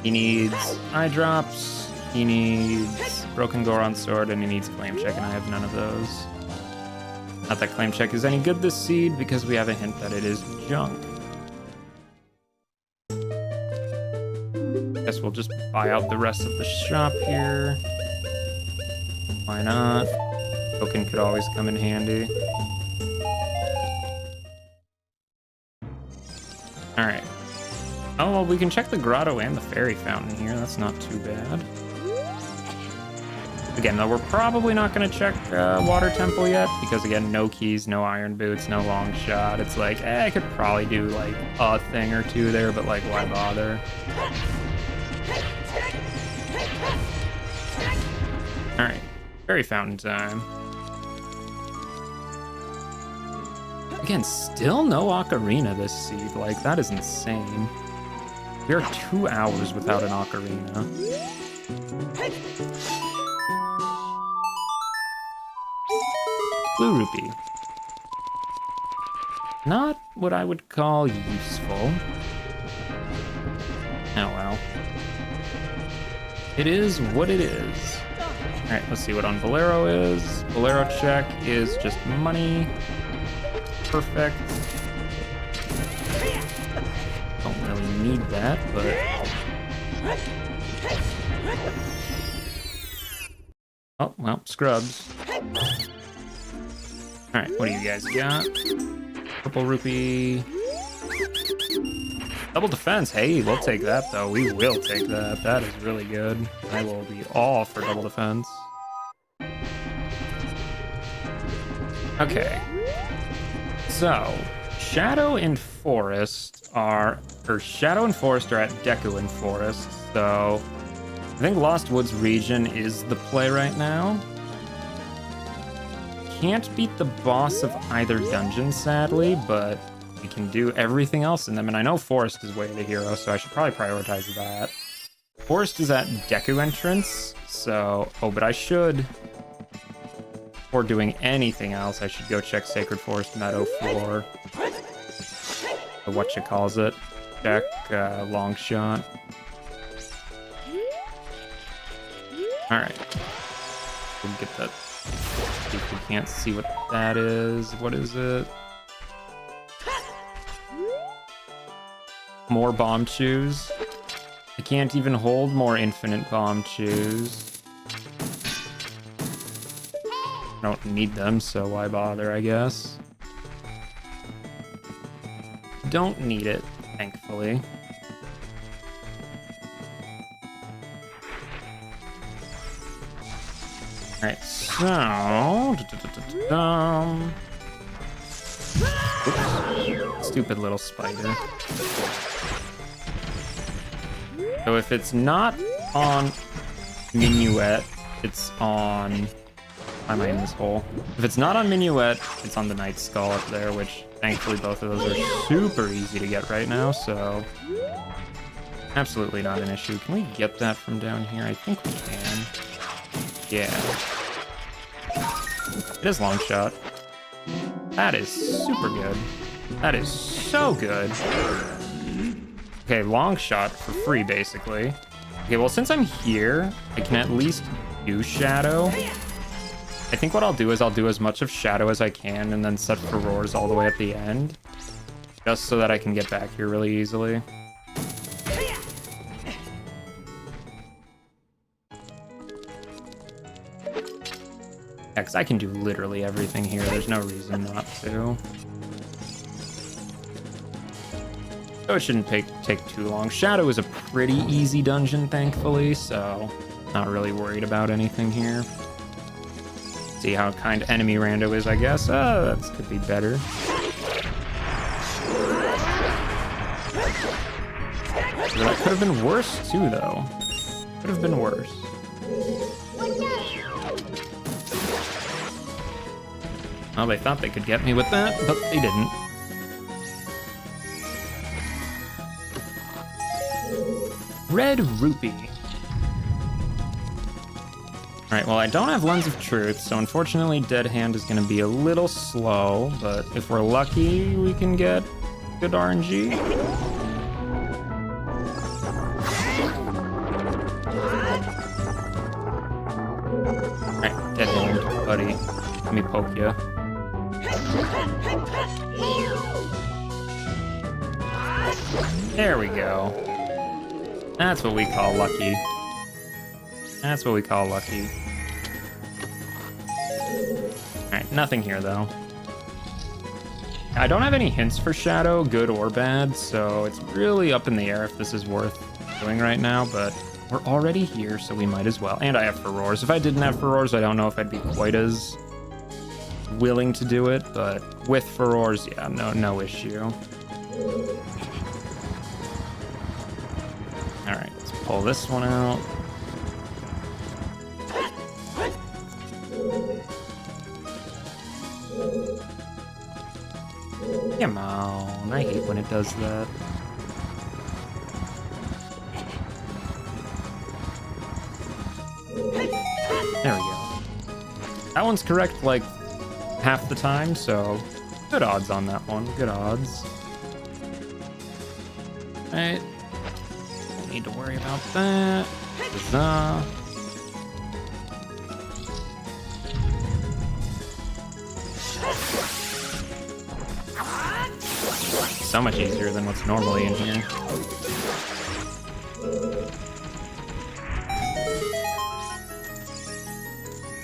He needs eye drops, he needs Broken Goron Sword, and he needs Claim Check, and I have none of those. Not that Claim Check is any good this seed, because we have a hint that it is junk. Guess we'll just buy out the rest of the shop here. Why not? Token could always come in handy. Alright. Oh, well, we can check the grotto and the fairy fountain here. That's not too bad. Again, though, we're probably not going to check Water Temple yet, because, again, no keys, no iron boots, no long shot. It's like, I could probably do, like, a thing or two there, but, like, why bother? Alright. Fairy fountain time. Again, still no ocarina this seed. Like, that is insane. We are 2 hours without an ocarina. Blue rupee. Not what I would call useful. Oh well. It is what it is. Alright, let's see what on Bolero is. Bolero check is just money. Perfect. Don't really need that, but... Oh, well, scrubs. Alright, what do you guys got? Purple rupee. Double defense. Hey, we'll take that, though. We will take that. That is really good. I will be all for double defense. Okay. So, Shadow and Forest are... Or Shadow and Forest are at Deku and Forest, so... I think Lost Woods region is the play right now. Can't beat the boss of either dungeon, sadly, but we can do everything else in them. And I know Forest is way the hero, so I should probably prioritize that. Forest is at Deku entrance, so... Oh, but I should... Before doing anything else, I should go check Sacred Forest Meadow for... Whatchamacallit. Check Long Shot. Alright. We'll get that. If we can't see what that is. What is it? More bomb chews. I can't even hold more infinite bomb chews. I don't need them, so why bother, I guess. Don't need it, thankfully. Alright, so... Oops. Stupid little spider. So if it's not on Minuet, it's on... Why am I in this hole? If it's not on Minuet, it's on the Night Skull up there, which thankfully both of those are super easy to get right now, so... Absolutely not an issue. Can we get that from down here? I think we can. Yeah. It is Long Shot. That is super good. That is so good. Okay, Long Shot for free, basically. Okay, well, since I'm here, I can at least do Shadow. I think what I'll do is I'll do as much of Shadow as I can and then set Furores all the way at the end. Just so that I can get back here really easily. Yeah, because I can do literally everything here. There's no reason not to. So it shouldn't take too long. Shadow is a pretty easy dungeon, thankfully, so not really worried about anything here. See how kind enemy rando is, I guess. Oh, that could be better. That could have been worse, too, though. Could have been worse. Well, they thought they could get me with that, but they didn't. Red Rupee. Alright, well, I don't have Lens of Truth, so unfortunately Dead Hand is going to be a little slow, but if we're lucky, we can get good RNG. Alright, Dead Hand, buddy. Let me poke you. There we go. That's what we call lucky. That's what we call lucky. Alright, nothing here, though. I don't have any hints for Shadow, good or bad, so it's really up in the air if this is worth doing right now, but we're already here, so we might as well. And I have Furores. If I didn't have Furores, I don't know if I'd be quite as willing to do it, but with Furores, yeah, no issue. Alright, let's pull this one out. Come on, I hate when it does that. There we go. That one's correct, like, half the time, so good odds on that one. Good odds. Alright. Don't need to worry about that. Huzzah. So much easier than what's normally in here.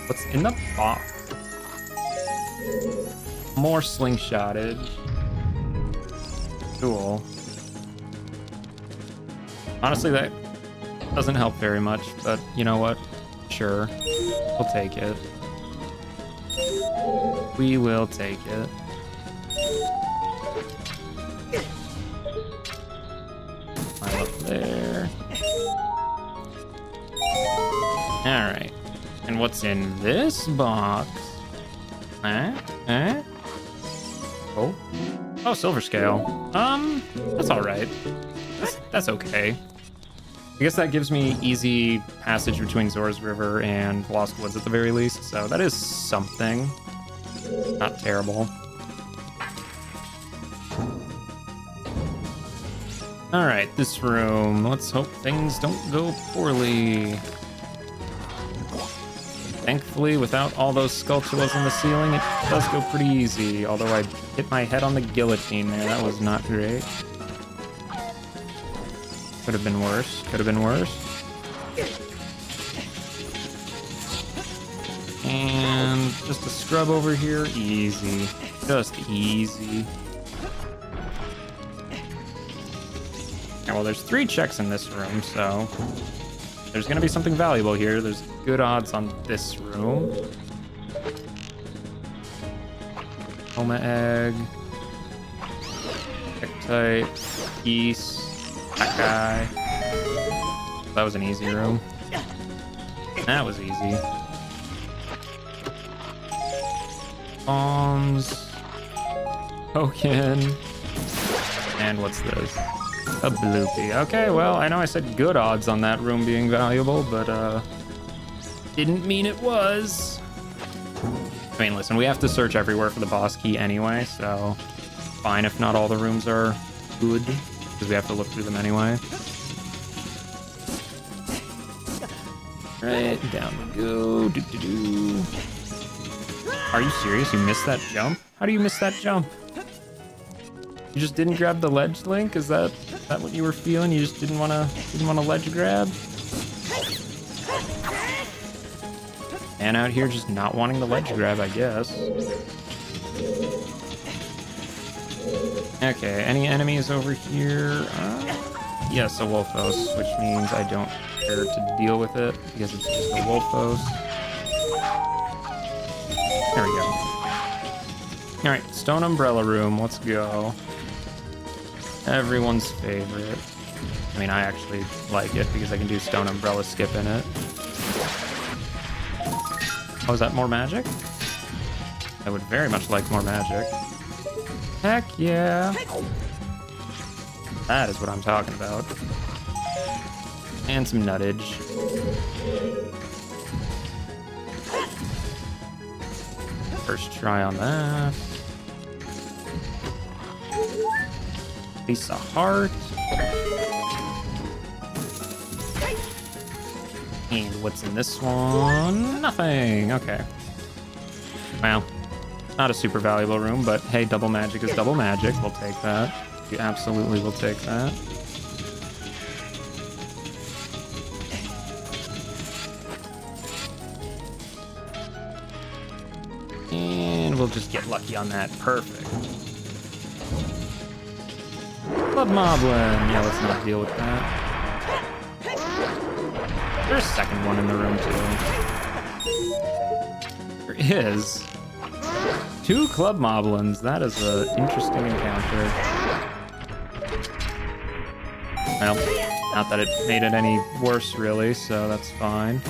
What's in the box? More slingshottage. Cool. Honestly, that doesn't help very much, but you know what? Sure. We'll take it. We will take it. Climb up there. Alright. And what's in this box? Oh. Oh, silver scale. That's alright. That's okay. I guess that gives me easy passage between Zora's River and Lost Woods at the very least, so that is something. Not terrible. Alright, this room. Let's hope things don't go poorly. Thankfully, without all those sculptulas on the ceiling, it does go pretty easy. Although I hit my head on the guillotine there. That was not great. Could have been worse. Could have been worse. And just a scrub over here. Easy. Just easy. Okay, well, there's 3 checks in this room, so there's going to be something valuable here. There's good odds on this room. Homa egg. Tektite. Geese. That guy. That was an easy room. That was easy. Bombs. Token. And what's this? A bloopy. Okay, well, I know I said good odds on that room being valuable, but didn't mean it was. I mean, listen, we have to search everywhere for the boss key anyway, so fine if not all the rooms are good, because we have to look through them anyway. Right, down we go. Doo-doo-doo. Are you serious? You missed that jump? How do you miss that jump? You just didn't grab the ledge, Link? Is that what you were feeling? You just didn't want to ledge grab? And out here just not wanting the ledge grab, I guess. Okay, any enemies over here? Yes, a Wolfos, which means I don't care to deal with it because it's just a Wolfos. There we go. Alright, Stone Umbrella Room, let's go. Everyone's favorite. I mean, I actually like it because I can do Stone Umbrella skip in it. Oh, is that more magic? I would very much like more magic. Heck yeah. That is what I'm talking about. And some nuttage. First try on that. Piece of heart. And what's in this one? Nothing. Okay. Well, not a super valuable room, but hey, double magic is double magic. We'll take that. We absolutely will take that. And we'll just get lucky on that. Perfect. Club Moblin. Yeah, let's not deal with that. There's a second one in the room, too. There is. 2 Club Moblins. That is an interesting encounter. Well, not that it made it any worse, really, so that's fine.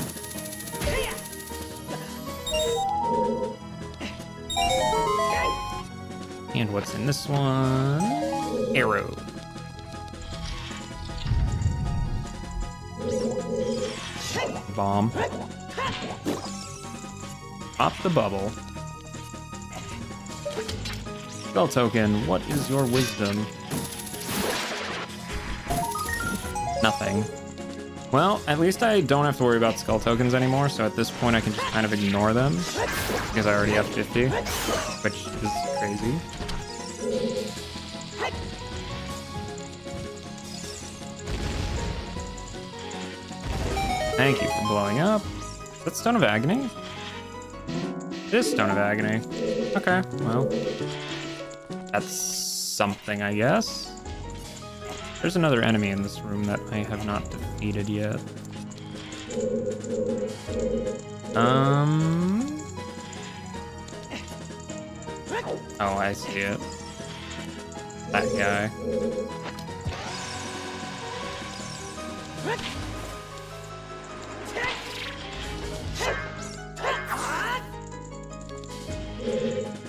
And what's in this one? Arrow. Bomb. Pop the bubble. Spell token, what is your wisdom? Nothing. Well, at least I don't have to worry about skull tokens anymore, so at this point I can just kind of ignore them, because I already have 50, which is crazy. Thank you for blowing up. Is that Stone of Agony? It is Stone of Agony. Okay, well, that's something, I guess. There's another enemy in this room that I have not defeated yet. Oh, I see it. That guy.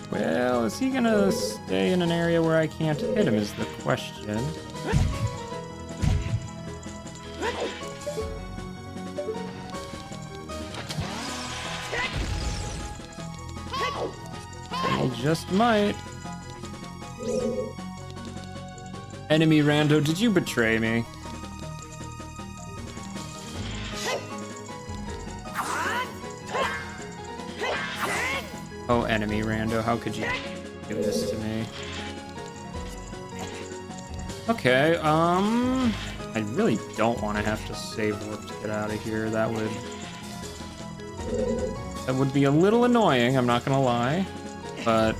Well, is he gonna stay in an area where I can't hit him is the question. He just might. Enemy rando, did you betray me? Oh, enemy rando, how could you do this to me? Okay, I really don't want to have to save warp to get out of here. That would be a little annoying, I'm not gonna lie, but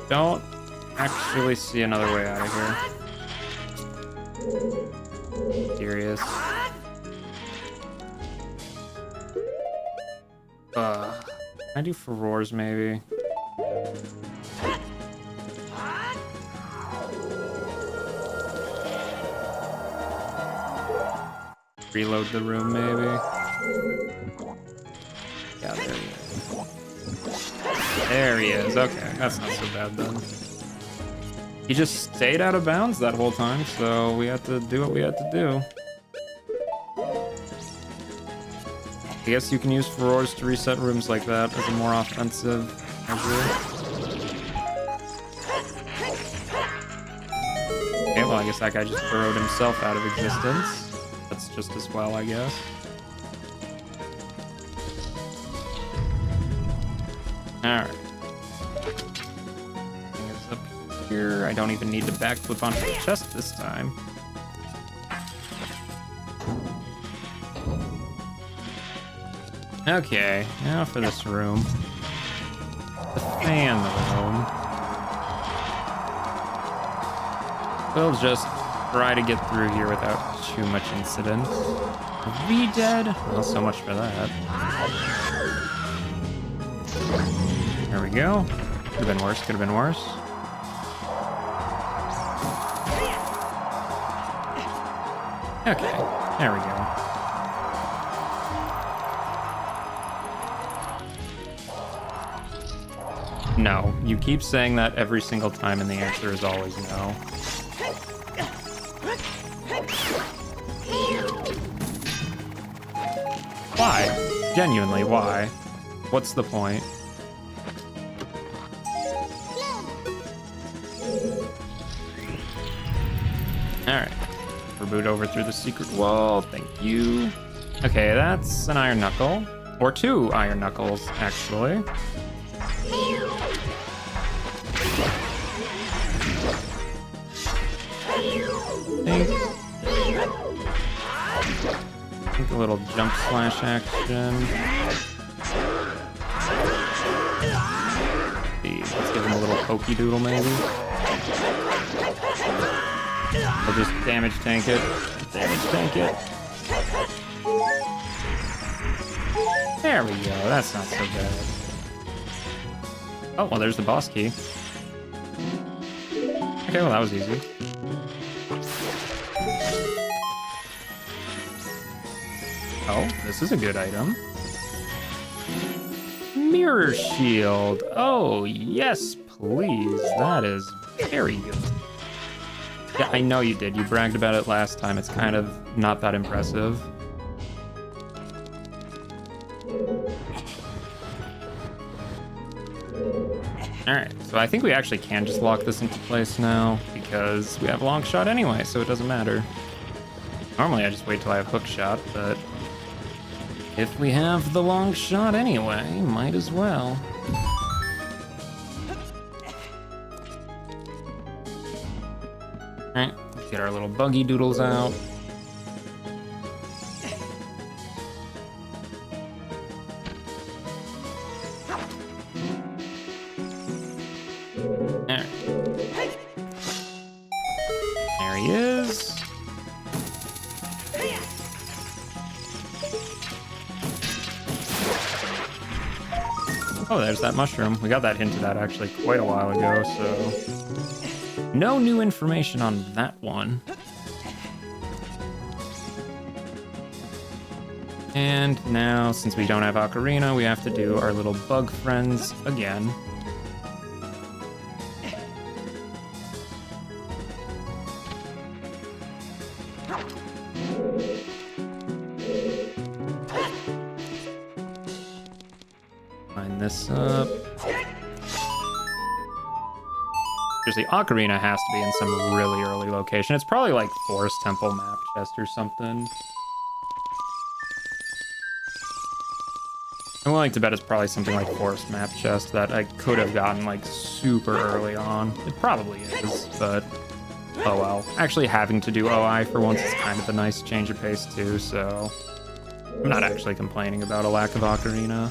don't actually see another way out of here. Serious. Can I do furores maybe? Reload the room maybe? Yeah, there he is. There he is, okay, that's not so bad then. He just stayed out of bounds that whole time, so we had to do what we had to do. I guess you can use furores to reset rooms like that as a more offensive measure. Okay, well I guess that guy just burrowed himself out of existence. That's just as well, I guess. Alright. Thing is up here. I don't even need to backflip onto the chest this time. Okay, now for this room. The fan room. We'll just try to get through here without too much incident. Are we dead? Well, so much for that. There we go. Could have been worse, could have been worse. Okay, there we go. No, you keep saying that every single time and the answer is always no. Why? Genuinely, why? What's the point? Alright. Reboot over through the secret wall, thank you. Okay, that's an iron knuckle. Or 2 iron knuckles, actually. I think a little jump slash action. Let's give him a little pokey doodle maybe. Or just damage tank it. Damage tank it. There we go, that's not so bad. Oh, well there's the boss key. Okay, well that was easy. Oh, this is a good item. Mirror shield. Oh, yes, please. That is very good. Yeah, I know you did. You bragged about it last time. It's kind of not that impressive. Alright, so I think we actually can just lock this into place now because we have long shot anyway, so it doesn't matter. Normally I just wait till I have hook shot, but if we have the long shot anyway, might as well. Alright, let's get our little buggy doodles out. Alright. is. Oh, there's that mushroom. We got that hinted at actually quite a while ago, so no new information on that one. And now, since we don't have Ocarina, we have to do our little bug friends again. Line this up. Seriously, Ocarina has to be in some really early location. It's probably like Forest Temple map chest or something. I'm willing to bet it's probably something like Forest Map Chest that I could have gotten like super early on. It probably is, but oh well. Actually having to do OI for once is kind of a nice change of pace too, so I'm not actually complaining about a lack of Ocarina.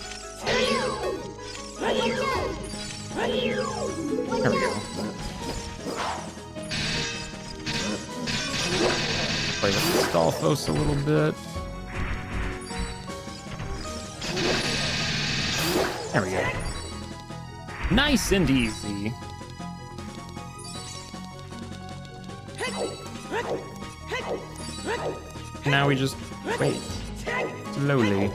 There we go. Play with Stalfos a little bit. There we go. Nice and easy. Now we just wait. Slowly.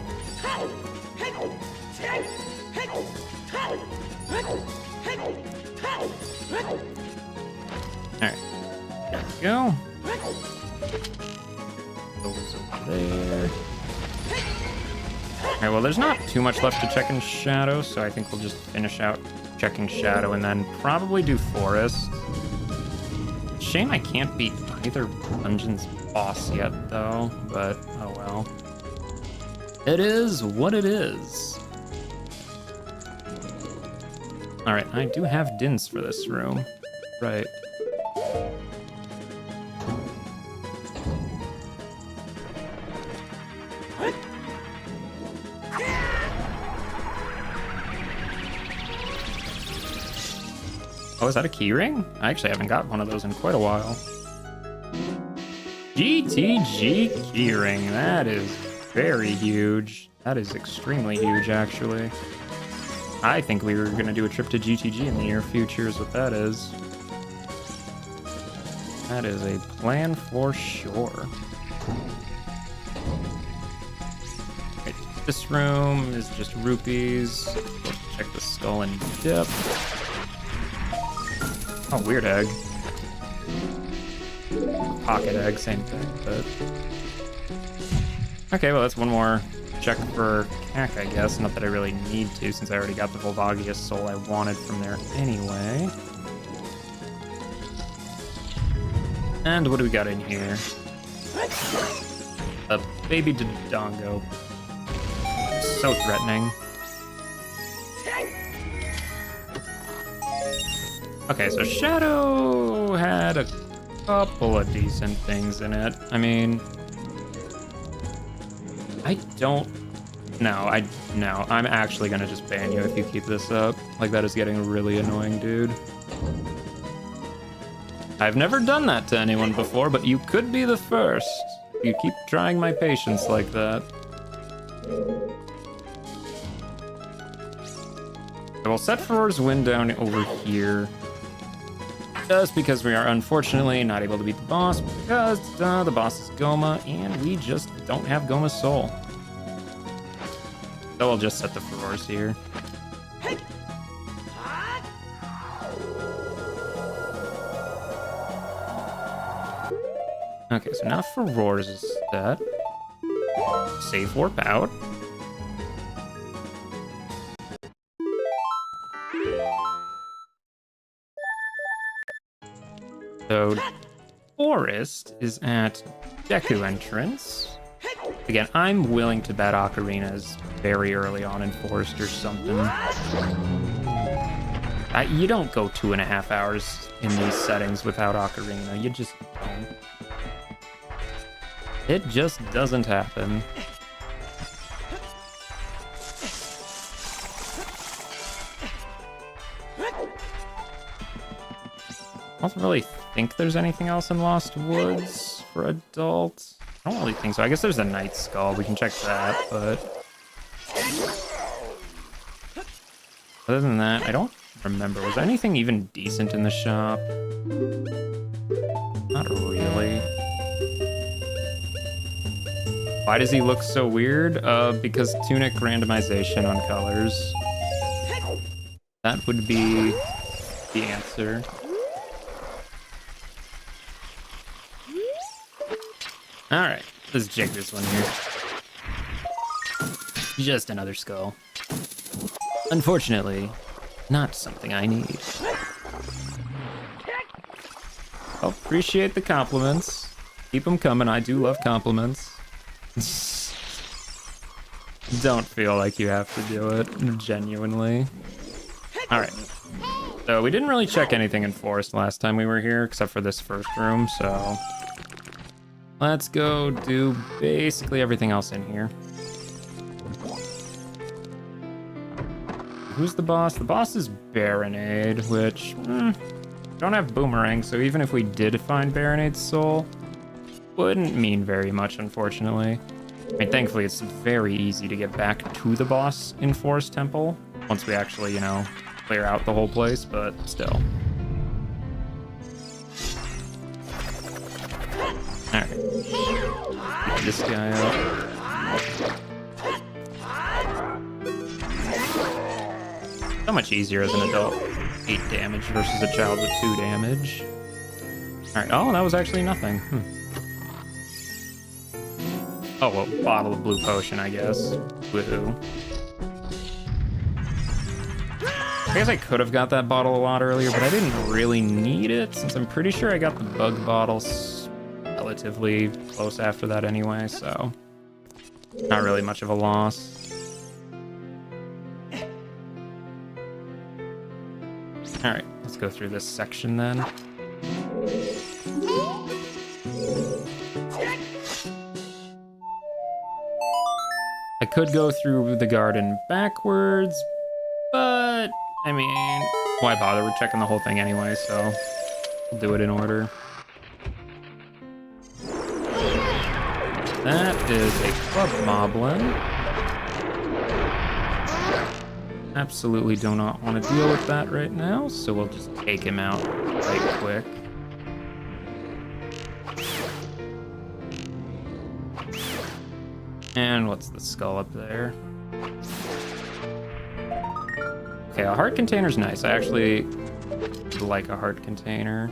Alright. There we go. Goes over there. Alright, well, there's not too much left to check in Shadow, so I think we'll just finish out checking Shadow and then probably do Forest. Shame I can't beat either dungeon's boss yet, though, but oh well. It is what it is. Alright, I do have Dins for this room. Right. Oh, is that a keyring? I actually haven't got one of those in quite a while. GTG keyring. That is very huge. That is extremely huge, actually. I think we were going to do a trip to GTG in the near future is what that is. That is a plan for sure. Okay, this room is just rupees. Let's check the skull and dip. Oh, weird egg. Pocket egg, same thing, but... Okay, well, that's one more check for Cack, I guess. Not that I really need to, since I already got the Volvagia soul I wanted from there anyway. And what do we got in here? A baby Dodongo. So threatening. Okay, so Shadow had a couple of decent things in it. I mean, I don't... No, I'm actually gonna just ban you if you keep this up. Like, that is getting really annoying, dude. I've never done that to anyone before, but you could be the first. You keep trying my patience like that. I will set Farore's Wind down over here. Just because we are unfortunately not able to beat the boss, because the boss is Goma, and we just don't have Goma's soul. So I'll just set the Farore's here. Okay, so now Farore's is set. Save warp out. So, Forest is at Deku entrance. Again, I'm willing to bet Ocarina's very early on in Forest or something. You don't go 2.5 hours in these settings without Ocarina. You just don't. It just doesn't happen. I don't really think there's anything else in Lost Woods for adults. I don't really think so. I guess there's a Night Skull. We can check that, but other than that, I don't remember. Was there anything even decent in the shop? Not really. Why does he look so weird? Because tunic randomization on colors. That would be the answer. Alright, let's check this one here. Just another skull. Unfortunately, not something I need. I'll appreciate the compliments. Keep them coming, I do love compliments. Don't feel like you have to do it, genuinely. Alright. So we didn't really check anything in Forest last time we were here, except for this first room, so let's go do basically everything else in here. Who's the boss? The boss is Baronade, which don't have Boomerang, so even if we did find Baronade's soul, wouldn't mean very much, unfortunately. I mean, thankfully, it's very easy to get back to the boss in Forest Temple once we actually, you know, clear out the whole place, but still. Alright. Get this guy up. So much easier as an adult. 8 damage versus a child with 2 damage. Alright, oh, that was actually nothing. Oh, well, bottle of blue potion, I guess. Woohoo. I guess I could have got that bottle a lot earlier, but I didn't really need it, since I'm pretty sure I got the bug bottles relatively close after that anyway, so not really much of a loss. Alright, let's go through this section then. I could go through the garden backwards, but I mean, why bother? We're checking the whole thing anyway, so we'll do it in order. That is a club moblin. Absolutely do not want to deal with that right now, so we'll just take him out right quick. And what's the skull up there? Okay, a heart container's nice. I actually like a heart container.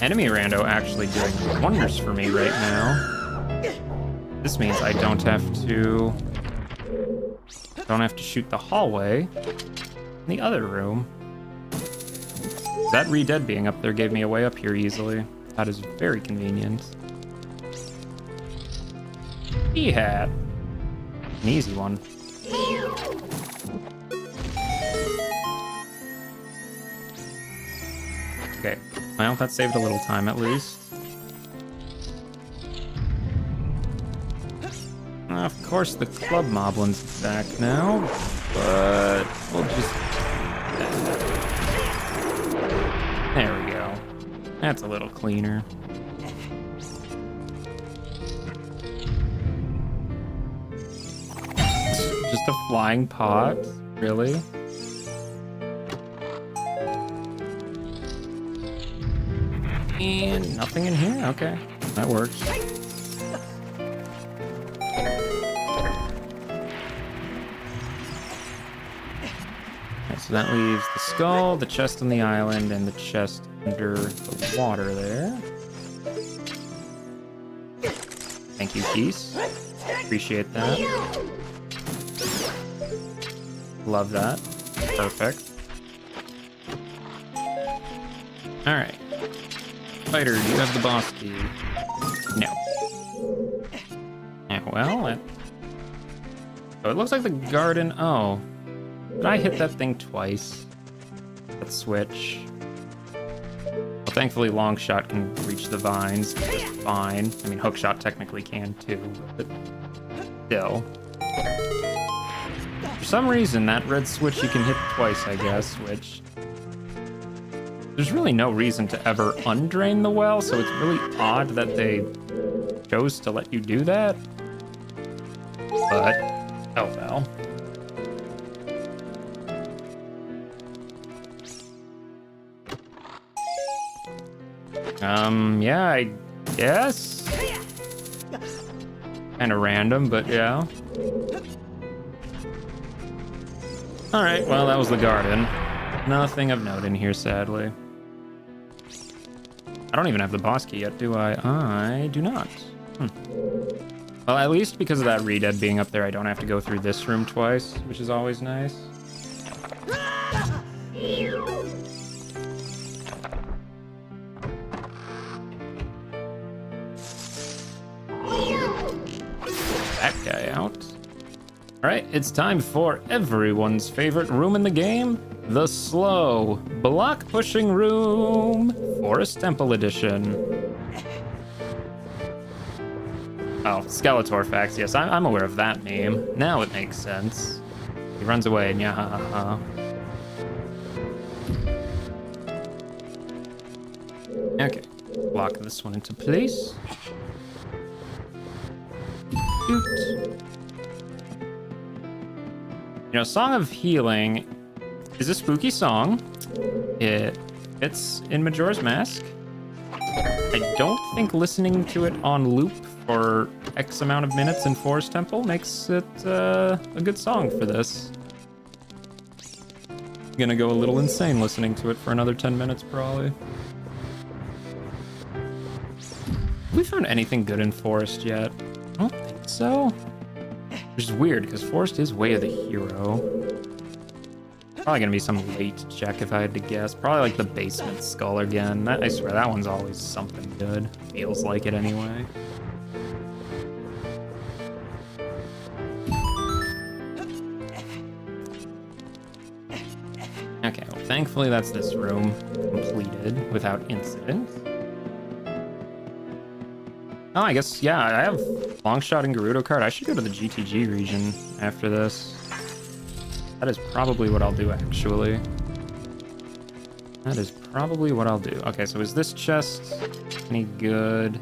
Enemy rando actually doing wonders for me right now. This means I don't have to shoot the hallway in the other room. That re-dead being up there gave me a way up here easily. That is very convenient. Hat. An easy one. Okay, well, that saved a little time at least. Of course, the club moblin's back now, but we'll just... There we go. That's a little cleaner. Just a flying pot? Really? And nothing in here? Okay, that works. Okay, so that leaves the skull, the chest on the island, and the chest under the water there. Thank you, Keys. Appreciate that. Love that. Perfect. Alright. Fighter, do you have the boss key? No. Yeah, well, oh, it looks like the garden... Oh. Did I hit that thing twice? That switch. Well, thankfully Longshot can reach the vines just fine. I mean, Hookshot technically can too, but still. For some reason, that red switch you can hit twice, I guess, which... there's really no reason to ever undrain the well, so it's really odd that they chose to let you do that. But, oh well. Yeah, I guess. Kind of random, but yeah. All right, well, that was the garden. Nothing of note in here, sadly. I don't even have the boss key yet, do I? I do not. Well, at least because of that Redead being up there, I don't have to go through this room twice, which is always nice. That guy out. All right, it's time for everyone's favorite room in the game, the slow block pushing room, Forest Temple Edition. Oh, Skeletor facts. Yes, I'm aware of that meme. Now it makes sense. He runs away and yeah, ha ha ha. Okay, lock this one into place. Shoot. You know, Song of Healing is a spooky song. It fits in Majora's Mask. I don't think listening to it on loop for X amount of minutes in Forest Temple makes it a good song for this. Gonna go a little insane listening to it for another 10 minutes probably. Have we found anything good in Forest yet? I don't think so. Which is weird, because Forest is Way of the Hero. Probably gonna be some late check if I had to guess. Probably like the Basement Skull again. I swear, that one's always something good. Feels like it anyway. Okay, well, thankfully that's this room completed without incident. Oh, I guess, yeah, I have Longshot and Gerudo card. I should go to the GTG region after this. That is probably what I'll do, actually. That is probably what I'll do. Okay, so is this chest any good?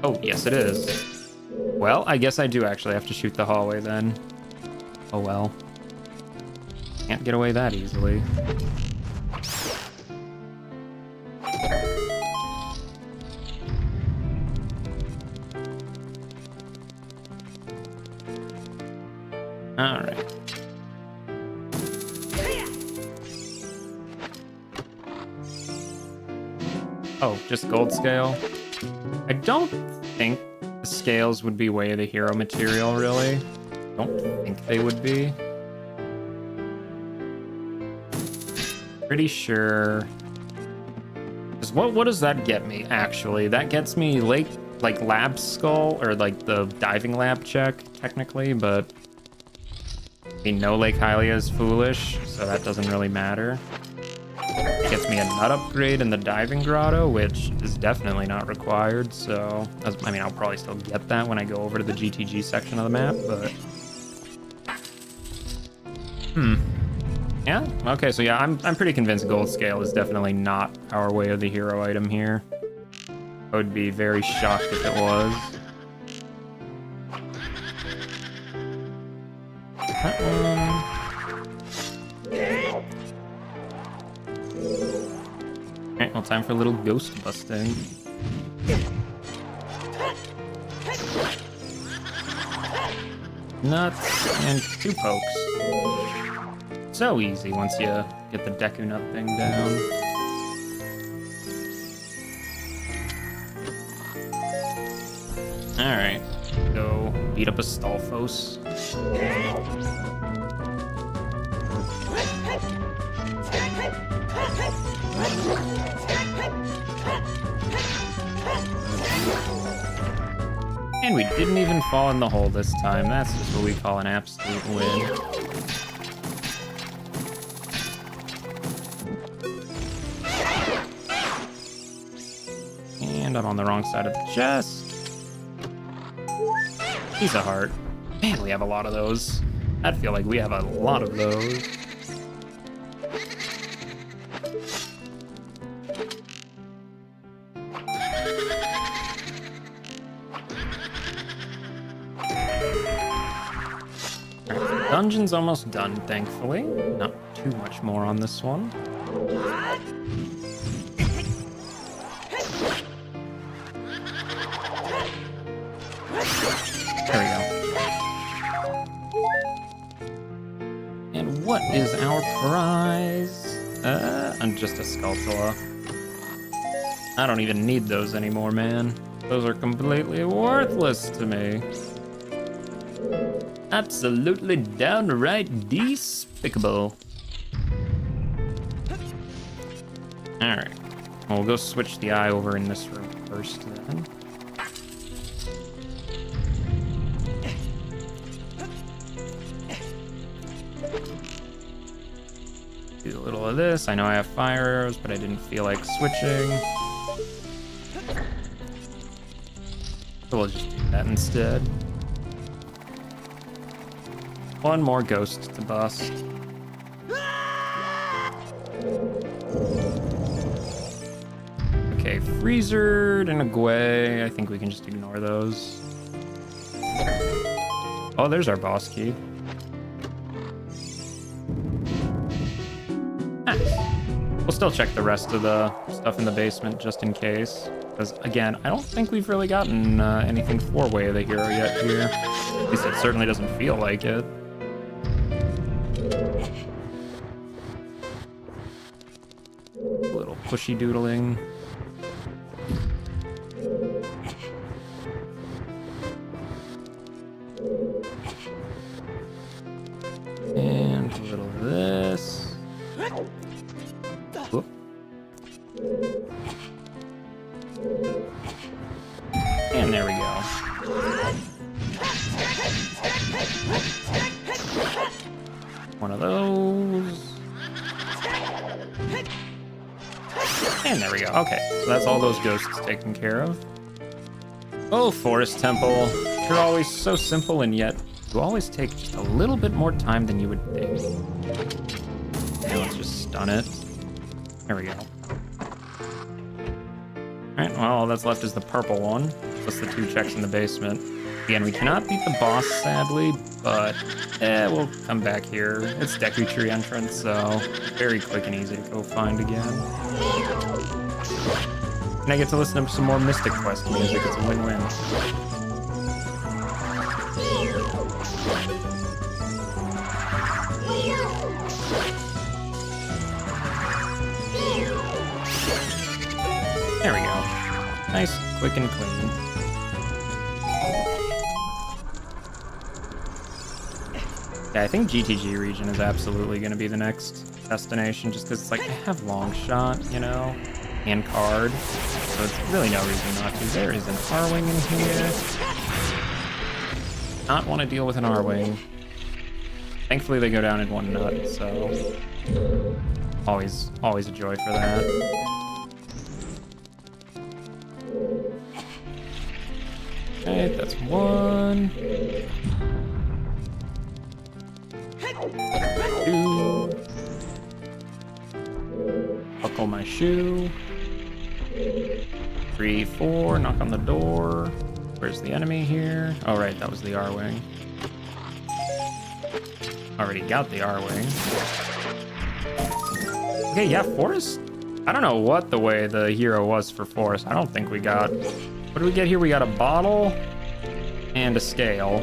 Oh, yes, it is. Well, I guess I do actually have to shoot the hallway then. Oh, well. Can't get away that easily. All right. Oh, just gold scale? I don't think the scales would be Way of the Hero material, really. Don't think they would be. Pretty sure. Because what does that get me, actually? That gets me like lab skull, or like the diving lab check, technically, but I mean, no Lake Hylia is foolish, so that doesn't really matter. It gets me a nut upgrade in the diving grotto, which is definitely not required, so I mean, I'll probably still get that when I go over to the GTG section of the map, but yeah, okay, so yeah, I'm pretty convinced gold scale is definitely not our Way of the Hero item here. I would be very shocked if it was. Alright, well, time for a little ghost busting. Nuts and 2 pokes. So easy once you get the Deku Nut thing down. Alright, go beat up a Stalfos. And we didn't even fall in the hole this time. That's just what we call an absolute win. And I'm on the wrong side of the chest. Piece of heart. Man, we have a lot of those. I feel like we have a lot of those. Dungeon's almost done, thankfully. Not too much more on this one. There we go. And what is our prize? And just a Skulltula. I don't even need those anymore, man. Those are completely worthless to me. Absolutely downright despicable. Alright. Well, we'll go switch the eye over in this room first then. Do a little of this. I know I have fire arrows, but I didn't feel like switching. So we'll just do that instead. One more ghost to bust. Okay, Freezered and a Gwei. I think we can just ignore those. Oh, there's our boss key. Nice. We'll still check the rest of the stuff in the basement just in case. Because, again, I don't think we've really gotten anything for Way of the Hero yet here. At least it certainly doesn't feel like it. A little pushy doodling. And a little of this. Whoop. And there we go. One of those. And there we go. Okay, so that's all those ghosts taken care of. Oh, Forest Temple. You're always so simple, and yet you always take just a little bit more time than you would think. Now let's just stun it. There we go. Alright, well, all that's left is the purple one, plus the 2 checks in the basement. Again, we cannot beat the boss, sadly, but we'll come back here. It's Deku Tree entrance, so very quick and easy to go find again. And I get to listen to some more Mystic Quest music. It's a win-win. There we go. Nice, quick and clean. Yeah, I think GTG region is absolutely going to be the next destination, just because it's like, I have long shot, you know, and card, so it's really no reason not to. There is an R-Wing in here. Not want to deal with an R-Wing. Thankfully, they go down in one nut, so always a joy for that. Okay, that's one. 2. Buckle my shoe. 3, 4, knock on the door. Where's the enemy here? Oh, right, that was the R-Wing. Already got the R-Wing. Okay, yeah, Forest. I don't know what the way the hero was for Forest. I don't think we got... What did we get here? We got a bottle and a scale.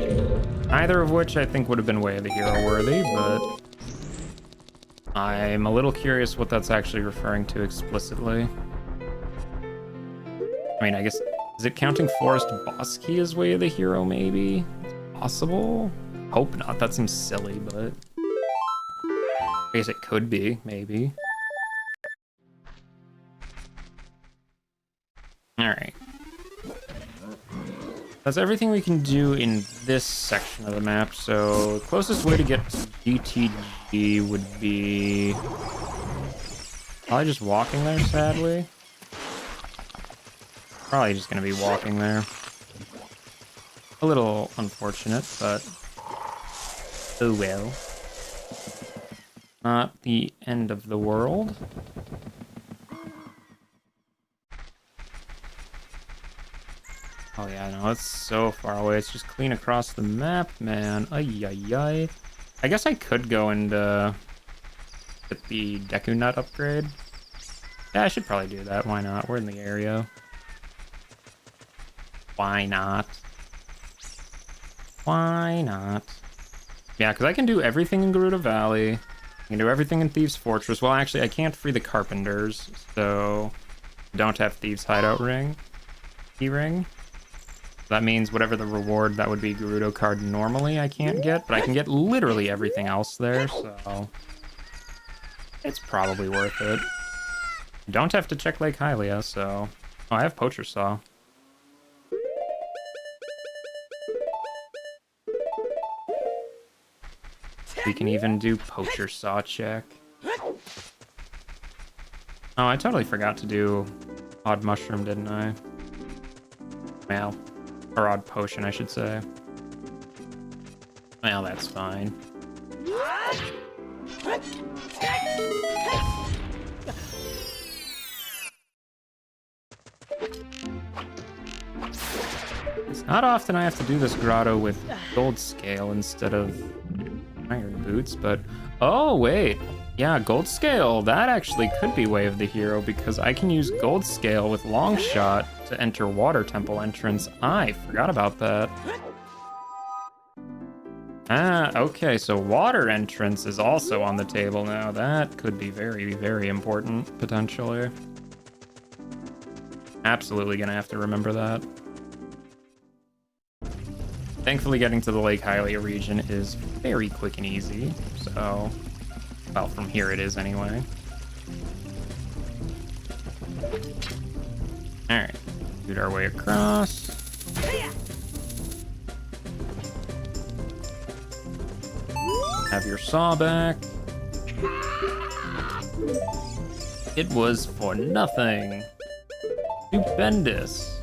Either of which I think would have been Way of the Hero worthy, but I'm a little curious what that's actually referring to explicitly. I mean, I guess, is it counting Forest boss key as Way of the Hero, maybe? It's possible? Hope not, that seems silly, but I guess it could be, maybe. Alright. That's everything we can do in this section of the map, so the closest way to get to GTG would be probably just walking there, sadly. Probably just gonna be walking there. A little unfortunate, but oh well. Not the end of the world. Oh yeah, no, it's so far away. It's just clean across the map, man. Ay, ay, ay. I guess I could go and get the Deku Nut upgrade. Yeah, I should probably do that. Why not? We're in the area. Why not? Why not? Yeah, because I can do everything in Gerudo Valley. I can do everything in Thieves' Fortress. Well, actually, I can't free the Carpenters, so don't have Thieves' Hideout Ring. Keyring. That means whatever the reward that would be Gerudo card normally I can't get, but I can get literally everything else there, so it's probably worth it. Don't have to check Lake Hylia, so... Oh, I have Poacher Saw. We can even do Poacher Saw check. Oh, I totally forgot to do Odd Mushroom, didn't I? Well, or Odd Potion, I should say. Well, that's fine. It's not often I have to do this grotto with Gold Scale instead of Iron Boots, but... Oh, wait. Yeah, Gold Scale. That actually could be Way of the Hero because I can use Gold Scale with Long Shot to enter Water Temple entrance. I forgot about that. Ah, okay, so Water entrance is also on the table now. That could be very, very important, potentially. Absolutely gonna have to remember that. Thankfully, getting to the Lake Hylia region is very quick and easy, so... Well, from here it is anyway. Alright, shoot our way across. Have your saw back. It was for nothing. Stupendous.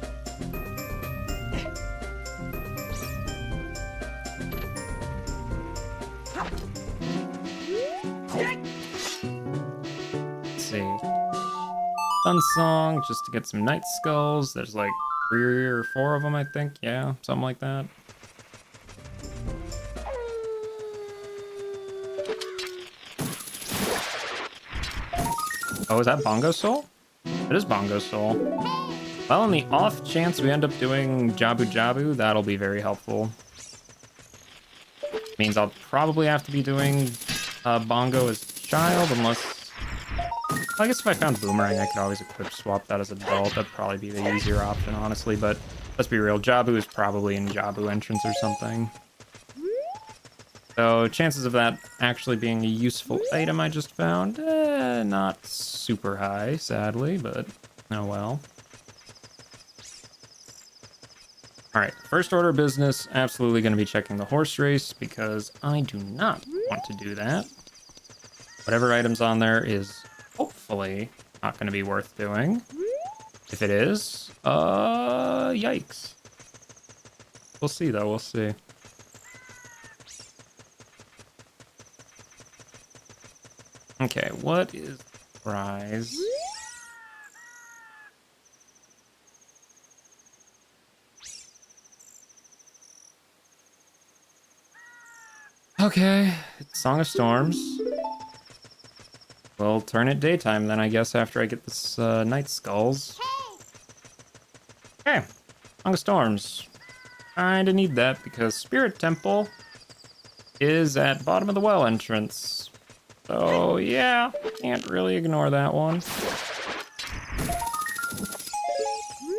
Sun Song, just to get some Night Skulls. There's like 3 or 4 of them, I think. Yeah, something like that. Oh, is that Bongo Soul? It is Bongo Soul. Well, on the off chance we end up doing Jabu Jabu, that'll be very helpful. Means I'll probably have to be doing Bongo as child, unless... I guess if I found Boomerang, I could always equip swap that as adult. That'd probably be the easier option, honestly. But let's be real, Jabu is probably in Jabu entrance or something. So chances of that actually being a useful item I just found, not super high, sadly, but oh well. All right, first order of business, absolutely going to be checking the horse race because I do not want to do that. Whatever item's on there is hopefully not going to be worth doing. If it is, yikes. We'll see, though. We'll see. Okay, what is the prize? Okay, it's Song of Storms. We'll turn it daytime then, I guess, after I get this Night Skulls. Okay, Song of Storms. Kinda need that because Spirit Temple is at bottom of the well entrance. So yeah, can't really ignore that one.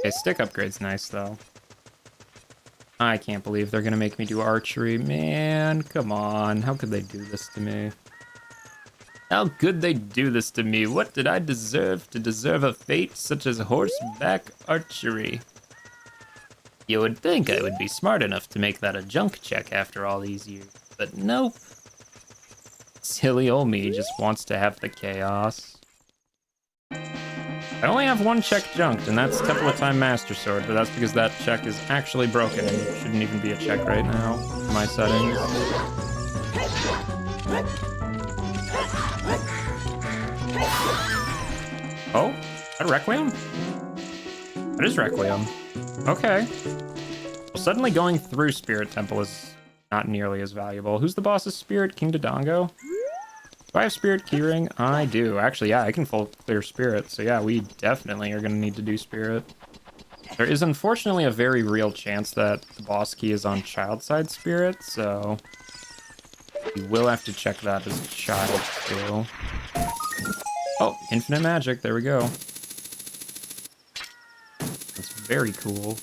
Okay, stick upgrade's nice though. I can't believe they're gonna make me do archery. Man, come on. How could they do this to me? How could they do this to me? What did I deserve to deserve a fate such as horseback archery? You would think I would be smart enough to make that a junk check after all these years, but nope. Silly old me just wants to have the chaos. I only have 1 check junked, and that's Temple of Time Master Sword, but that's because that check is actually broken and it shouldn't even be a check right now for my settings. Oh, is that Requiem? That is Requiem. Okay. Well, suddenly going through Spirit Temple is not nearly as valuable. Who's the boss's spirit? King Dodongo? Do I have spirit keyring? I do. Actually, yeah, I can full clear spirit. So yeah, we definitely are going to need to do spirit. There is unfortunately a very real chance that the boss key is on child side spirit, so we will have to check that as child too. Oh, infinite magic. There we go. That's very cool.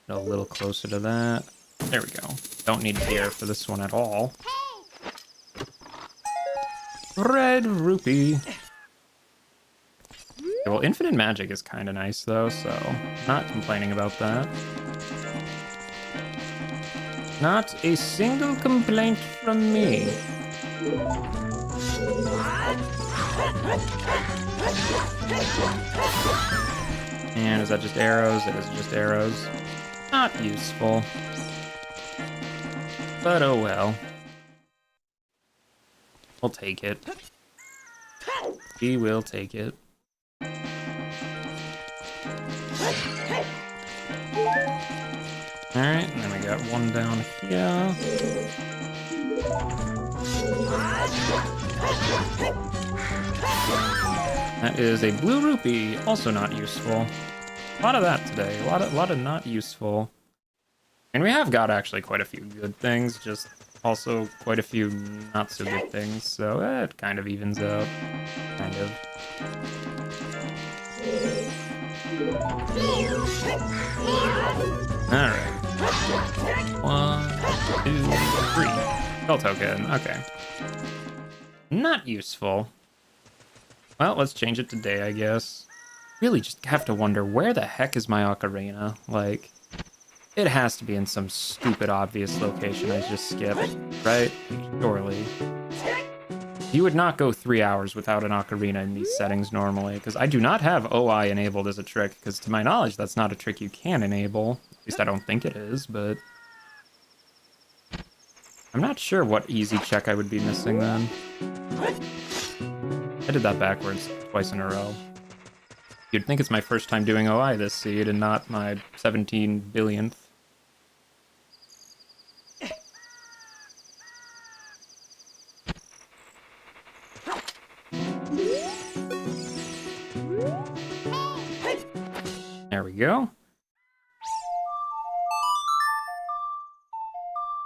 Get a little closer to that. There we go. Don't need gear for this one at all. Red rupee. Okay, well, infinite magic is kind of nice though, so not complaining about that. Not a single complaint from me. And is that just arrows? It is just arrows. Not useful. But oh well. We'll take it. We will take it. Alright, and then we got one down here. That is a blue rupee, also not useful. A lot of that today, a lot of not useful. And we have got actually quite a few good things, just also quite a few not so good things, so it kind of evens out. Kind of. Alright. 1, 2, 3. Spell token, okay. Not useful. Well, let's change it to day, I guess. Really just have to wonder, where the heck is my ocarina? Like, it has to be in some stupid obvious location I just skipped, right? Surely. You would not go 3 hours without an ocarina in these settings normally, because I do not have OI enabled as a trick, because to my knowledge, that's not a trick you can enable. At least I don't think it is, but I'm not sure what easy check I would be missing then. I did that backwards twice in a row. You'd think it's my first time doing OI this seed and not my 17 billionth. There we go.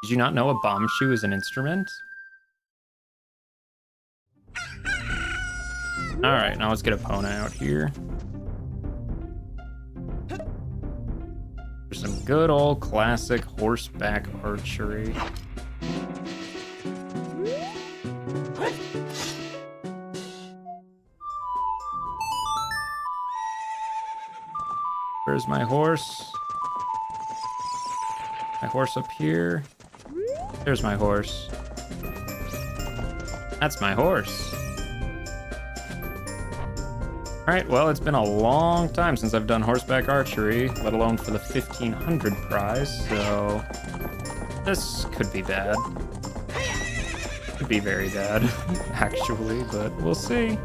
Did you not know a bomb shoe is an instrument? Alright, now let's get Epona out here. For some good old classic horseback archery. Where's my horse? My horse up here. There's my horse. That's my horse. Alright, well, it's been a long time since I've done horseback archery, let alone for the 1500 prize, so this could be bad. Could be very bad, actually, but we'll see.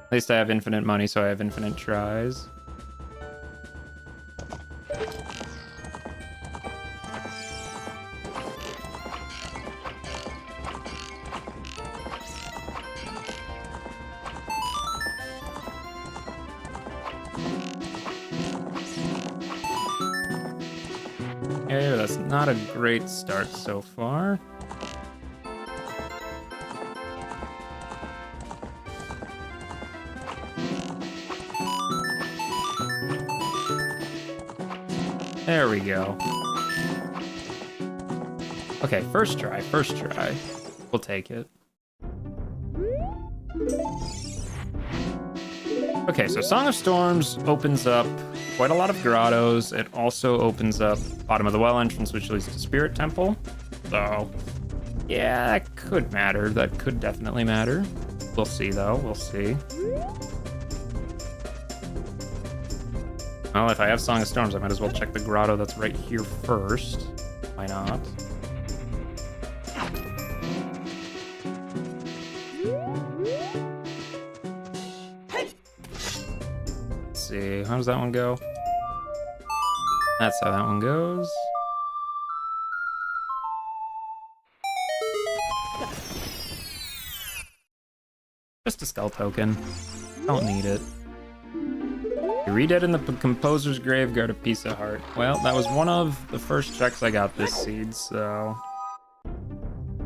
At least I have infinite money, so I have infinite tries. Okay, that's not a great start so far. There we go. Okay, first try, first try. We'll take it. Okay, so Song of Storms opens up quite a lot of grottos. It also opens up bottom of the well entrance, which leads to Spirit Temple. So, yeah, that could matter. That could definitely matter. We'll see, though. We'll see. Well, if I have Song of Storms, I might as well check the grotto that's right here first. Why not? see. How does that one go? That's how that one goes. Just a skull token. Don't need it. You read it in the composer's grave, guard a piece of heart. Well, that was one of the first checks I got this seed, so...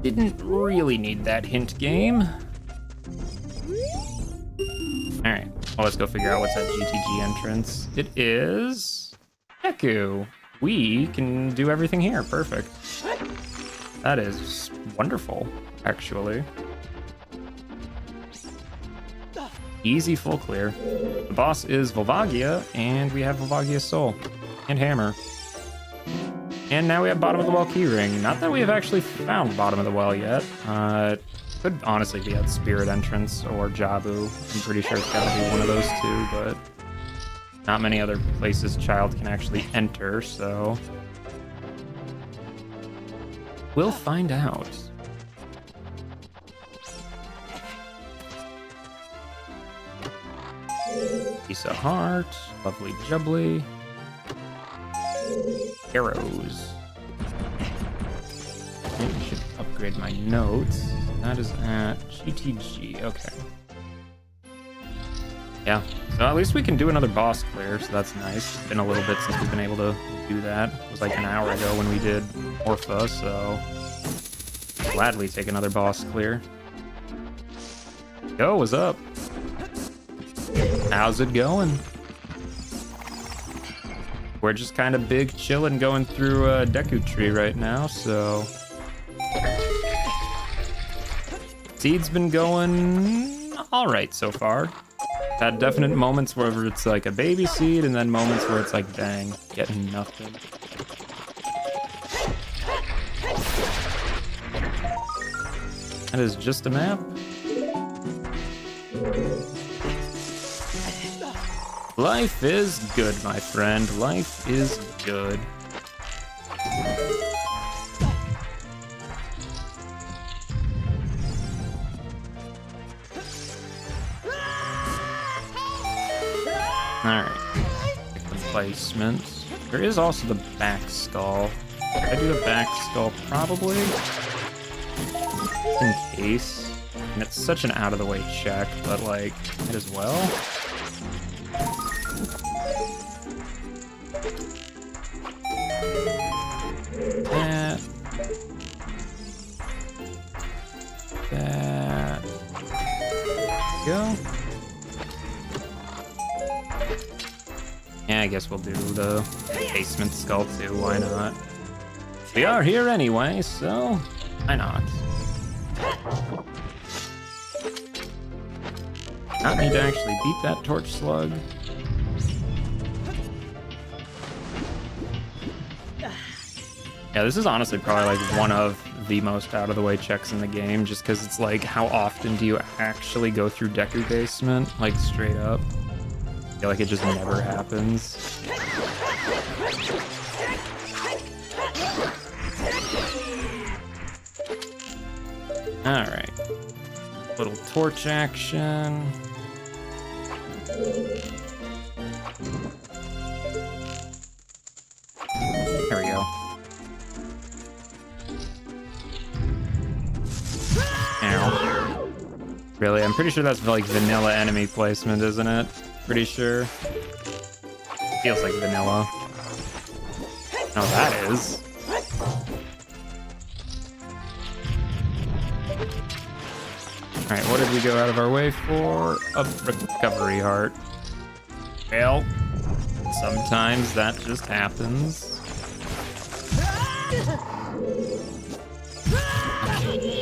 Didn't really need that hint game. Alright, well, let's go figure out what's that GTG entrance. It is... Deku. We can do everything here, perfect. That is wonderful, actually. Easy full clear. The boss is Volvagia, and we have Volvagia's soul and hammer. And now we have bottom of the well keyring. Not that we have actually found bottom of the well yet. Could honestly be at Spirit Entrance or Jabu. I'm pretty sure it's gotta be one of those two, but not many other places Child can actually enter, so we'll find out. Piece of heart, lovely jubbly. Arrows. I should upgrade my notes. That is at GTG, okay. Yeah, so at least we can do another boss clear, so that's nice. It's been a little bit since we've been able to do that. It was like an hour ago when we did Orpha, so gladly take another boss clear. Yo, what's up? How's it going? We're just kind of big chilling going through Deku Tree right now, so... Seed's been going alright so far. Had definite moments where it's like a baby seed, and then moments where it's like, dang, getting nothing. That is just a map. Life is good, my friend. Life is good. Alright. Pick the placement. There is also the back skull. I do the back skull probably. In case. And it's such an out of the way check, but like, it as well. That. Go. Yeah, I guess we'll do the basement skull too, why not? We are here anyway, so why not? Not need to actually beat that torch slug. Yeah, this is honestly probably like one of the most out of the way checks in the game, just because it's like, how often do you actually go through Deku Basement? Like, straight up. I feel like it just never happens. Alright. Little torch action. There we go. Ow. Really? I'm pretty sure that's like vanilla enemy placement, isn't it? Pretty sure. Feels like vanilla. No, that is. Alright, what did we go out of our way for? A recovery heart. Well, sometimes that just happens.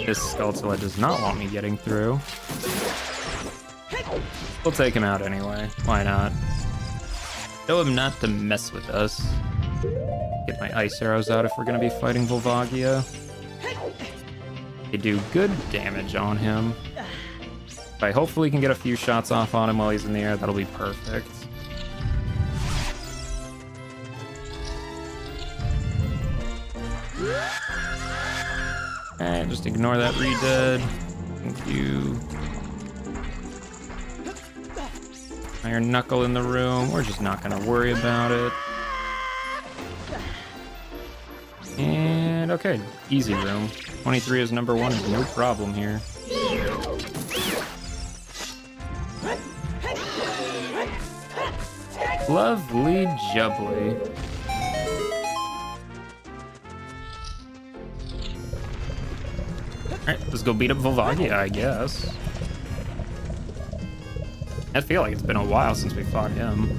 This Skulltula does not want me getting through. We'll take him out anyway. Why not? Show him not to mess with us. Get my ice arrows out if we're gonna be fighting Volvagia. They do good damage on him. If I hopefully can get a few shots off on him while he's in the air, that'll be perfect. Alright, just ignore that re-dead. Thank you. Iron Knuckle in the room. We're just not gonna worry about it. And okay, easy room. 23 is number 1 is no problem here. Lovely jubbly. Alright, let's go beat up Volvagia, I guess. I feel like it's been a while since we fought him.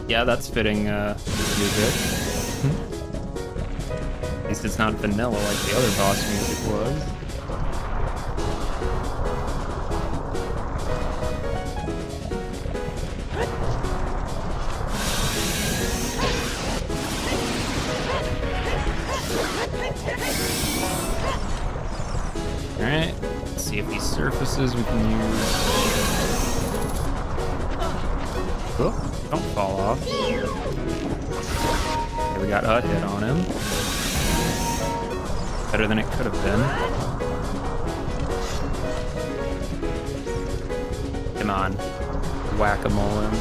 Yeah, that's fitting music. At least it's not vanilla like the other boss music was. Alright, let's see if these surfaces we can use. Oh. Don't fall off. Okay, we got a hit on him. Better than it could have been. Come on. Whack-a-mole him.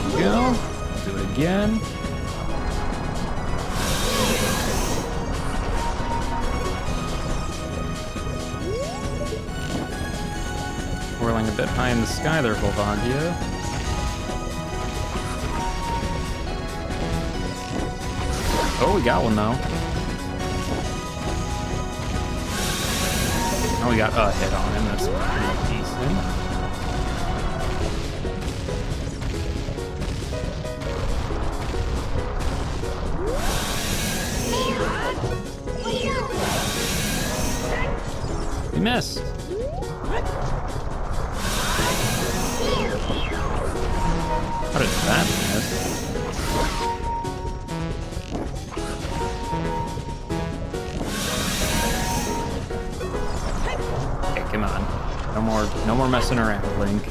There we go. Do it again. Whirling a bit high in the sky there, Volvagia. Oh, we got one though. Oh, we got a hit on him. That's pretty decent. We missed. How did that miss? Okay, come on. No more messing around, Link.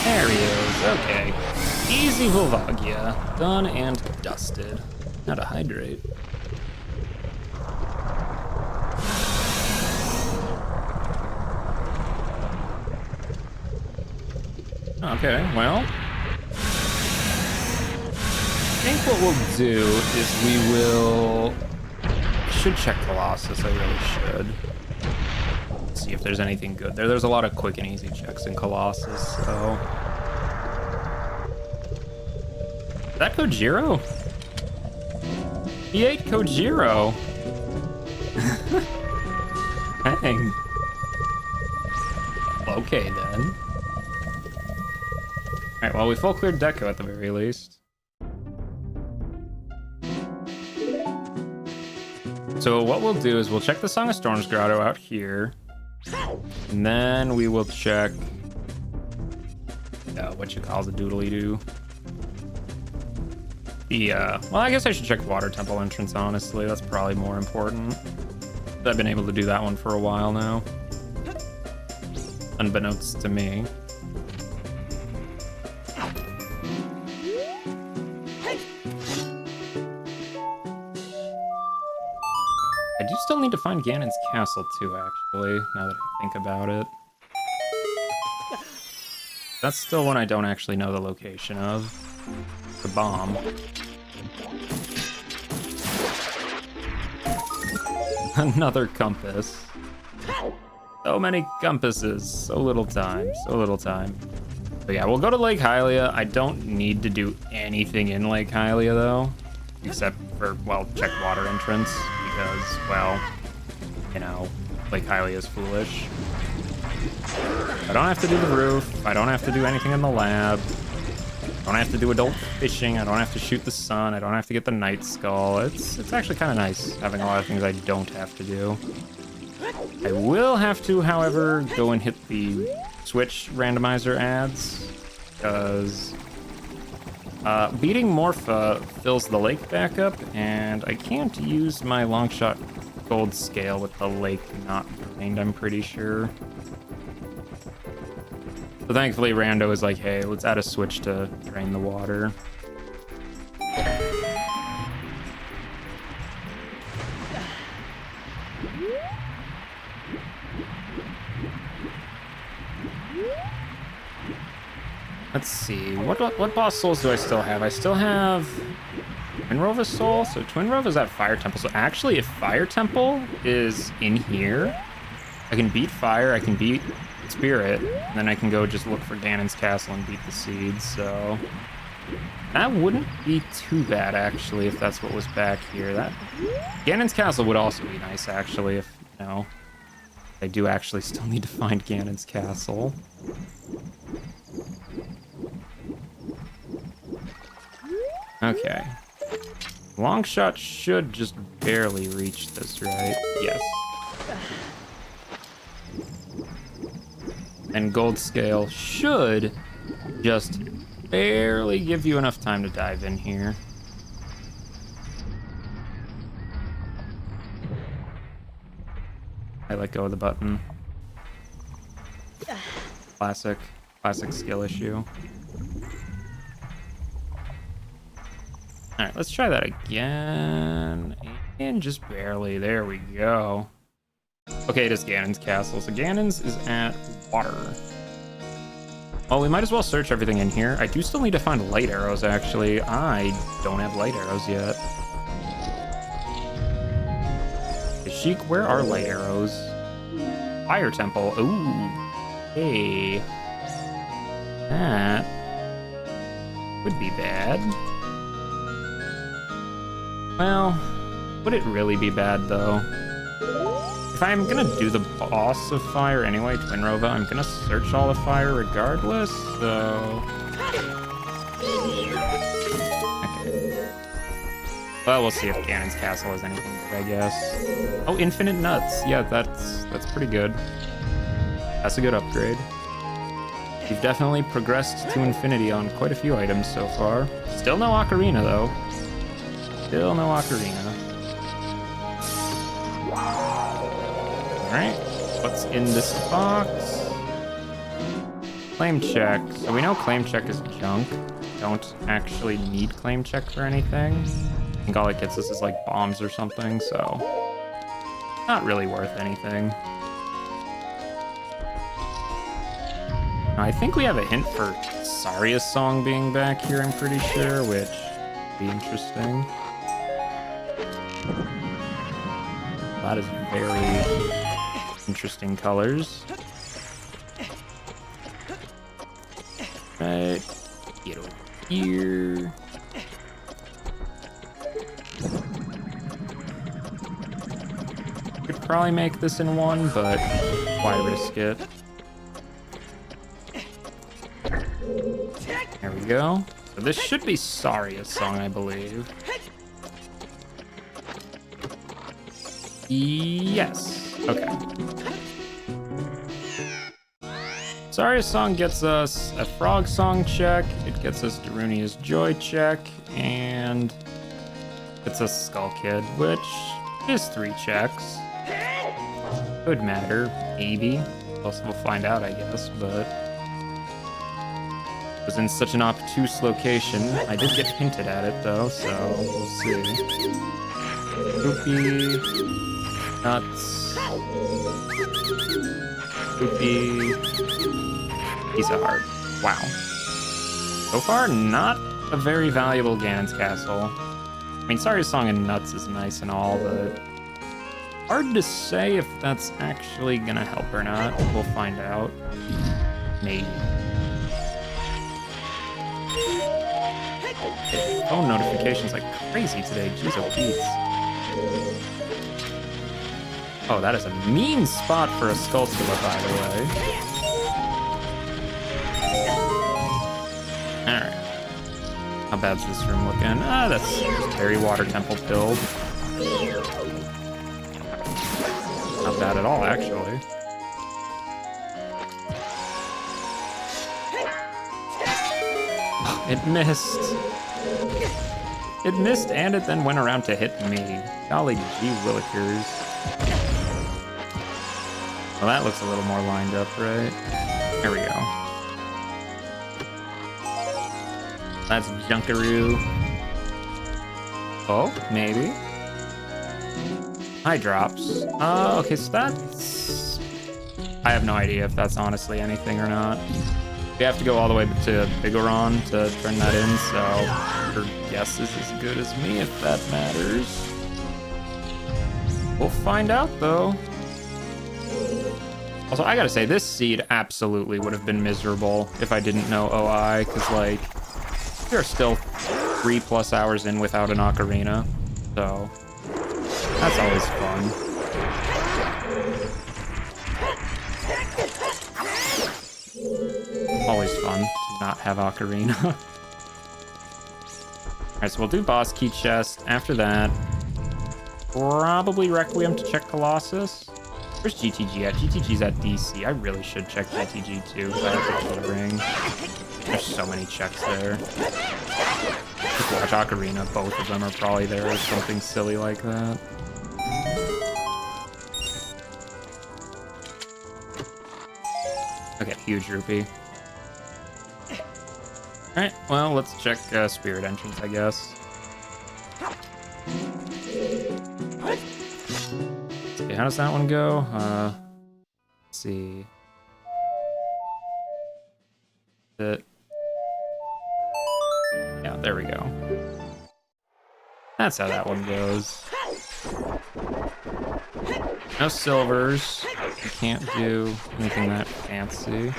There he is. Okay. Easy Volvagia. Done and dusted. Now to hydrate. Okay, well, I think what we'll do is we will... should check Colossus, I really should. See if there's anything good there. There's a lot of quick and easy checks in Colossus, so... Is that Kojiro? He ate Kojiro! Dang. Okay, then. Alright, well, we full cleared Deco at the very least. So what we'll do is we'll check the Song of Storms grotto out here. And then we will check... what you call the doodly-doo. Well, I guess I should check Water Temple entrance, honestly. That's probably more important. I've been able to do that one for a while now. Unbeknownst to me. I do still need to find Ganon's castle too, actually, now that I think about it. That's still one I don't actually know the location of. The bomb. Another compass. So many compasses, so little time, so little time. But yeah, we'll go to Lake Hylia. I don't need to do anything in Lake Hylia though, except for, well, check water entrance. Because, well, you know, Lake Hylia is foolish. I don't have to do the roof. I don't have to do anything in the lab. I don't have to do adult fishing. I don't have to shoot the sun. I don't have to get the night skull. It's actually kind of nice having a lot of things I don't have to do. I will have to, however, go and hit the Switch randomizer ads, because beating Morpha fills the lake back up, and I can't use my longshot gold scale with the lake not drained, I'm pretty sure. So thankfully Rando is like, hey, let's add a switch to drain the water. Let's see, what boss souls do I still have? I still have Twinrova's soul, so Twinrova's at Fire Temple. So actually, if Fire Temple is in here, I can beat Fire, I can beat Spirit, and then I can go just look for Ganon's castle and beat the seeds, so that wouldn't be too bad, actually, if that's what was back here. That Ganon's castle would also be nice, actually, if, you know, I do actually still need to find Ganon's castle. Okay. Longshot should just barely reach this, right? Yes. And gold scale should just barely give you enough time to dive in here. I let go of the button. Classic skill issue. All right, let's try that again. And just barely, there we go. Okay, it is Ganon's castle. So Ganon's is at water. Well, we might as well search everything in here. I do still need to find light arrows, actually. I don't have light arrows yet. Sheik, where are light arrows? Fire Temple. Ooh. Hey. That would be bad. Well, would it really be bad, though? If I'm gonna do the boss of fire anyway, Twinrova, I'm gonna search all of fire regardless, so... Okay. Well, we'll see if Ganon's castle has anything good, I guess. Oh, infinite nuts. Yeah, that's pretty good. That's a good upgrade. You've definitely progressed to infinity on quite a few items so far. Still no Ocarina, though. Still no Ocarina. Alright, what's in this box? Claim check. So we know claim check is junk. Don't actually need claim check for anything. I think all it gets us is like bombs or something, so not really worth anything. I think we have a hint for Saria's song being back here, I'm pretty sure, which would be interesting. That is very interesting colors. Right, get over here. Could probably make this in one, but why risk it? There we go. So this should be Saria's song, I believe. Yes. Okay. Saria's song gets us a frog song check. It gets us Darunia's joy check, and gets us Skull Kid, which is 3 checks. Could matter, maybe. Also, we'll find out, I guess, but it was in such an obtuse location. I did get hinted at it, though, so we'll see. Poopy. Nuts. Poopy. Piece of heart. Wow. So far, not a very valuable Ganon's castle. I mean, Saria's song and nuts is nice and all, but hard to say if that's actually gonna help or not. We'll find out. Maybe. Phone notifications like crazy today. Jeez, oh Pete's. Oh, that is a mean spot for a Skulltula, by the way. Alright. How bad's this room looking? Ah, that's just very water temple filled. Not bad at all, actually. It missed. It missed, and it then went around to hit me. Golly gee willikers. Well, that looks a little more lined up, right? There we go. That's Junkaroo. Oh, maybe. High drops. Okay, so that's... I have no idea if that's honestly anything or not. We have to go all the way to Bigoron to turn that in, so your guess is as good as me if that matters. We'll find out, though. Also, I gotta say, this seed absolutely would have been miserable if I didn't know OI, because, like, we are still 3+ hours in without an Ocarina, so that's always fun. Always fun to not have Ocarina. Alright, so we'll do boss key chest. After that, probably Requiem to check Colossus. Where's GTG at? GTG's at DC. I really should check GTG too, because I have the ring. There's so many checks there. Just watch Ocarina. Both of them are probably there or something silly like that. Okay, huge rupee. Alright, well, let's check Spirit Entrance, I guess. Okay, how does that one go? Let's see. Yeah, there we go. That's how that one goes. No silvers. You can't do anything that fancy.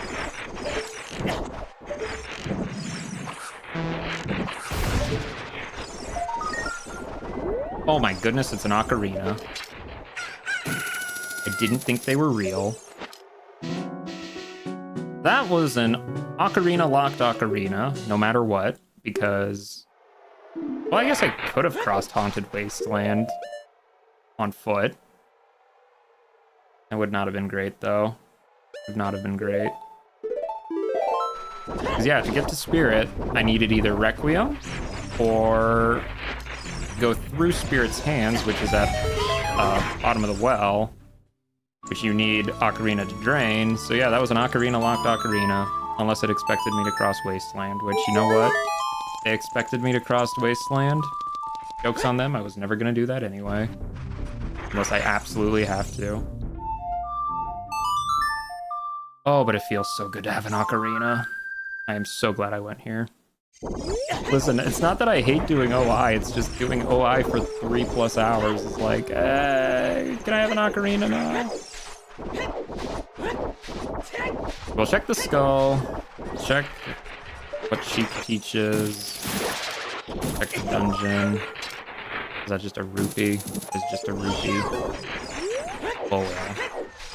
Oh my goodness, it's an ocarina. I didn't think they were real. That was an ocarina locked ocarina, no matter what, because... Well, I guess I could have crossed Haunted Wasteland on foot. It would not have been great, though. Would not have been great. Because, yeah, to get to Spirit, I needed either Requiem or go through Spirit's hands, which is at bottom of the well, which you need Ocarina to drain. So, yeah, that was an Ocarina-locked Ocarina, unless it expected me to cross Wasteland, which, you know what? They expected me to cross Wasteland. Joke's on them, I was never going to do that anyway. Unless I absolutely have to. Oh, but it feels so good to have an ocarina. I am so glad I went here. Listen, it's not that I hate doing OI, it's just doing OI for 3+ hours. It's like, can I have an ocarina now? We'll check the skull. Check what Sheik teaches. Check the dungeon. Is that just a rupee? It's just a rupee. Oh, yeah.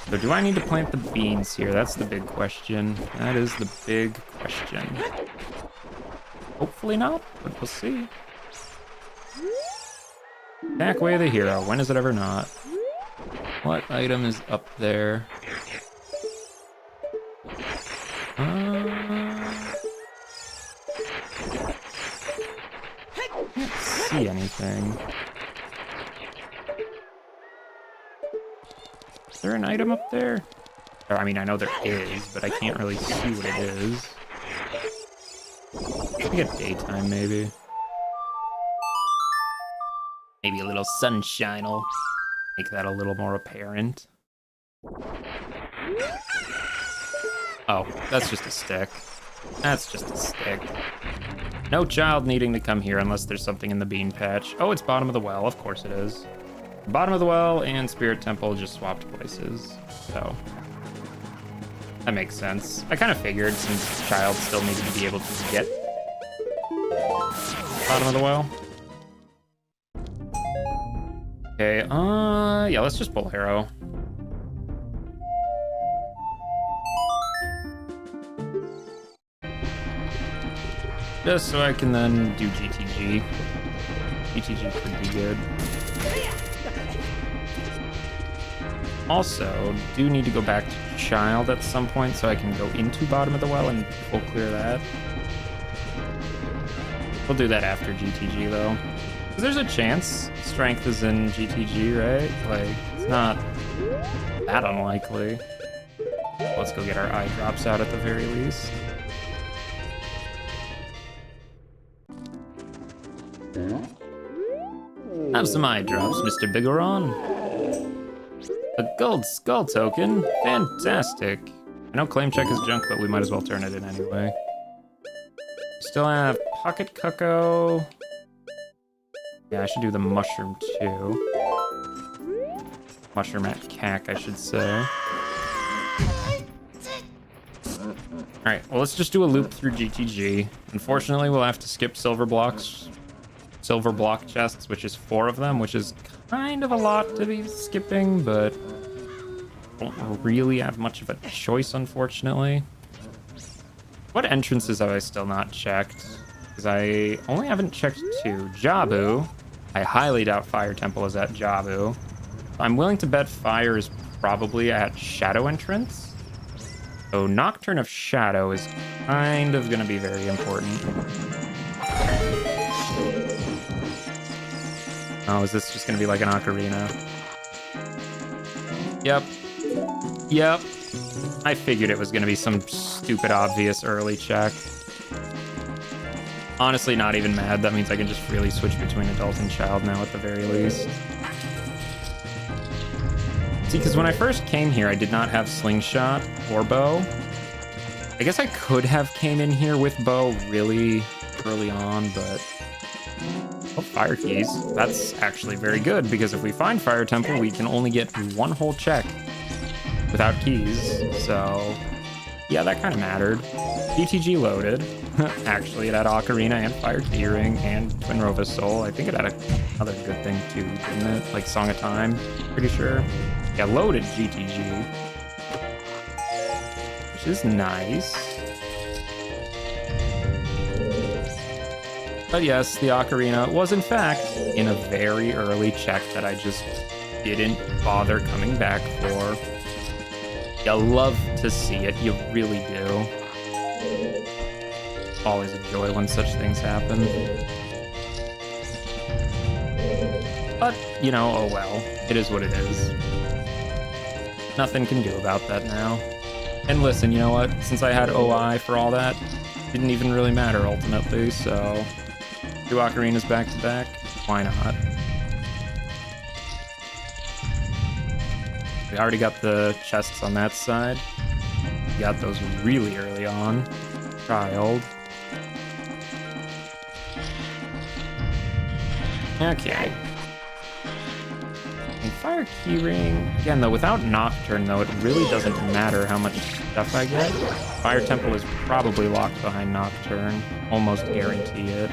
So do I need to plant the beans here? That's the big question. That is the big question. Hopefully not, but we'll see. Attack Way of the Hero. When is it ever not? What item is up there? Can't see anything. Is there an item up there? Or, I mean, I know there is, but I can't really see what it is. I think at daytime, maybe. Maybe a little sunshine will make that a little more apparent. Oh, that's just a stick. That's just a stick. No child needing to come here unless there's something in the bean patch. Oh, it's bottom of the well. Of course it is. Bottom of the well and Spirit Temple just swapped places, so that makes sense. I kind of figured since child still needed to be able to get bottom of the well. Okay, yeah, let's just pull arrow. Just so I can then do GTG. GTG could be good. Also, do need to go back to Child at some point so I can go into bottom of the well and full clear that. We'll do that after GTG though. Because there's a chance strength is in GTG, right? Like, it's not that unlikely. Let's go get our eye drops out at the very least. Have some eye drops, Mr. Bigoron. A gold skull token? Fantastic. I know claim check is junk, but we might as well turn it in anyway. Still have pocket cucko. Yeah, I should do the mushroom too. Mushroom at cack, I should say. Alright, well, let's just do a loop through GTG. Unfortunately, we'll have to skip silver block chests, which is 4 of them, which is kind of a lot to be skipping, but don't really have much of a choice, unfortunately. What entrances have I still not checked? Because I only haven't checked 2. Jabu. I highly doubt Fire Temple is at Jabu. I'm willing to bet Fire is probably at Shadow entrance. So Nocturne of Shadow is kind of going to be very important. Oh, is this just going to be like an Ocarina? Yep. Yep. I figured it was going to be some stupid, obvious early check. Honestly, not even mad. That means I can just freely switch between adult and child now at the very least. See, because when I first came here, I did not have slingshot or bow. I guess I could have came in here with bow really early on, but... Oh, fire keys. That's actually very good, because if we find Fire Temple, we can only get 1 whole check without keys, so... Yeah, that kind of mattered. GTG loaded. Actually, it had Ocarina and Fire Keyring and Twin Rova's Soul. I think it had another good thing too, didn't it? Like Song of Time, pretty sure. Yeah, loaded GTG. Which is nice. But yes, the Ocarina was in fact in a very early check that I just didn't bother coming back for. You love to see it, you really do. Always a joy when such things happen. But, you know, oh well. It is what it is. Nothing can do about that now. And listen, you know what? Since I had OI for all that, it didn't even really matter ultimately, so... 2 Ocarinas back to back? Why not? We already got the chests on that side. We got those really early on. Child. Okay. And Fire Keyring, again though, without Nocturne though, it really doesn't matter how much stuff I get. Fire Temple is probably locked behind Nocturne. Almost guarantee it.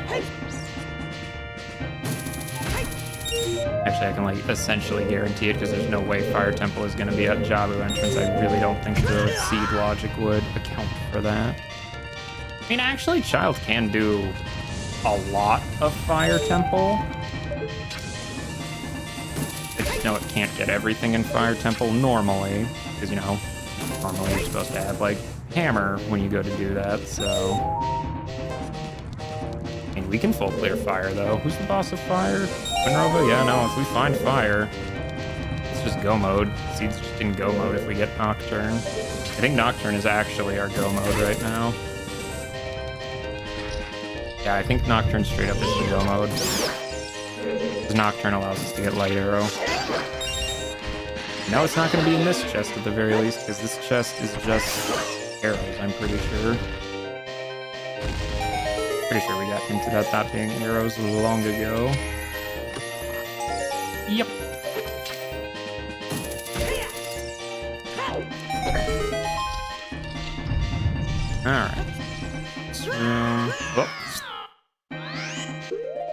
Actually, I can like essentially guarantee it because there's no way Fire Temple is going to be at Jabu entrance. I really don't think the seed logic would account for that. I mean, actually, Child can do a lot of Fire Temple. I just know it can't get everything in Fire Temple normally, because, you know, normally you're supposed to have, like, Hammer when you go to do that, so... I mean, we can full clear Fire, though. Who's the boss of Fire? Twinrova? Yeah, no, if we find Fire, it's just go mode. Seed's just in go mode if we get Nocturne. I think Nocturne is actually our go mode right now. Yeah, I think Nocturne straight up is the go mode. Because Nocturne allows us to get Light Arrow. No, it's not going to be in this chest at the very least, because this chest is just arrows, I'm pretty sure. Pretty sure we got hinted at that being arrows long ago. Yep. Alright.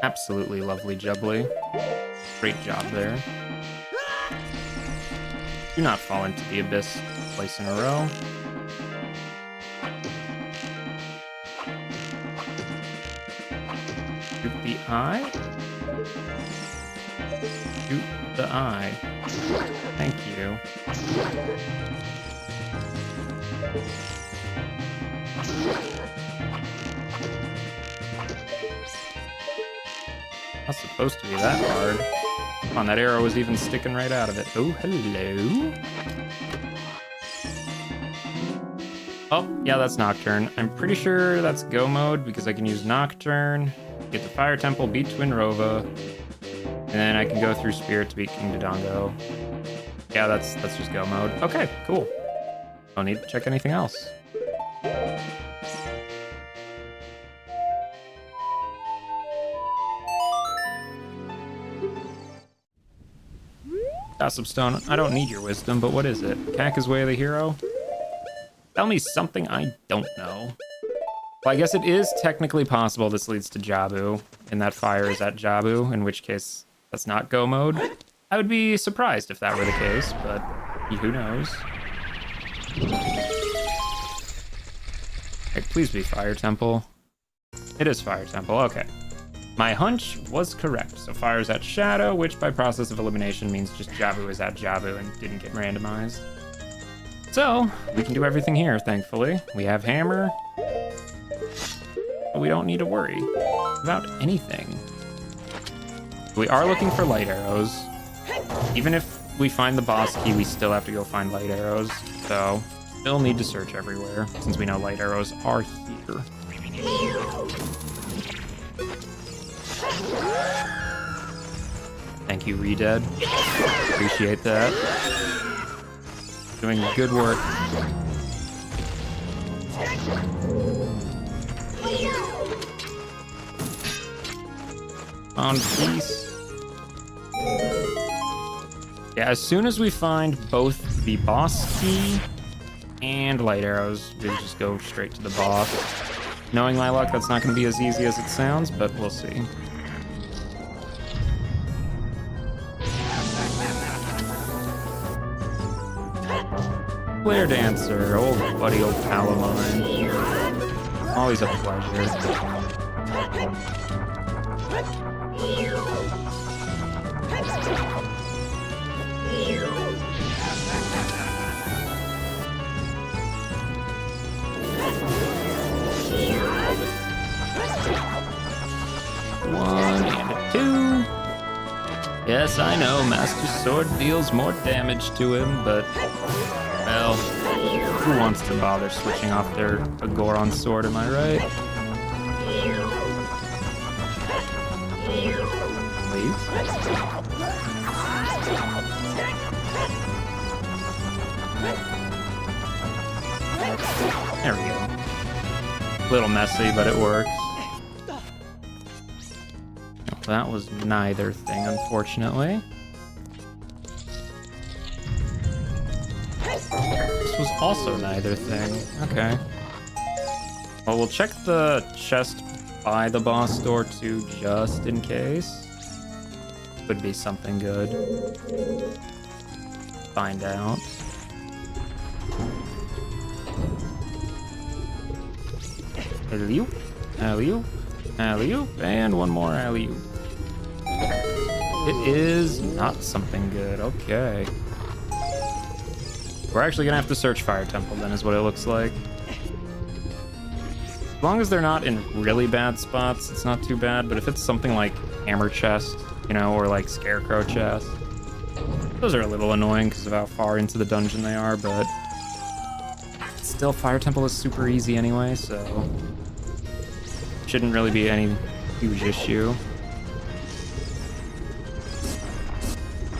Absolutely lovely jubbly. Great job there. Do not fall into the abyss twice in a row. eye? Shoot the eye. Thank you. Not supposed to be that hard. Come on, that arrow was even sticking right out of it. Oh, hello. Oh, yeah, that's Nocturne. I'm pretty sure that's go mode because I can use Nocturne, get the Fire Temple, beat Twin Rova, and then I can go through Spirit to beat King Dodongo. Yeah, that's just go mode. Okay, cool. Don't need to check anything else. Gossip Stone, I don't need your wisdom, but what is it? Kaka's Way of the Hero? Tell me something I don't know. Well, I guess it is technically possible this leads to Jabu, and that fire is at Jabu, in which case that's not go mode. I would be surprised if that were the case, but who knows? Okay, please be Fire Temple. It is Fire Temple, okay. My hunch was correct. So fire's at Shadow, which by process of elimination means just Jabu is at Jabu and didn't get randomized. So we can do everything here, thankfully. We have Hammer. But we don't need to worry about anything. We are looking for light arrows. Even if we find the boss key, we still have to go find light arrows. So still need to search everywhere since we know light arrows are here. Thank you, Redead. Appreciate that. Doing good work. On peace. Yeah, as soon as we find both the boss key and light arrows, we just go straight to the boss. Knowing my luck, that's not going to be as easy as it sounds, but we'll see. Flare Dancer, old buddy, old pal of mine. Always a pleasure. One and a two. Yes, I know, Master Sword deals more damage to him, but, well, who wants to bother switching off their Goron sword, am I right? Please? There we go. Little messy, but it works. That was neither thing, unfortunately. This was also neither thing. Okay. Well, we'll check the chest by the boss door too, just in case. Could be something good. Find out. Alley-oop, alley-oop, alley-oop, and one more alley-oop. It is not something good. Okay. We're actually gonna have to search Fire Temple then, is what it looks like. As long as they're not in really bad spots, it's not too bad. But if it's something like Hammer Chest, you know, or like Scarecrow Chest, those are a little annoying because of how far into the dungeon they are. But still, Fire Temple is super easy anyway, so shouldn't really be any huge issue.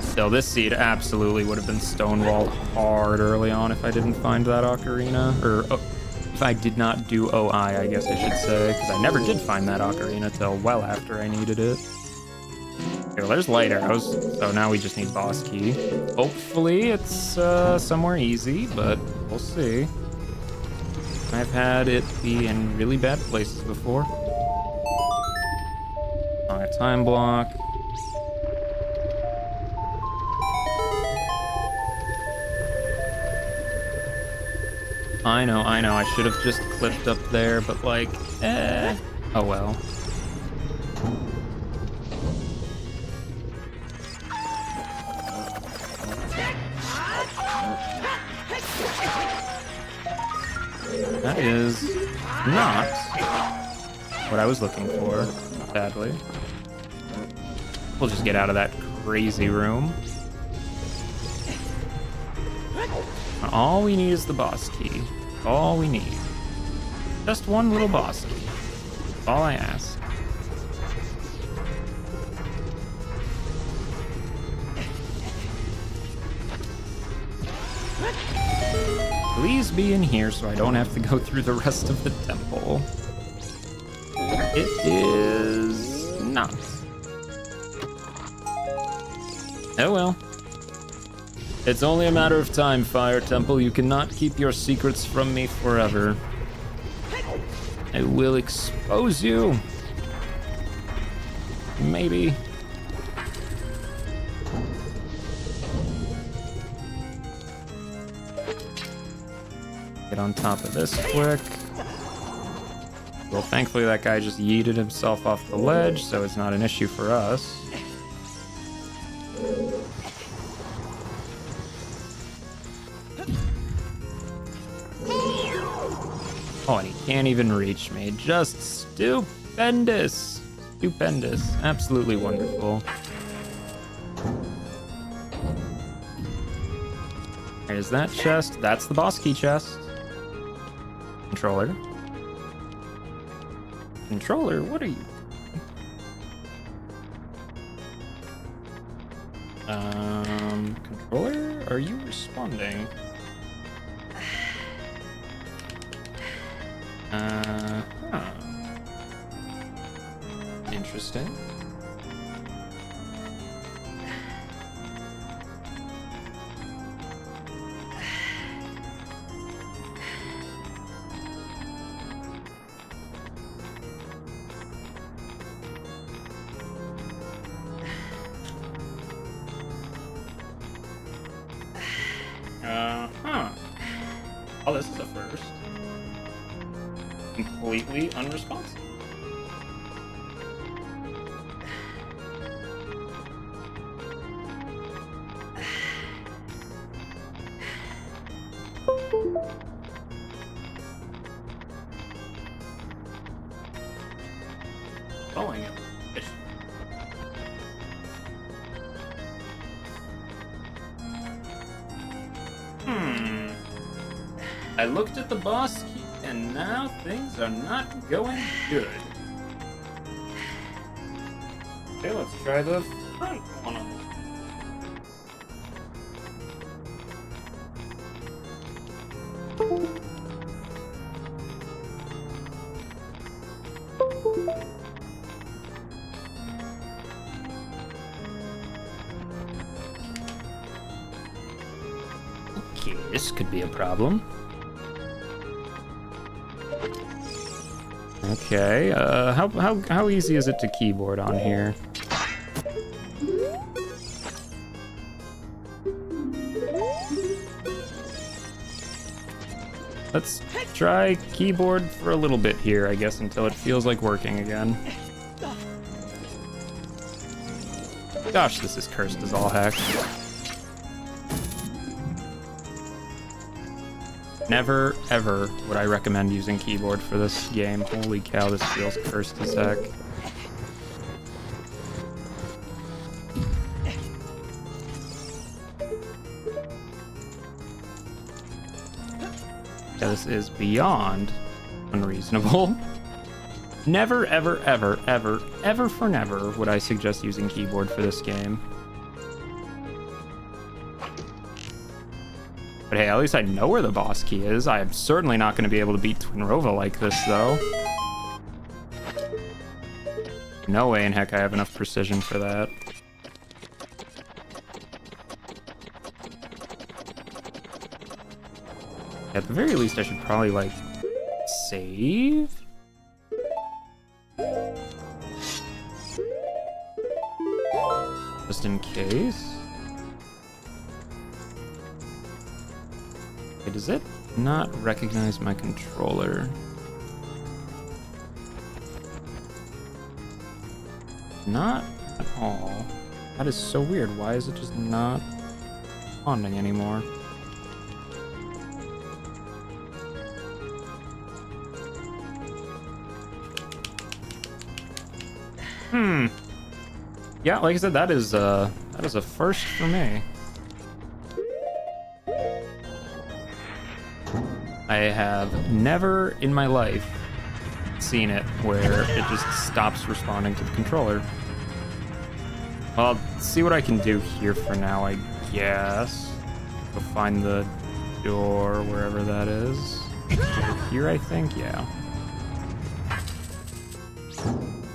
Still, this seed absolutely would have been stonewalled hard early on if I didn't find that Ocarina. Or if I did not do OI, I guess I should say. Because I never did find that Ocarina till well after I needed it. Okay, well, there's light arrows. So now we just need boss key. Hopefully it's somewhere easy, but we'll see. I've had it be in really bad places before. On a time block. I know, I should have just clipped up there, but like, oh well. That is not what I was looking for, sadly. We'll just get out of that crazy room. All we need is the boss key. All we need. Just one little boss key. That's all I ask. Please be in here so I don't have to go through the rest of the temple. It is not. Oh well. It's only a matter of time, Fire Temple. You cannot keep your secrets from me forever. I will expose you. Maybe. Get on top of this quick. Well, thankfully that guy just yeeted himself off the ledge, so it's not an issue for us. Oh, and he can't even reach me. Just stupendous. Stupendous. Absolutely wonderful. There's that chest. That's the boss key chest. Controller. Controller, what are you? Controller, are you responding? Huh. Interesting. Oh, this is a first. Completely unresponsive. Following it. I looked at the boss key, and now things are not going good. Okay, let's try the front one on this. Okay, this could be a problem. Okay, how easy is it to keyboard on here? Let's try keyboard for a little bit here, I guess, until it feels like working again. Gosh, this is cursed as all heck. Never, ever would I recommend using keyboard for this game. Holy cow, this feels cursed as heck. Yeah, this is beyond unreasonable. Never, ever, ever, ever, ever for never would I suggest using keyboard for this game. But hey, at least I know where the boss key is. I am certainly not going to be able to beat Twinrova like this, though. No way in heck I have enough precision for that. At the very least, I should probably, like, save? Just in case. Okay, does it not recognize my controller? Not at all. That is so weird. Why is it just not responding anymore? Yeah, like I said, that is a first for me. I have never in my life seen it where it just stops responding to the controller. Well, I'll see what I can do here for now, I guess. Go find the door wherever that is. Over here, I think, yeah.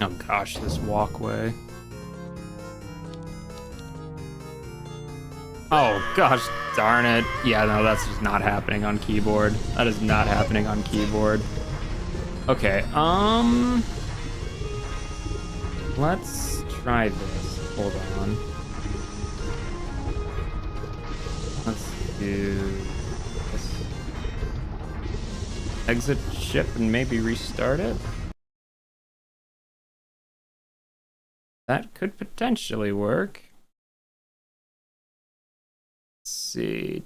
Oh gosh, this walkway. Oh gosh, darn it. Yeah, no, that's just not happening on keyboard. That is not happening on keyboard. Okay, let's try this. Hold on. Let's do this. Exit ship and maybe restart it. That could potentially work. Let's see.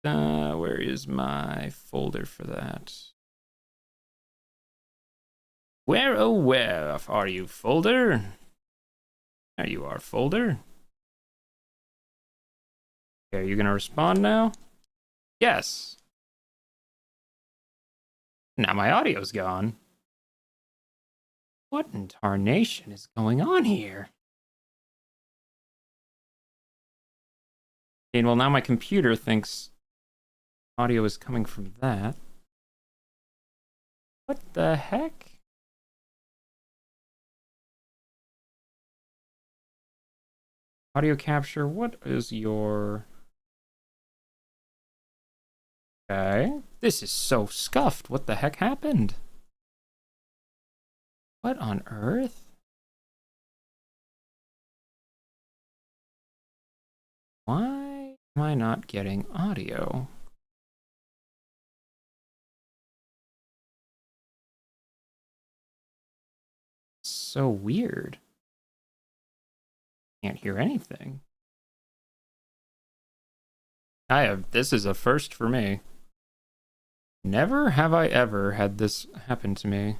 Where is my folder for that? Where, oh, where are you, folder? There you are, folder. Okay, are you gonna respond now? Yes. Now my audio's gone. What in tarnation is going on here? Okay, well, now my computer thinks audio is coming from that. What the heck? Audio capture, what is your... Okay, this is so scuffed. What the heck happened? What on earth? Why am I not getting audio? So weird. Can't hear anything. This is a first for me. Never have I ever had this happen to me.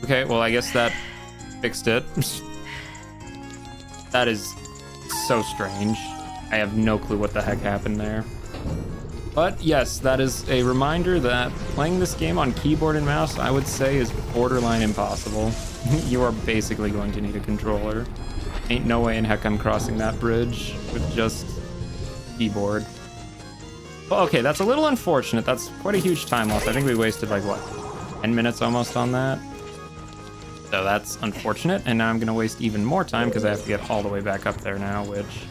Okay, well, I guess that fixed it. That is so strange. I have no clue what the heck happened there. But yes, that is a reminder that playing this game on keyboard and mouse, I would say, is borderline impossible. You are basically going to need a controller. Ain't no way in heck I'm crossing that bridge with just keyboard. Well, okay, that's a little unfortunate. That's quite a huge time loss. I think we wasted, like, what, 10 minutes almost on that? So that's unfortunate, and now I'm going to waste even more time because I have to get all the way back up there now, which...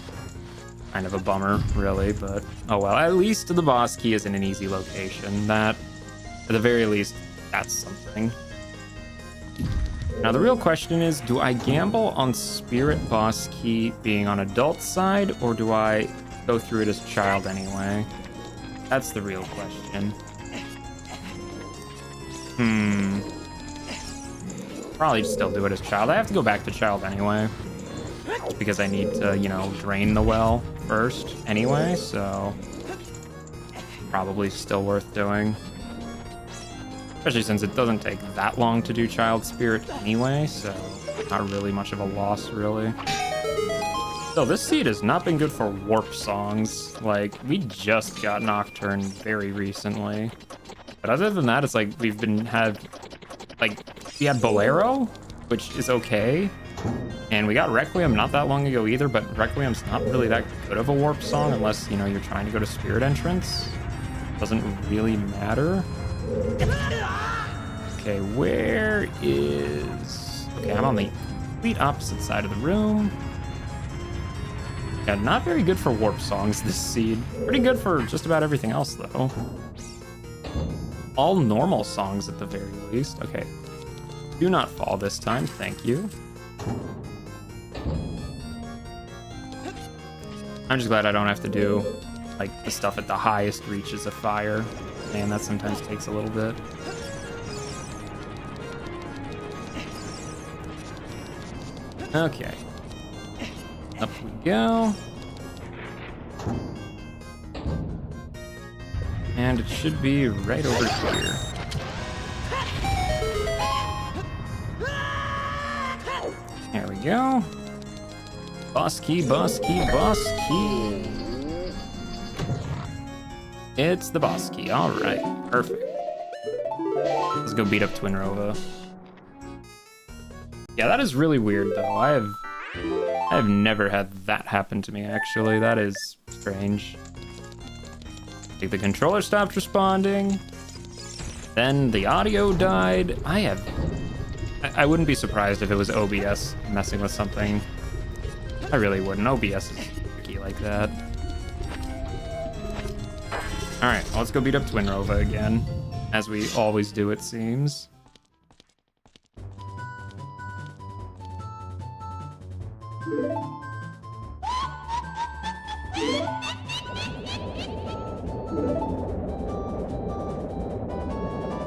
kind of a bummer, really, but oh well. At least the boss key is in an easy location. That, at the very least, that's something. Now the real question is, do I gamble on Spirit boss key being on adult side, or do I go through it as child anyway? That's the real question. Probably still do it as child. I have to go back to child anyway. Because I need to, you know, drain the well first anyway, so probably still worth doing. Especially since it doesn't take that long to do Child Spirit anyway, so not really much of a loss, really. So this seed has not been good for warp songs. Like, we just got Nocturne very recently. But other than that, it's like we had Bolero, which is okay. And we got Requiem not that long ago either, but Requiem's not really that good of a warp song unless, you know, you're trying to go to Spirit Entrance. Doesn't really matter. Okay, where is... Okay, I'm on the complete opposite side of the room. Yeah, not very good for warp songs, this seed. Pretty good for just about everything else, though. All normal songs at the very least. Okay. Do not fall this time, thank you. I'm just glad I don't have to do, like, the stuff at the highest reaches of fire. Man, that sometimes takes a little bit. Okay. Up we go. And it should be right over here. There we go. Boss key, boss key, boss key. It's the boss key. All right, perfect. Let's go beat up Twinrova. Yeah, that is really weird though. I have never had that happen to me actually. That is strange. I think the controller stopped responding. Then the audio died. I wouldn't be surprised if it was OBS messing with something. I really wouldn't. OBS is tricky like that. All right, well, let's go beat up Twinrova again, as we always do, it seems.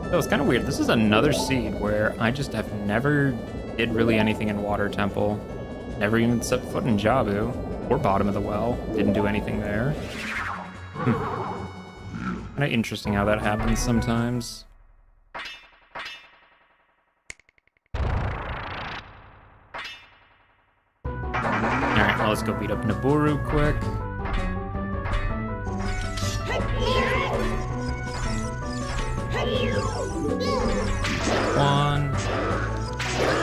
So it's kind of weird. This is another seed where I just have never did really anything in Water Temple. Never even set foot in Jabu or Bottom of the Well. Didn't do anything there. Kind of interesting how that happens sometimes. Alright, well, let's go beat up Naburu quick. One,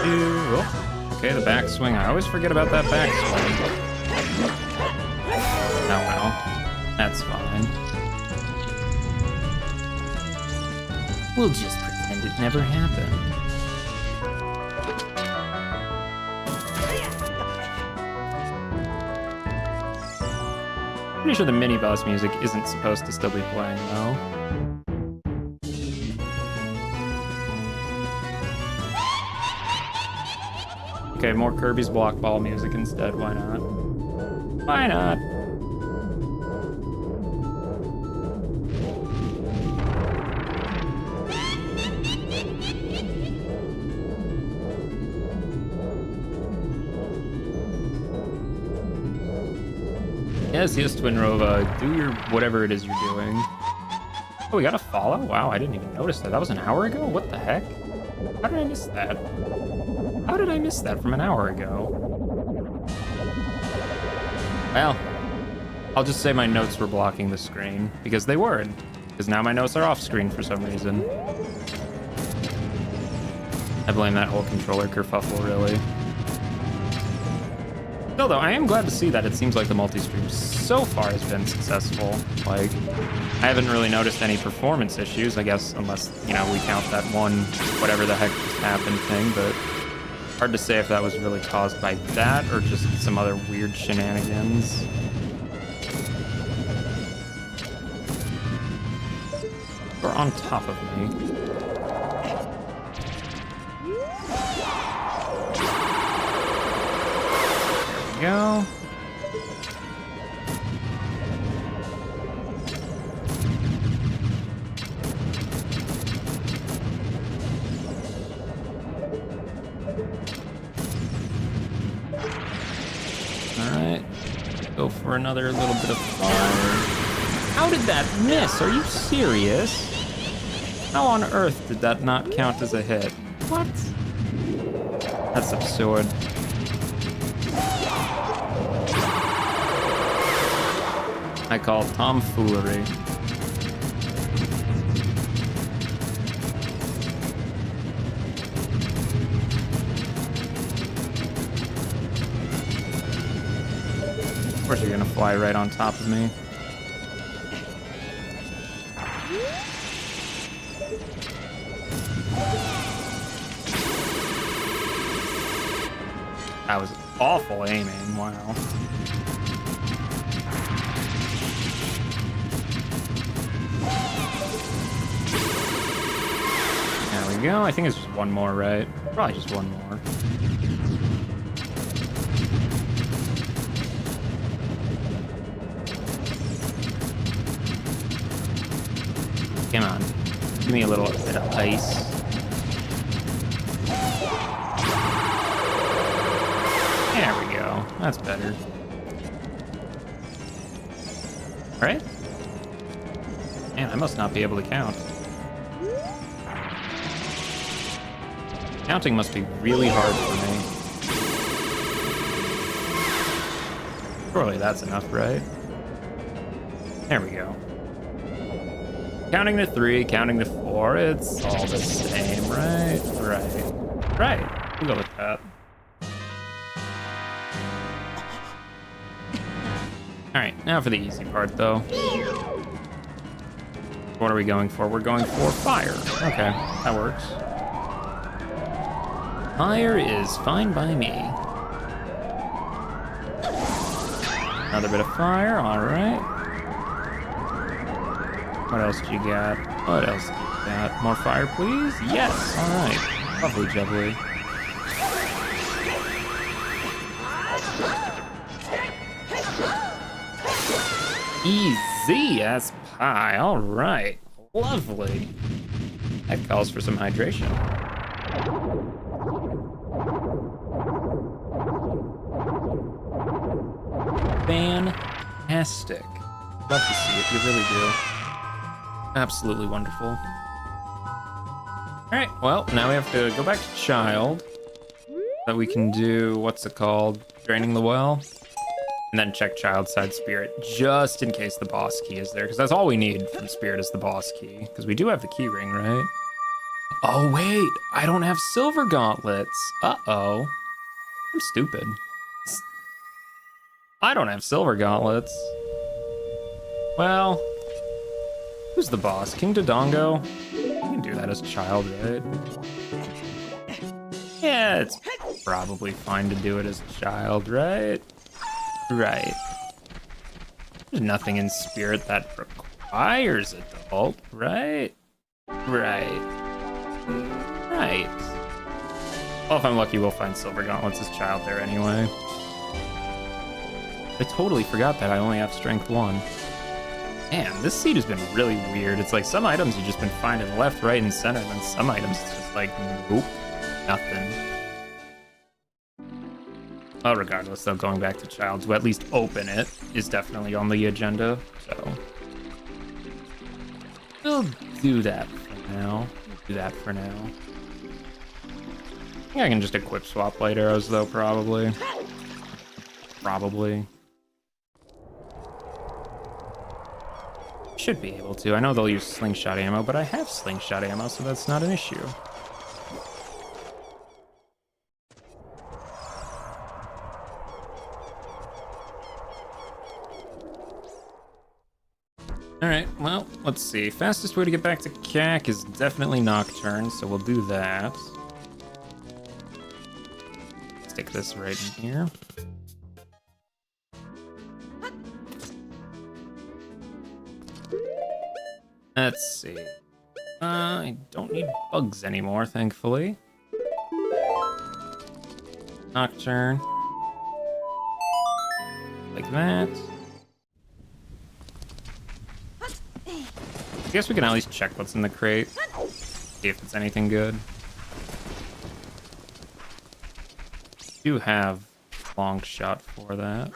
two, oh, okay, the backswing. I always forget about that backswing. Oh well, that's fine. We'll just pretend it never happened. Pretty sure the mini-boss music isn't supposed to still be playing, though. Okay, more Kirby's Block Ball music instead, why not? Why not? Yes, Twinrova, do your whatever it is you're doing. Oh, we got a follow? Wow, I didn't even notice that. That was an hour ago? What the heck? How did I miss that? How did I miss that from an hour ago? Well, I'll just say my notes were blocking the screen, because they weren't. Because now my notes are off screen for some reason. I blame that whole controller kerfuffle, really. Still though, I am glad to see that it seems like the multi-stream so far has been successful. Like, I haven't really noticed any performance issues, I guess, unless, you know, we count that one whatever the heck just happened thing, but hard to say if that was really caused by that or just some other weird shenanigans. Or on top of me. Go. Alright. Go for another little bit of fire. How did that miss? Are you serious? How on earth did that not count as a hit? What? That's absurd. I call tomfoolery. Of course you're gonna fly right on top of me. That was awful aiming, wow. There we go. I think it's just one more, right? Probably just one more. Come on. Give me a little bit of ice. There we go. That's better. All right. Man, I must not be able to count. Counting must be really hard for me. Surely that's enough, right? There we go. Counting to 3, counting to 4, it's all the same, right? Right. We'll go with that. Alright, now for the easy part, though. What are we going for? We're going for fire. Okay, that works. Fire is fine by me. Another bit of fire, alright. What else do you got? What else do you got? More fire, please? Yes, alright. Lovely jubbly. Easy as pie, alright. Lovely. That calls for some hydration. Fantastic. Love to see it, you really do. Absolutely wonderful. Alright, well, now we have to go back to Child. That we can do, what's it called? Draining the well. And then check Child side Spirit, just in case the boss key is there. Because that's all we need from Spirit is the boss key. Because we do have the key ring, right? Oh, wait, I don't have silver gauntlets. Uh-oh. I'm stupid. I don't have silver gauntlets. Well, who's the boss? King Dodongo? You can do that as Child, right? Yeah, it's probably fine to do it as Child, right? Right. There's nothing in Spirit that requires adult, right? Right. Well, if I'm lucky, we'll find silver gauntlets as Child there anyway. I totally forgot that I only have strength 1. Man, this seed has been really weird. It's like some items you've just been finding left, right, and center, and then some items it's just like, nope, nothing. Well, regardless, though, going back to Child to at least open it is definitely on the agenda, so we'll do that for now. I think I can just equip swap light arrows, though, probably. Should be able to. I know they'll use slingshot ammo, but I have slingshot ammo, so that's not an issue. Alright, well, let's see. Fastest way to get back to CAC is definitely Nocturne, so we'll do that. Stick this right in here. Let's see. I don't need bugs anymore, thankfully. Nocturne. Like that. I guess we can at least check what's in the crate. See if it's anything good. Do have long shot for that.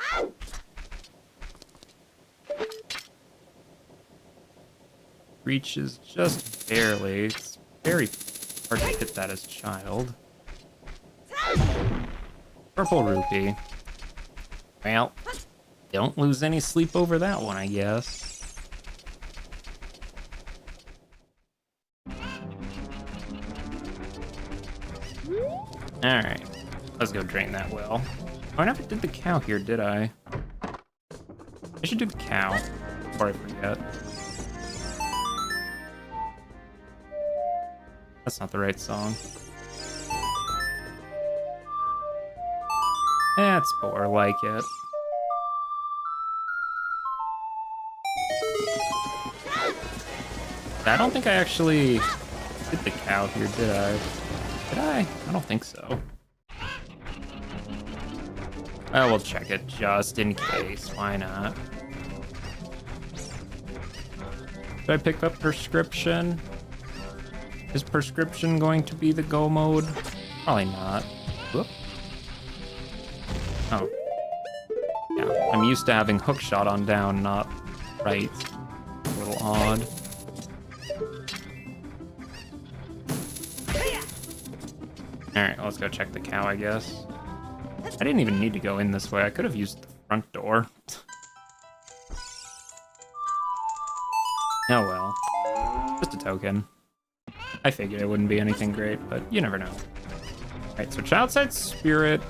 Reaches just barely. It's very hard to hit that as Child. Purple rupee. Well, don't lose any sleep over that one, I guess. Alright, let's go drain that well. Oh, I never did the cow here, did I? I should do the cow before I forget. That's not the right song. That's more like it. I don't think I actually did the cow here, did I? Did I? I don't think so. I will check it just in case. Why not? Should I pick up prescription? Is prescription going to be the go mode? Probably not. Whoop. Oh. Yeah, I'm used to having hook shot on down, not right. A little odd. Alright, well, let's go check the cow, I guess. I didn't even need to go in this way. I could have used the front door. Oh well. Just a token. I figured it wouldn't be anything great, but you never know. Alright, so Childside Spirit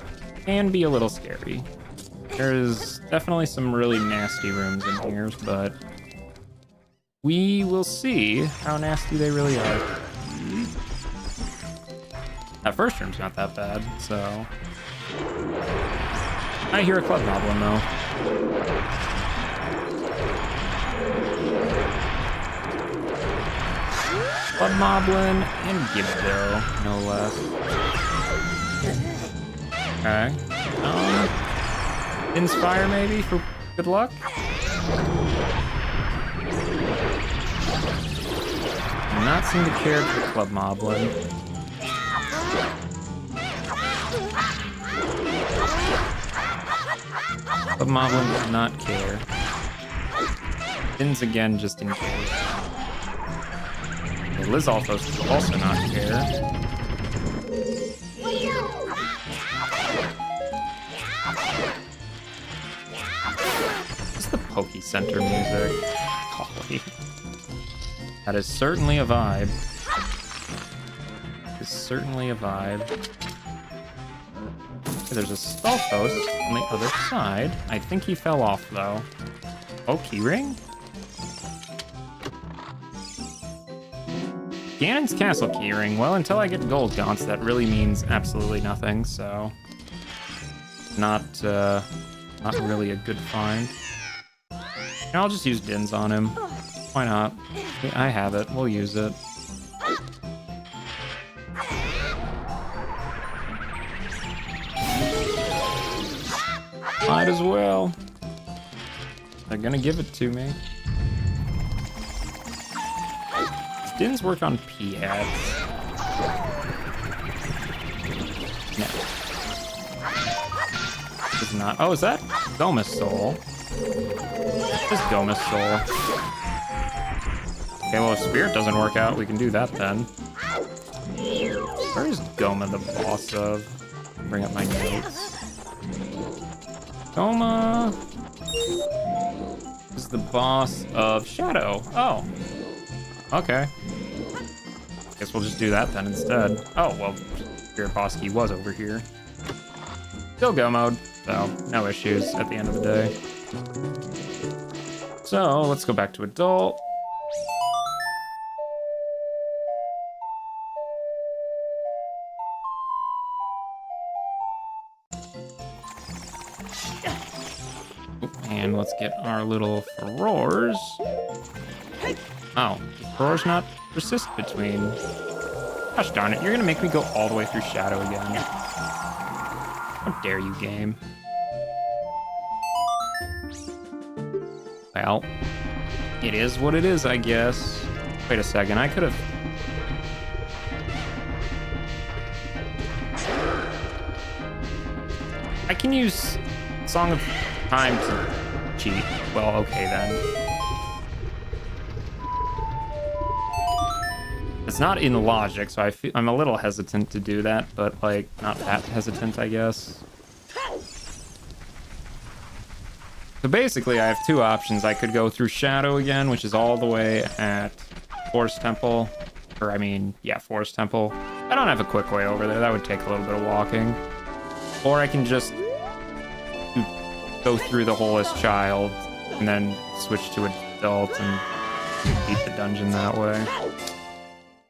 can be a little scary. There's definitely some really nasty rooms in here, but we will see how nasty they really are. That first room's not that bad, so... I hear a club goblin, though. Club Moblin and Gibdo, no less. Okay. Inspire maybe for good luck? Do not seem to care for Club Moblin. Club Moblin does not care. Spins again just in case. Lizalfos does also not care. What's the Poke Center music? Golly. That is certainly a vibe. It's certainly a vibe. Okay, there's a Stalfos on the other side. I think he fell off, though. Oh, Keyring? Ganon's Castle Keyring. Well, until I get Gold Gaunts, that really means absolutely nothing, so... Not really a good find. And I'll just use Dins on him. Why not? I have it. We'll use it. Might as well. They're gonna give it to me. Dins work on P-hats. No. It's not. Oh, is that Goma's Soul? It's Goma's Soul. Okay, well, if Spirit doesn't work out, we can do that then. Where is Goma the boss of? Bring up my notes. Goma is the boss of Shadow. Oh. Okay. Guess we'll just do that then instead. Oh, well, Spirit Boss Key was over here. Still go mode, so no issues at the end of the day. So, let's go back to Adult. And let's get our little Furores. Oh, Furores not persist between. Gosh darn it, you're gonna make me go all the way through Shadow again. How dare you, game. Well, it is what it is, I guess. Wait a second, I could have... I can use Song of Time to cheat. Well, okay then. It's not in logic, so I'm a little hesitant to do that, but like, not that hesitant, I guess. So basically, I have two options. I could go through Shadow again, which is all the way at Forest Temple. Or, I mean, yeah, Forest Temple. I don't have a quick way over there. That would take a little bit of walking. Or I can just go through the hole as Child, and then switch to Adult and beat the dungeon that way.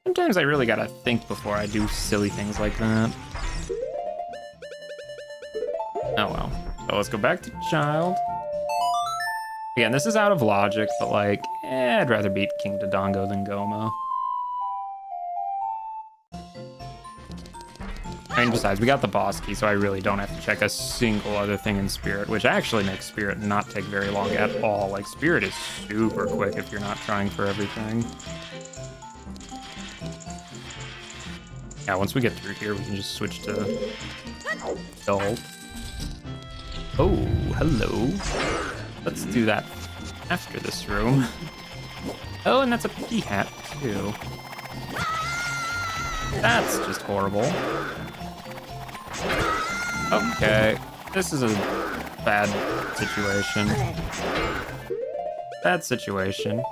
Sometimes I really gotta think before I do silly things like that. Oh well. So let's go back to Child. Again, this is out of logic, but like, I'd rather beat King Dodongo than Goma. I mean, besides, we got the boss key, so I really don't have to check a single other thing in Spirit, which actually makes Spirit not take very long at all. Like, Spirit is super quick if you're not trying for everything. Yeah, once we get through here, we can just switch to Adult. Oh, hello. Let's do that after this room. Oh, and that's a P-hat, too. That's just horrible. Okay, this is a bad situation. Bad situation.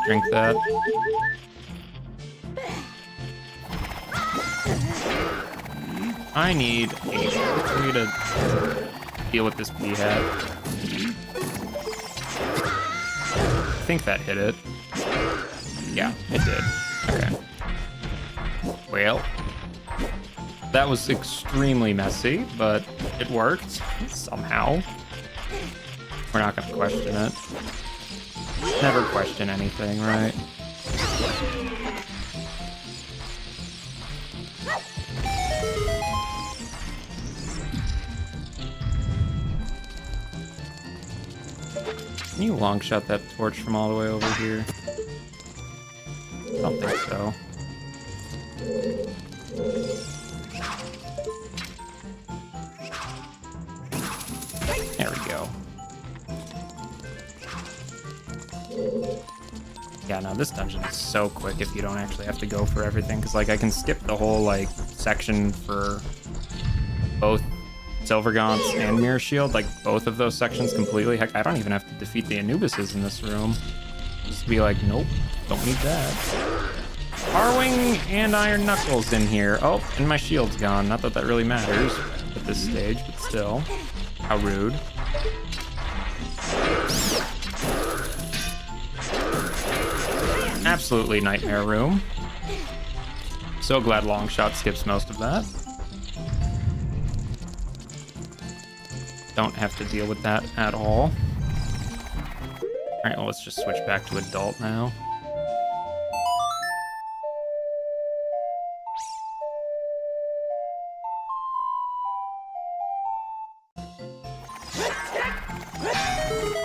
Drink that. I need a to deal with this B-hat. I think that hit it. Yeah, it did. Okay. Well, that was extremely messy, but it worked somehow. We're not gonna question it. Never question anything, right? Can you long shot that torch from all the way over here? I don't think so. There we go. Yeah, no, this dungeon is so quick if you don't actually have to go for everything. Because, like, I can skip the whole, like, section for both Silver Gaunts and Mirror Shield. Like, both of those sections completely. Heck, I don't even have to defeat the Anubises in this room. Just be like, nope, don't need that. Harwing and Iron Knuckles in here. Oh, and my shield's gone. Not that that really matters at this stage, but still. How rude. Absolutely nightmare room. So glad Longshot skips most of that. Don't have to deal with that at all. Alright, well, let's just switch back to adult now.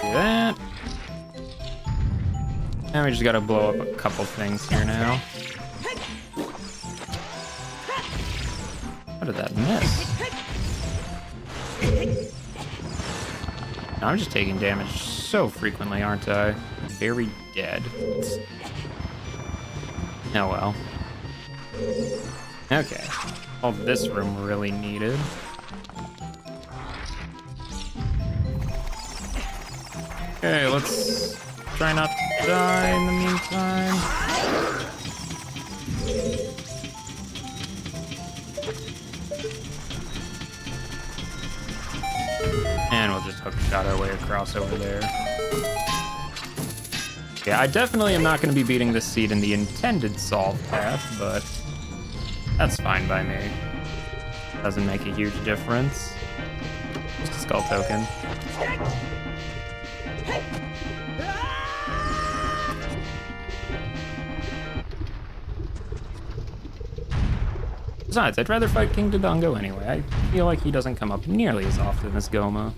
Do that. And we just gotta blow up a couple things here now. How did that miss? I'm just taking damage so frequently, aren't I? Very dead. Oh well. Okay. All this room really needed. Okay, let's try not to die in the meantime. And we'll just hook shot our way across over there. Yeah, I definitely am not going to be beating this seed in the intended solve path, but that's fine by me. Doesn't make a huge difference. Just a skull token. Besides, I'd rather fight King Dodongo anyway. I feel like he doesn't come up nearly as often as Goma.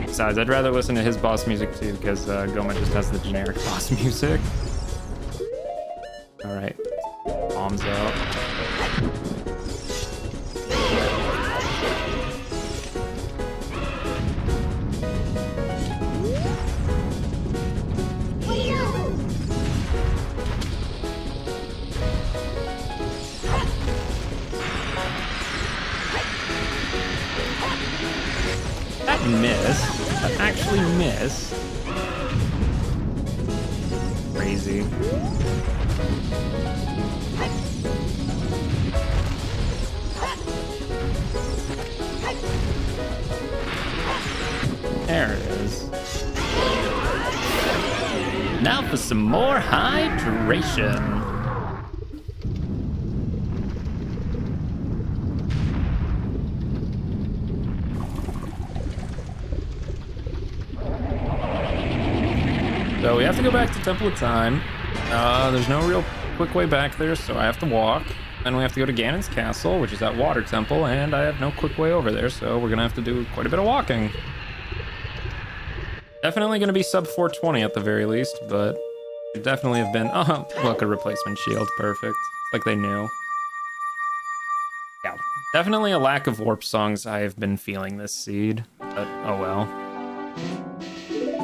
Besides, I'd rather listen to his boss music too, because Goma just has the generic boss music. Alright, bombs out. That actually missed. Crazy. There it is. Now for some more hydration. So we have to go back to Temple of Time. There's no real quick way back there, so I have to walk. Then we have to go to Ganon's castle, which is at Water Temple, and I have no quick way over there, so we're gonna have to do quite a bit of walking. Definitely gonna be sub 420 at the very least, but it definitely have been. Oh, look, a replacement shield, perfect. It's like they knew. Yeah, Definitely a lack of warp songs I have been feeling this seed, but oh well.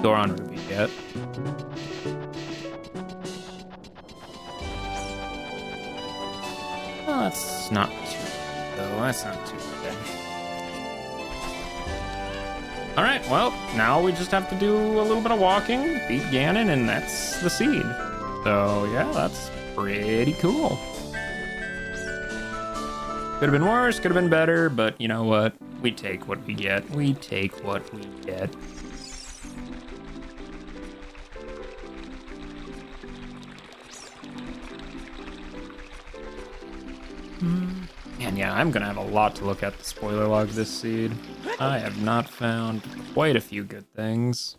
Goron Ruby yet. Well, that's not too bad, though. That's not too bad. Alright, well, now we just have to do a little bit of walking, beat Ganon, and that's the seed. So, yeah, that's pretty cool. Could have been worse, could have been better, but you know what? We take what we get. We take what we get. And yeah, I'm gonna have a lot to look at the spoiler log this seed. I have not found quite a few good things.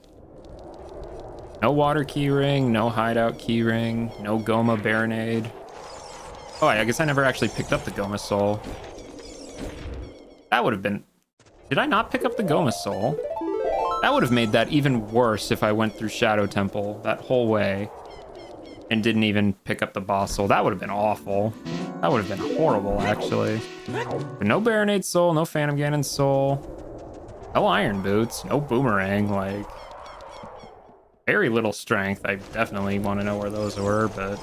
No water keyring, no hideout keyring, no Goma Baronade. Oh, I guess I never actually picked up the Goma Soul. That would have been... Did I not pick up the Goma Soul? That would have made that even worse if I went through Shadow Temple that whole way and didn't even pick up the boss soul. That would have been awful. That would have been horrible, actually. But no Baronade Soul, no Phantom Ganon Soul, no Iron Boots, no Boomerang, like... Very little strength. I definitely want to know where those were, but...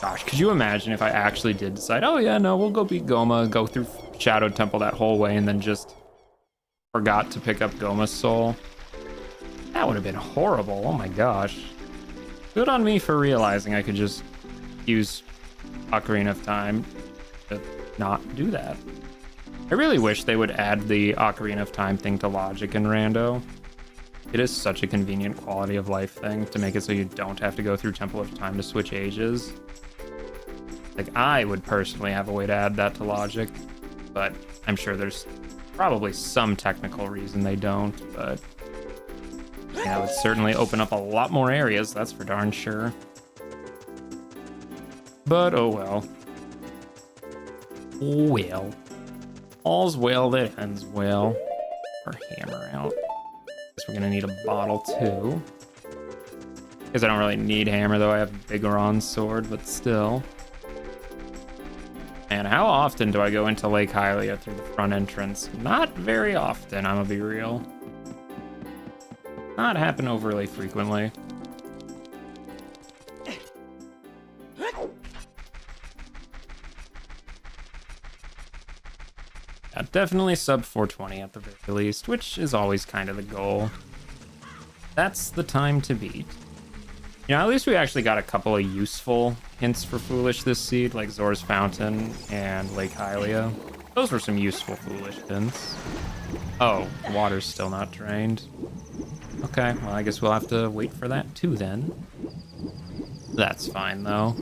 Gosh, could you imagine if I actually did decide, oh yeah, no, we'll go beat Goma, go through Shadow Temple that whole way, and then just forgot to pick up Goma's soul? That would have been horrible. Oh my gosh. Good on me for realizing I could just use Ocarina of Time to not do that. I really wish they would add the Ocarina of Time thing to logic in Rando. It is such a convenient quality of life thing to make it so you don't have to go through Temple of Time to switch ages. Like, I would personally have a way to add that to logic, but I'm sure there's probably some technical reason they don't, but yeah, it would certainly open up a lot more areas, that's for darn sure. But oh well. Oh well. All's well that ends well. Our hammer out. Guess we're gonna need a bottle too. Because I don't really need hammer though, I have Big Goron's sword, but still. And how often do I go into Lake Hylia through the front entrance? Not very often, I'm gonna be real. Not happen overly frequently. Yeah, definitely sub 420 at the very least, which is always kind of the goal. That's the time to beat. You know, at least we actually got a couple of useful hints for Foolish this seed, like Zora's Fountain and Lake Hylia. Those were some useful Foolish hints. Oh, the water's still not drained. Okay, well, I guess we'll have to wait for that too then. That's fine, though.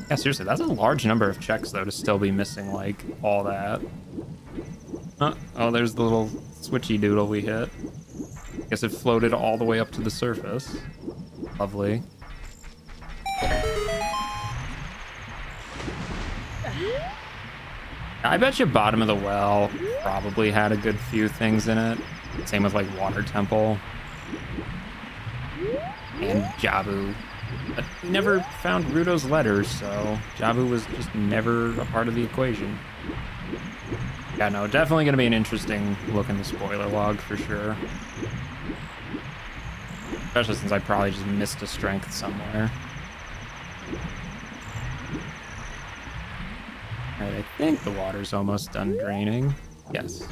Yeah, seriously, that's a large number of checks, though, to still be missing, like, all that. Oh, there's the little switchy doodle we hit. Guess it floated all the way up to the surface. Lovely. I bet you bottom of the well probably had a good few things in it. Same with like Water Temple and Jabu. But we never found Ruto's letters, so Jabu was just never a part of the equation. Yeah, no, definitely gonna be an interesting look in the spoiler log for sure. Especially since I probably just missed a strength somewhere. Alright, I think the water's almost done draining. Yes.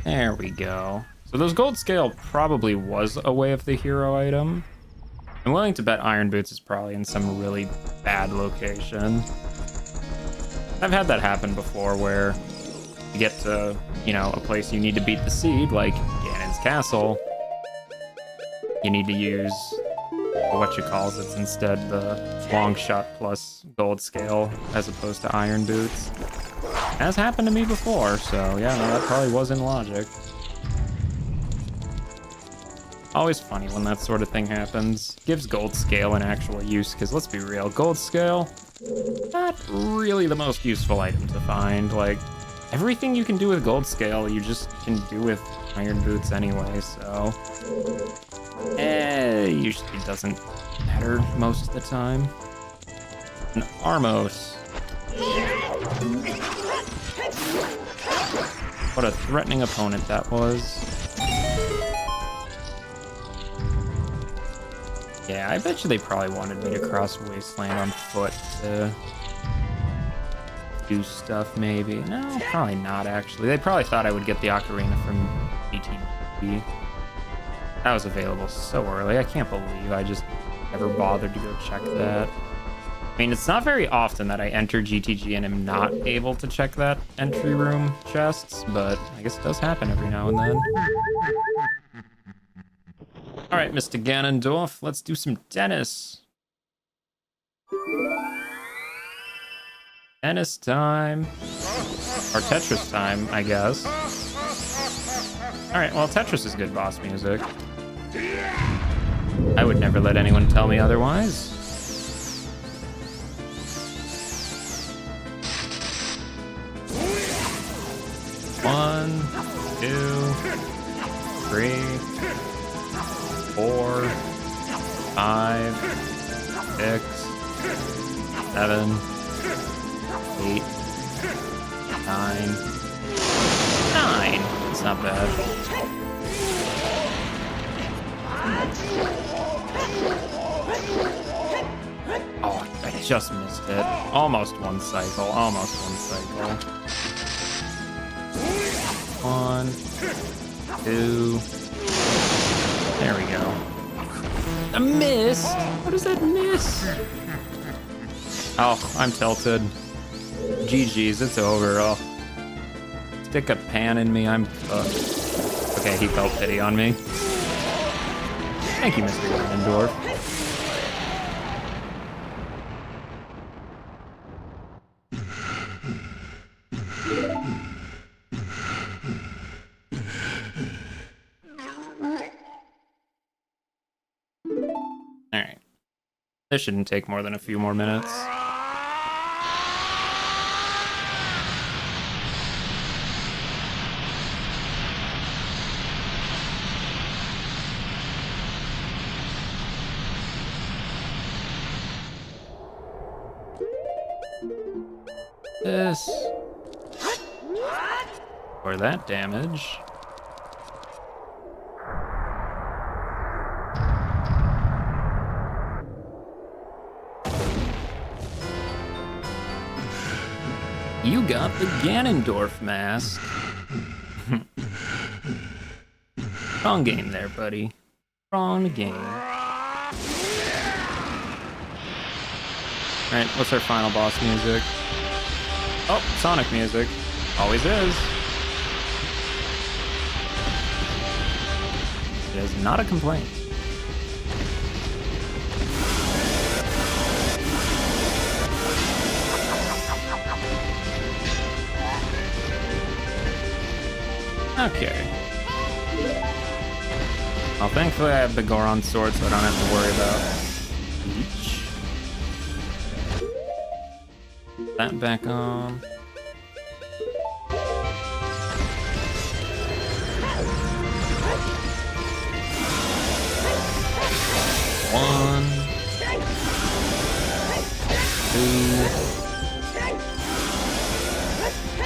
There we go. So those gold scale probably was a way of the hero item. I'm willing to bet Iron Boots is probably in some really bad location. I've had that happen before where you get to, you know, a place you need to beat the seed, like Ganon's Castle. You need to use whatchamacallits instead, the long shot plus gold scale as opposed to Iron Boots. Has happened to me before, so yeah, no, that probably was in logic. Always funny when that sort of thing happens. Gives gold scale an actual use, because let's be real, gold scale, not really the most useful item to find. Like, everything you can do with gold scale, you just can do with Iron Boots anyway, so... usually doesn't matter most of the time. An Armos. What a threatening opponent that was. Yeah, I bet you they probably wanted me to cross Wasteland on foot to do stuff, maybe. No, probably not, actually. They probably thought I would get the Ocarina from GTG. That was available so early. I can't believe I just never bothered to go check that. I mean, it's not very often that I enter GTG and am not able to check that entry room chests, but I guess it does happen every now and then. All right, Mr. Ganondorf, let's do some tennis. Tennis time. Or Tetris time, I guess. All right, well, Tetris is good boss music. I would never let anyone tell me otherwise. One, 2, 3, 4, 5, 6, 7, 8, 9. 9. It's not bad. Oh, I just missed it. Almost one cycle. Almost one cycle. 1, 2. There we go. A miss? What is that miss? Oh, I'm tilted. GG's, it's over. Oh. Stick a pan in me, I'm fucked. Okay, he felt pity on me. Thank you, Mr. Ganondorf. Alright. This shouldn't take more than a few more minutes. This. For that damage. You got the Ganondorf mask. Wrong game there, buddy. Wrong game. Alright, what's our final boss music? Oh, Sonic music. Always is. It is not a complaint. Okay. Well, thankfully I have the Goron sword, so I don't have to worry about each. That back on. One, 2,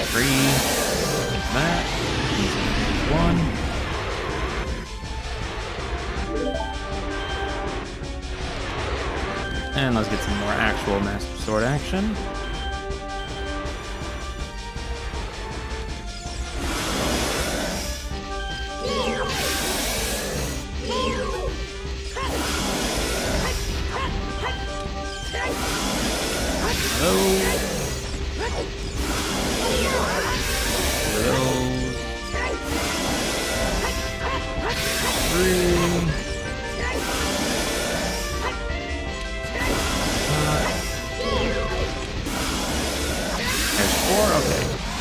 3. That. 1. And let's get some more actual Master Sword action.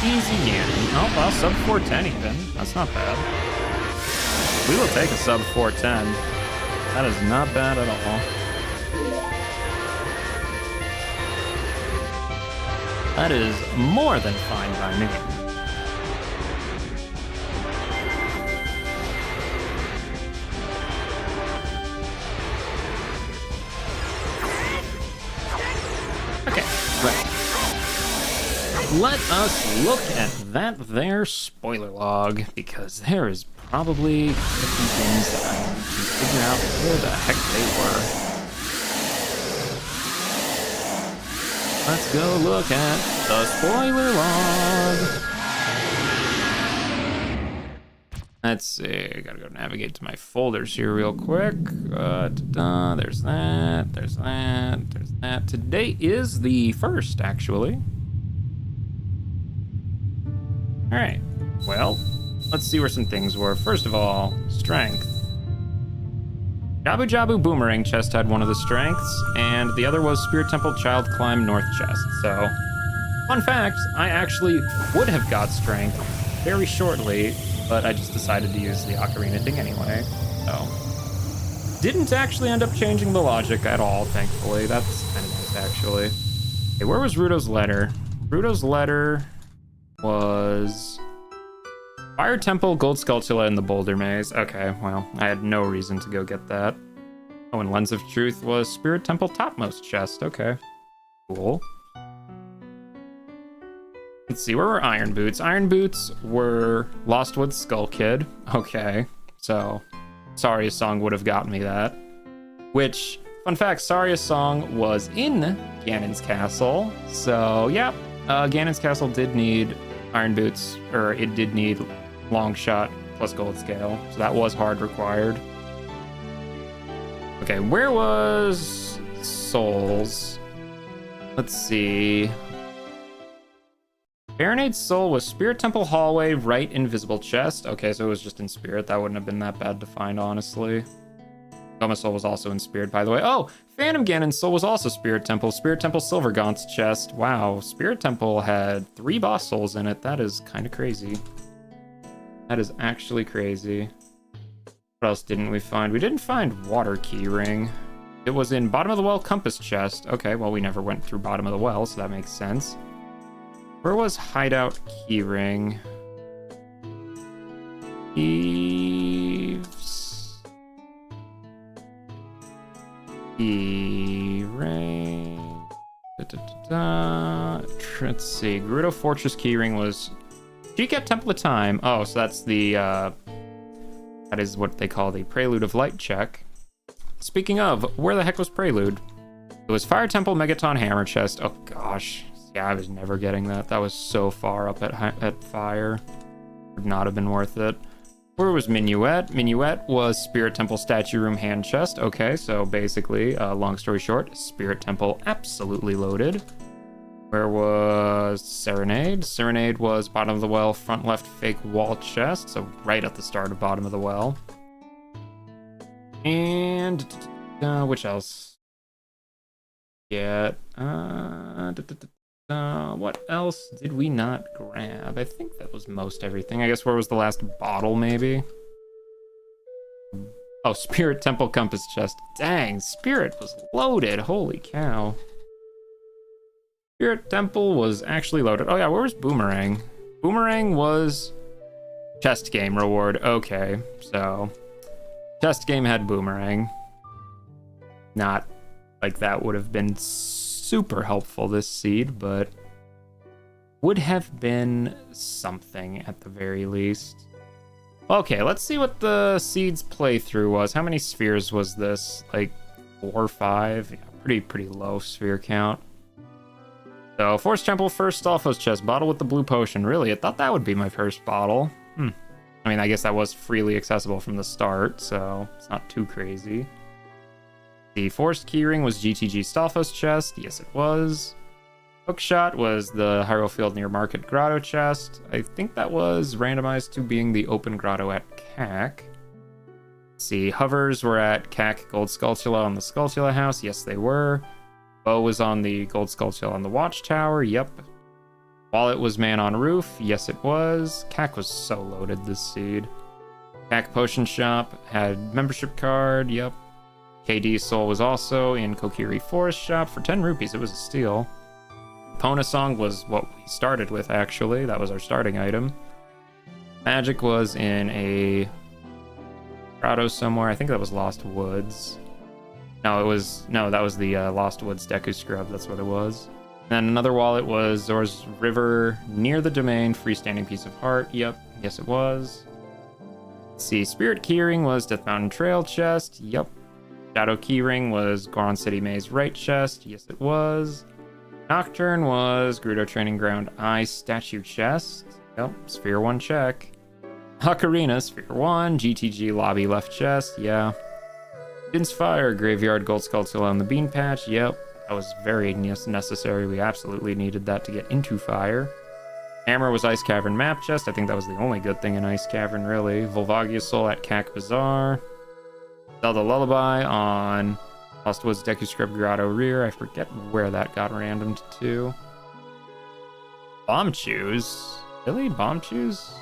Easy Ganon. Oh, well, sub 410 even. That's not bad. We will take a sub 410. That is not bad at all. That is more than fine by me. Okay, right. let us look at that there spoiler log, because there is probably a few things that I need to figure out where the heck they were. Let's go look at the spoiler log. Let's see, I gotta go navigate to my folders here real quick. There's that, there's that, there's that. Today is the 1st, actually. All right, well, let's see where some things were. First of all, strength. Jabu Jabu Boomerang chest had one of the strengths, and the other was Spirit Temple Child Climb North chest. So, fun fact, I actually would have got strength very shortly, but I just decided to use the Ocarina thing anyway, so. Didn't actually end up changing the logic at all, thankfully. That's kind of nice, actually. Okay, where was Ruto's letter? Ruto's letter was Fire Temple, Gold Skulltula, and the Boulder Maze. Okay, well, I had no reason to go get that. Oh, and Lens of Truth was Spirit Temple Topmost chest. Okay, cool. Let's see, where were Iron Boots? Iron Boots were Lostwood Skull Kid. Okay, so Saria's Song would have gotten me that. Which, fun fact, Saria's Song was in Ganon's Castle. So, yeah, Ganon's Castle did need Iron Boots, or it did need Long Shot plus Gold Scale. So that was hard required. Okay, where was Souls? Let's see. Baronade's Soul was Spirit Temple Hallway, right invisible chest. Okay, so it was just in Spirit. That wouldn't have been that bad to find, honestly. Goma Soul was also in Spirit, by the way. Oh, Phantom Ganon's Soul was also Spirit Temple. Spirit Temple Silvergaunt's chest. Wow, Spirit Temple had 3 boss souls in it. That is kind of crazy. That is actually crazy. What else didn't we find? We didn't find Water Keyring. It was in Bottom of the Well Compass chest. Okay, well, we never went through Bottom of the Well, so that makes sense. Where was Hideout Keyring? Eves. Keyring. Let's see. Grotto Fortress Keyring was G-Cat Temple of Time. Oh, so that's the, that is what they call the Prelude of Light check. Speaking of, where the heck was Prelude? It was Fire Temple Megaton Hammer Chest. Oh, gosh. Yeah, I was never getting that. That was so far up at Fire. Would not have been worth it. Where was Minuet? Minuet was Spirit Temple Statue Room Hand Chest. Okay, so basically, long story short, Spirit Temple absolutely loaded. Where was Serenade? Serenade was Bottom of the Well, front left fake wall chest. So right at the start of Bottom of the Well. And which else? Yeah. What else did we not grab? I think that was most everything. I guess where was the last bottle, maybe? Oh, Spirit Temple Compass chest. Dang, Spirit was loaded. Holy cow. Spirit Temple was actually loaded. Oh yeah, where was Boomerang? Boomerang was chest game reward. Okay, so chest game had Boomerang. Not like that would have been super helpful this seed, but would have been something at the very least. Okay, let's see what the seed's playthrough was. How many spheres was this? Like 4 or 5? Yeah, pretty low sphere count. So Force Temple first Stalfos chest, bottle with the blue potion. Really, I thought that would be my first bottle. I mean, I guess that was freely accessible from the start, so it's not too crazy. The Forced Keyring was GTG Stalfos chest. Yes, it was. Hookshot was the Hyrule Field near Market Grotto chest. I think that was randomized to being the open grotto at CAC. Let's see, hovers were at CAC Gold Skulltula on the Skulltula house. Yes, they were. Bow was on the Gold Skulltula on the Watchtower. Yep. Wallet was Man on Roof. Yes, it was. CAC was so loaded this seed. CAC Potion Shop had membership card. Yep. KD Soul was also in Kokiri Forest Shop for 10 rupees. It was a steal. Pona Song was what we started with, actually. That was our starting item. Magic was in a grotto somewhere. I think that was Lost Woods. No, that was the Lost Woods Deku Scrub. That's what it was. And Then another wallet was Zor's River near the domain, freestanding piece of heart. Yep, yes it was. Let's see, Spirit Keyring was Death Mountain Trail chest. Yep. Shadow Keyring was Goron City Maze right chest. Yes it was. Nocturne was Grotto Training Ground Eye statue chest. Yep, Sphere 1 check. Ocarina, Sphere 1. GTG lobby left chest. Yeah. Din's Fire, Graveyard Gold Skull on the Bean Patch. Yep. That was very necessary. We absolutely needed that to get into fire. Hammer was Ice Cavern map chest. I think that was the only good thing in Ice Cavern, really. Volvagia Soul at Cac Bazaar. Zelda Lullaby on Lost Woods Deku Scrub Grotto Rear. I forget where that got randomed to. Bomb Chews? Really? Bomb Chews?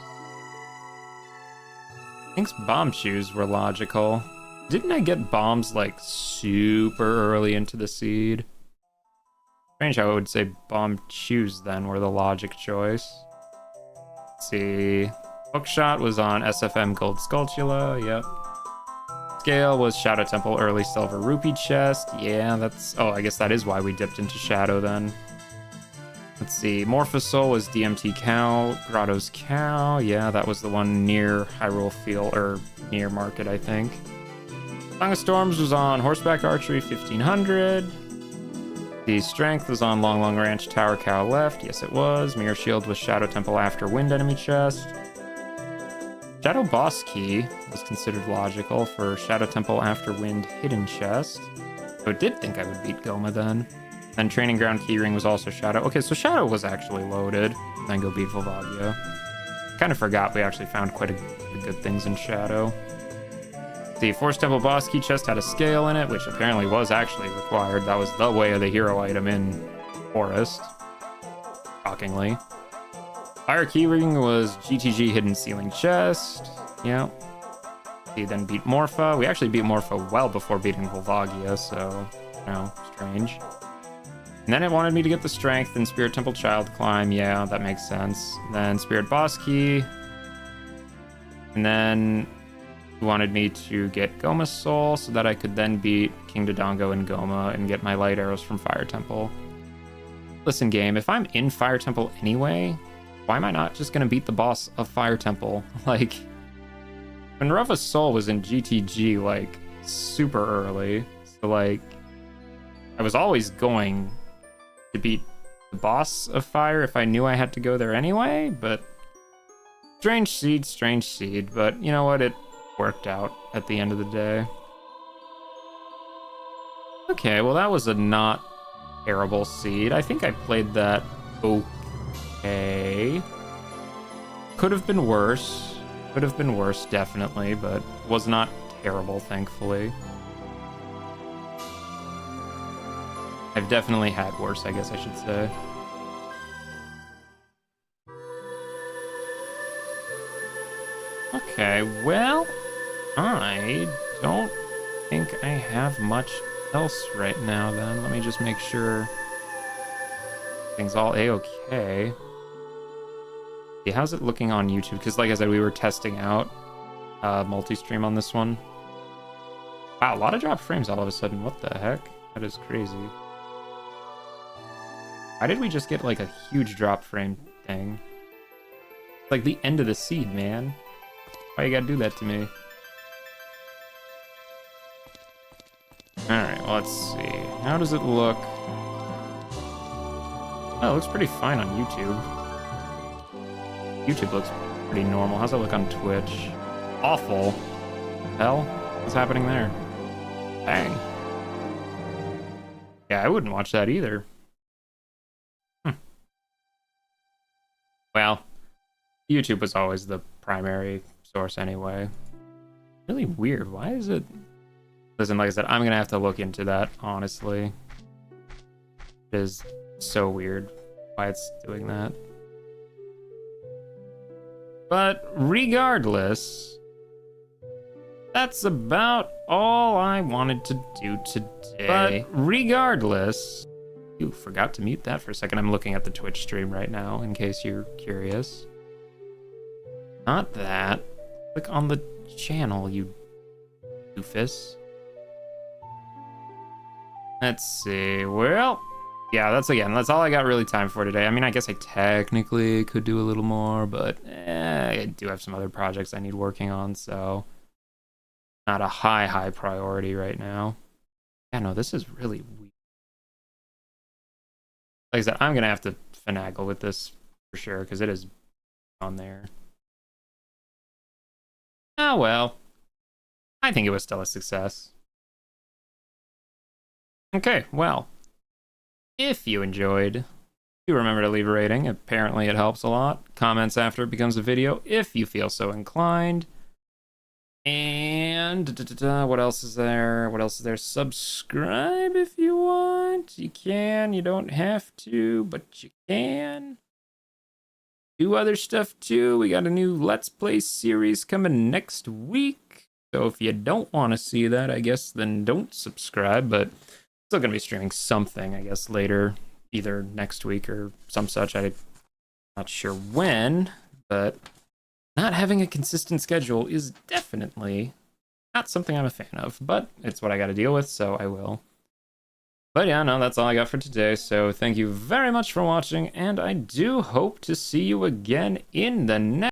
I think Bomb Chews were logical. Didn't I get bombs like super early into the seed? Strange how I would say Bomb Chews then were the logic choice. Let's see. Hookshot was on SFM Gold Skulltula. Yep. Scale was Shadow Temple early Silver Rupee chest. Yeah, that's... Oh, I guess that is why we dipped into Shadow then. Let's see. Morphosoul was DMT Cow. Grottos Cow. Yeah, that was the one near Hyrule Field, or near Market, I think. Song of Storms was on Horseback Archery 1500. The Strength was on Long Long Ranch Tower Cow left. Yes, it was. Mirror Shield was Shadow Temple after Wind enemy chest. Shadow Boss Key was considered logical for Shadow Temple after Wind hidden chest. So I did think I would beat Goma then. And Training Ground Keyring was also Shadow. Okay, so Shadow was actually loaded. Then go beat Volvagia. Kind of forgot we actually found quite a good things in Shadow. The Force Temple Boss Key chest had a scale in it, which apparently was actually required. That was the way of the hero item in Forest. Shockingly. Fire Keyring was GTG Hidden Ceiling chest. Yeah. He then beat Morpha. We actually beat Morpha well before beating Volvagia, so, you know, strange. And then it wanted me to get the Strength and Spirit Temple Child Climb. Yeah, that makes sense. Then Spirit Boss Key. And then he wanted me to get Goma's Soul so that I could then beat King Dodongo and Goma and get my light arrows from Fire Temple. Listen, game, if I'm in Fire Temple anyway, why am I not just gonna beat the boss of Fire Temple? Like, Minerva's Soul was in GTG, like, super early. So, like, I was always going to beat the boss of Fire if I knew I had to go there anyway, but strange seed, but you know what? It worked out at the end of the day. Okay, well, that was a not terrible seed. I think I played that okay. Could have been worse. Could have been worse, definitely, but was not terrible, thankfully. I've definitely had worse, I guess I should say. Okay, well, I don't think I have much else right now then. Let me just make sure things all a-okay. Yeah, how's it looking on YouTube? Because like I said, we were testing out multi-stream on this one. Wow, a lot of dropped frames all of a sudden. What the heck? That is crazy. Why did we just get like a huge drop frame thing? Like the end of the seed, man. Why you gotta do that to me? Alright, well, let's see. How does it look? Oh, it looks pretty fine on YouTube. YouTube looks pretty normal. How's that look on Twitch? Awful. Hell? What's happening there? Dang. Yeah, I wouldn't watch that either. Well, YouTube was always the primary source anyway. Really weird. Why is it... Listen, like I said, I'm gonna have to look into that, honestly. It is so weird why it's doing that. But regardless, that's about all I wanted to do today. But regardless... Ooh, forgot to mute that for a second. I'm looking at the Twitch stream right now, in case you're curious. Not that. Click on the channel, you doofus. Let's see. Well, yeah, that's all I got really time for today. I mean, I guess I technically could do a little more, but I do have some other projects I need working on, so not a high priority right now. Yeah, no, this is really weird. Like I said, I'm gonna have to finagle with this for sure, because it is on there. Oh well. I think it was still a success. Okay, well, if you enjoyed, do remember to leave a rating. Apparently it helps a lot. Comments after it becomes a video if you feel so inclined. And what else is there? What else is there? Subscribe if you want. You can. You don't have to, but you can. Do other stuff too. We got a new Let's Play series coming next week. So if you don't want to see that, I guess then don't subscribe. But still gonna be streaming something, I guess, later, either next week or some such. I'm not sure when, but not having a consistent schedule is definitely not something I'm a fan of, but it's what I got to deal with, so I will. But yeah, no, that's all I got for today, so thank you very much for watching, and I do hope to see you again in the next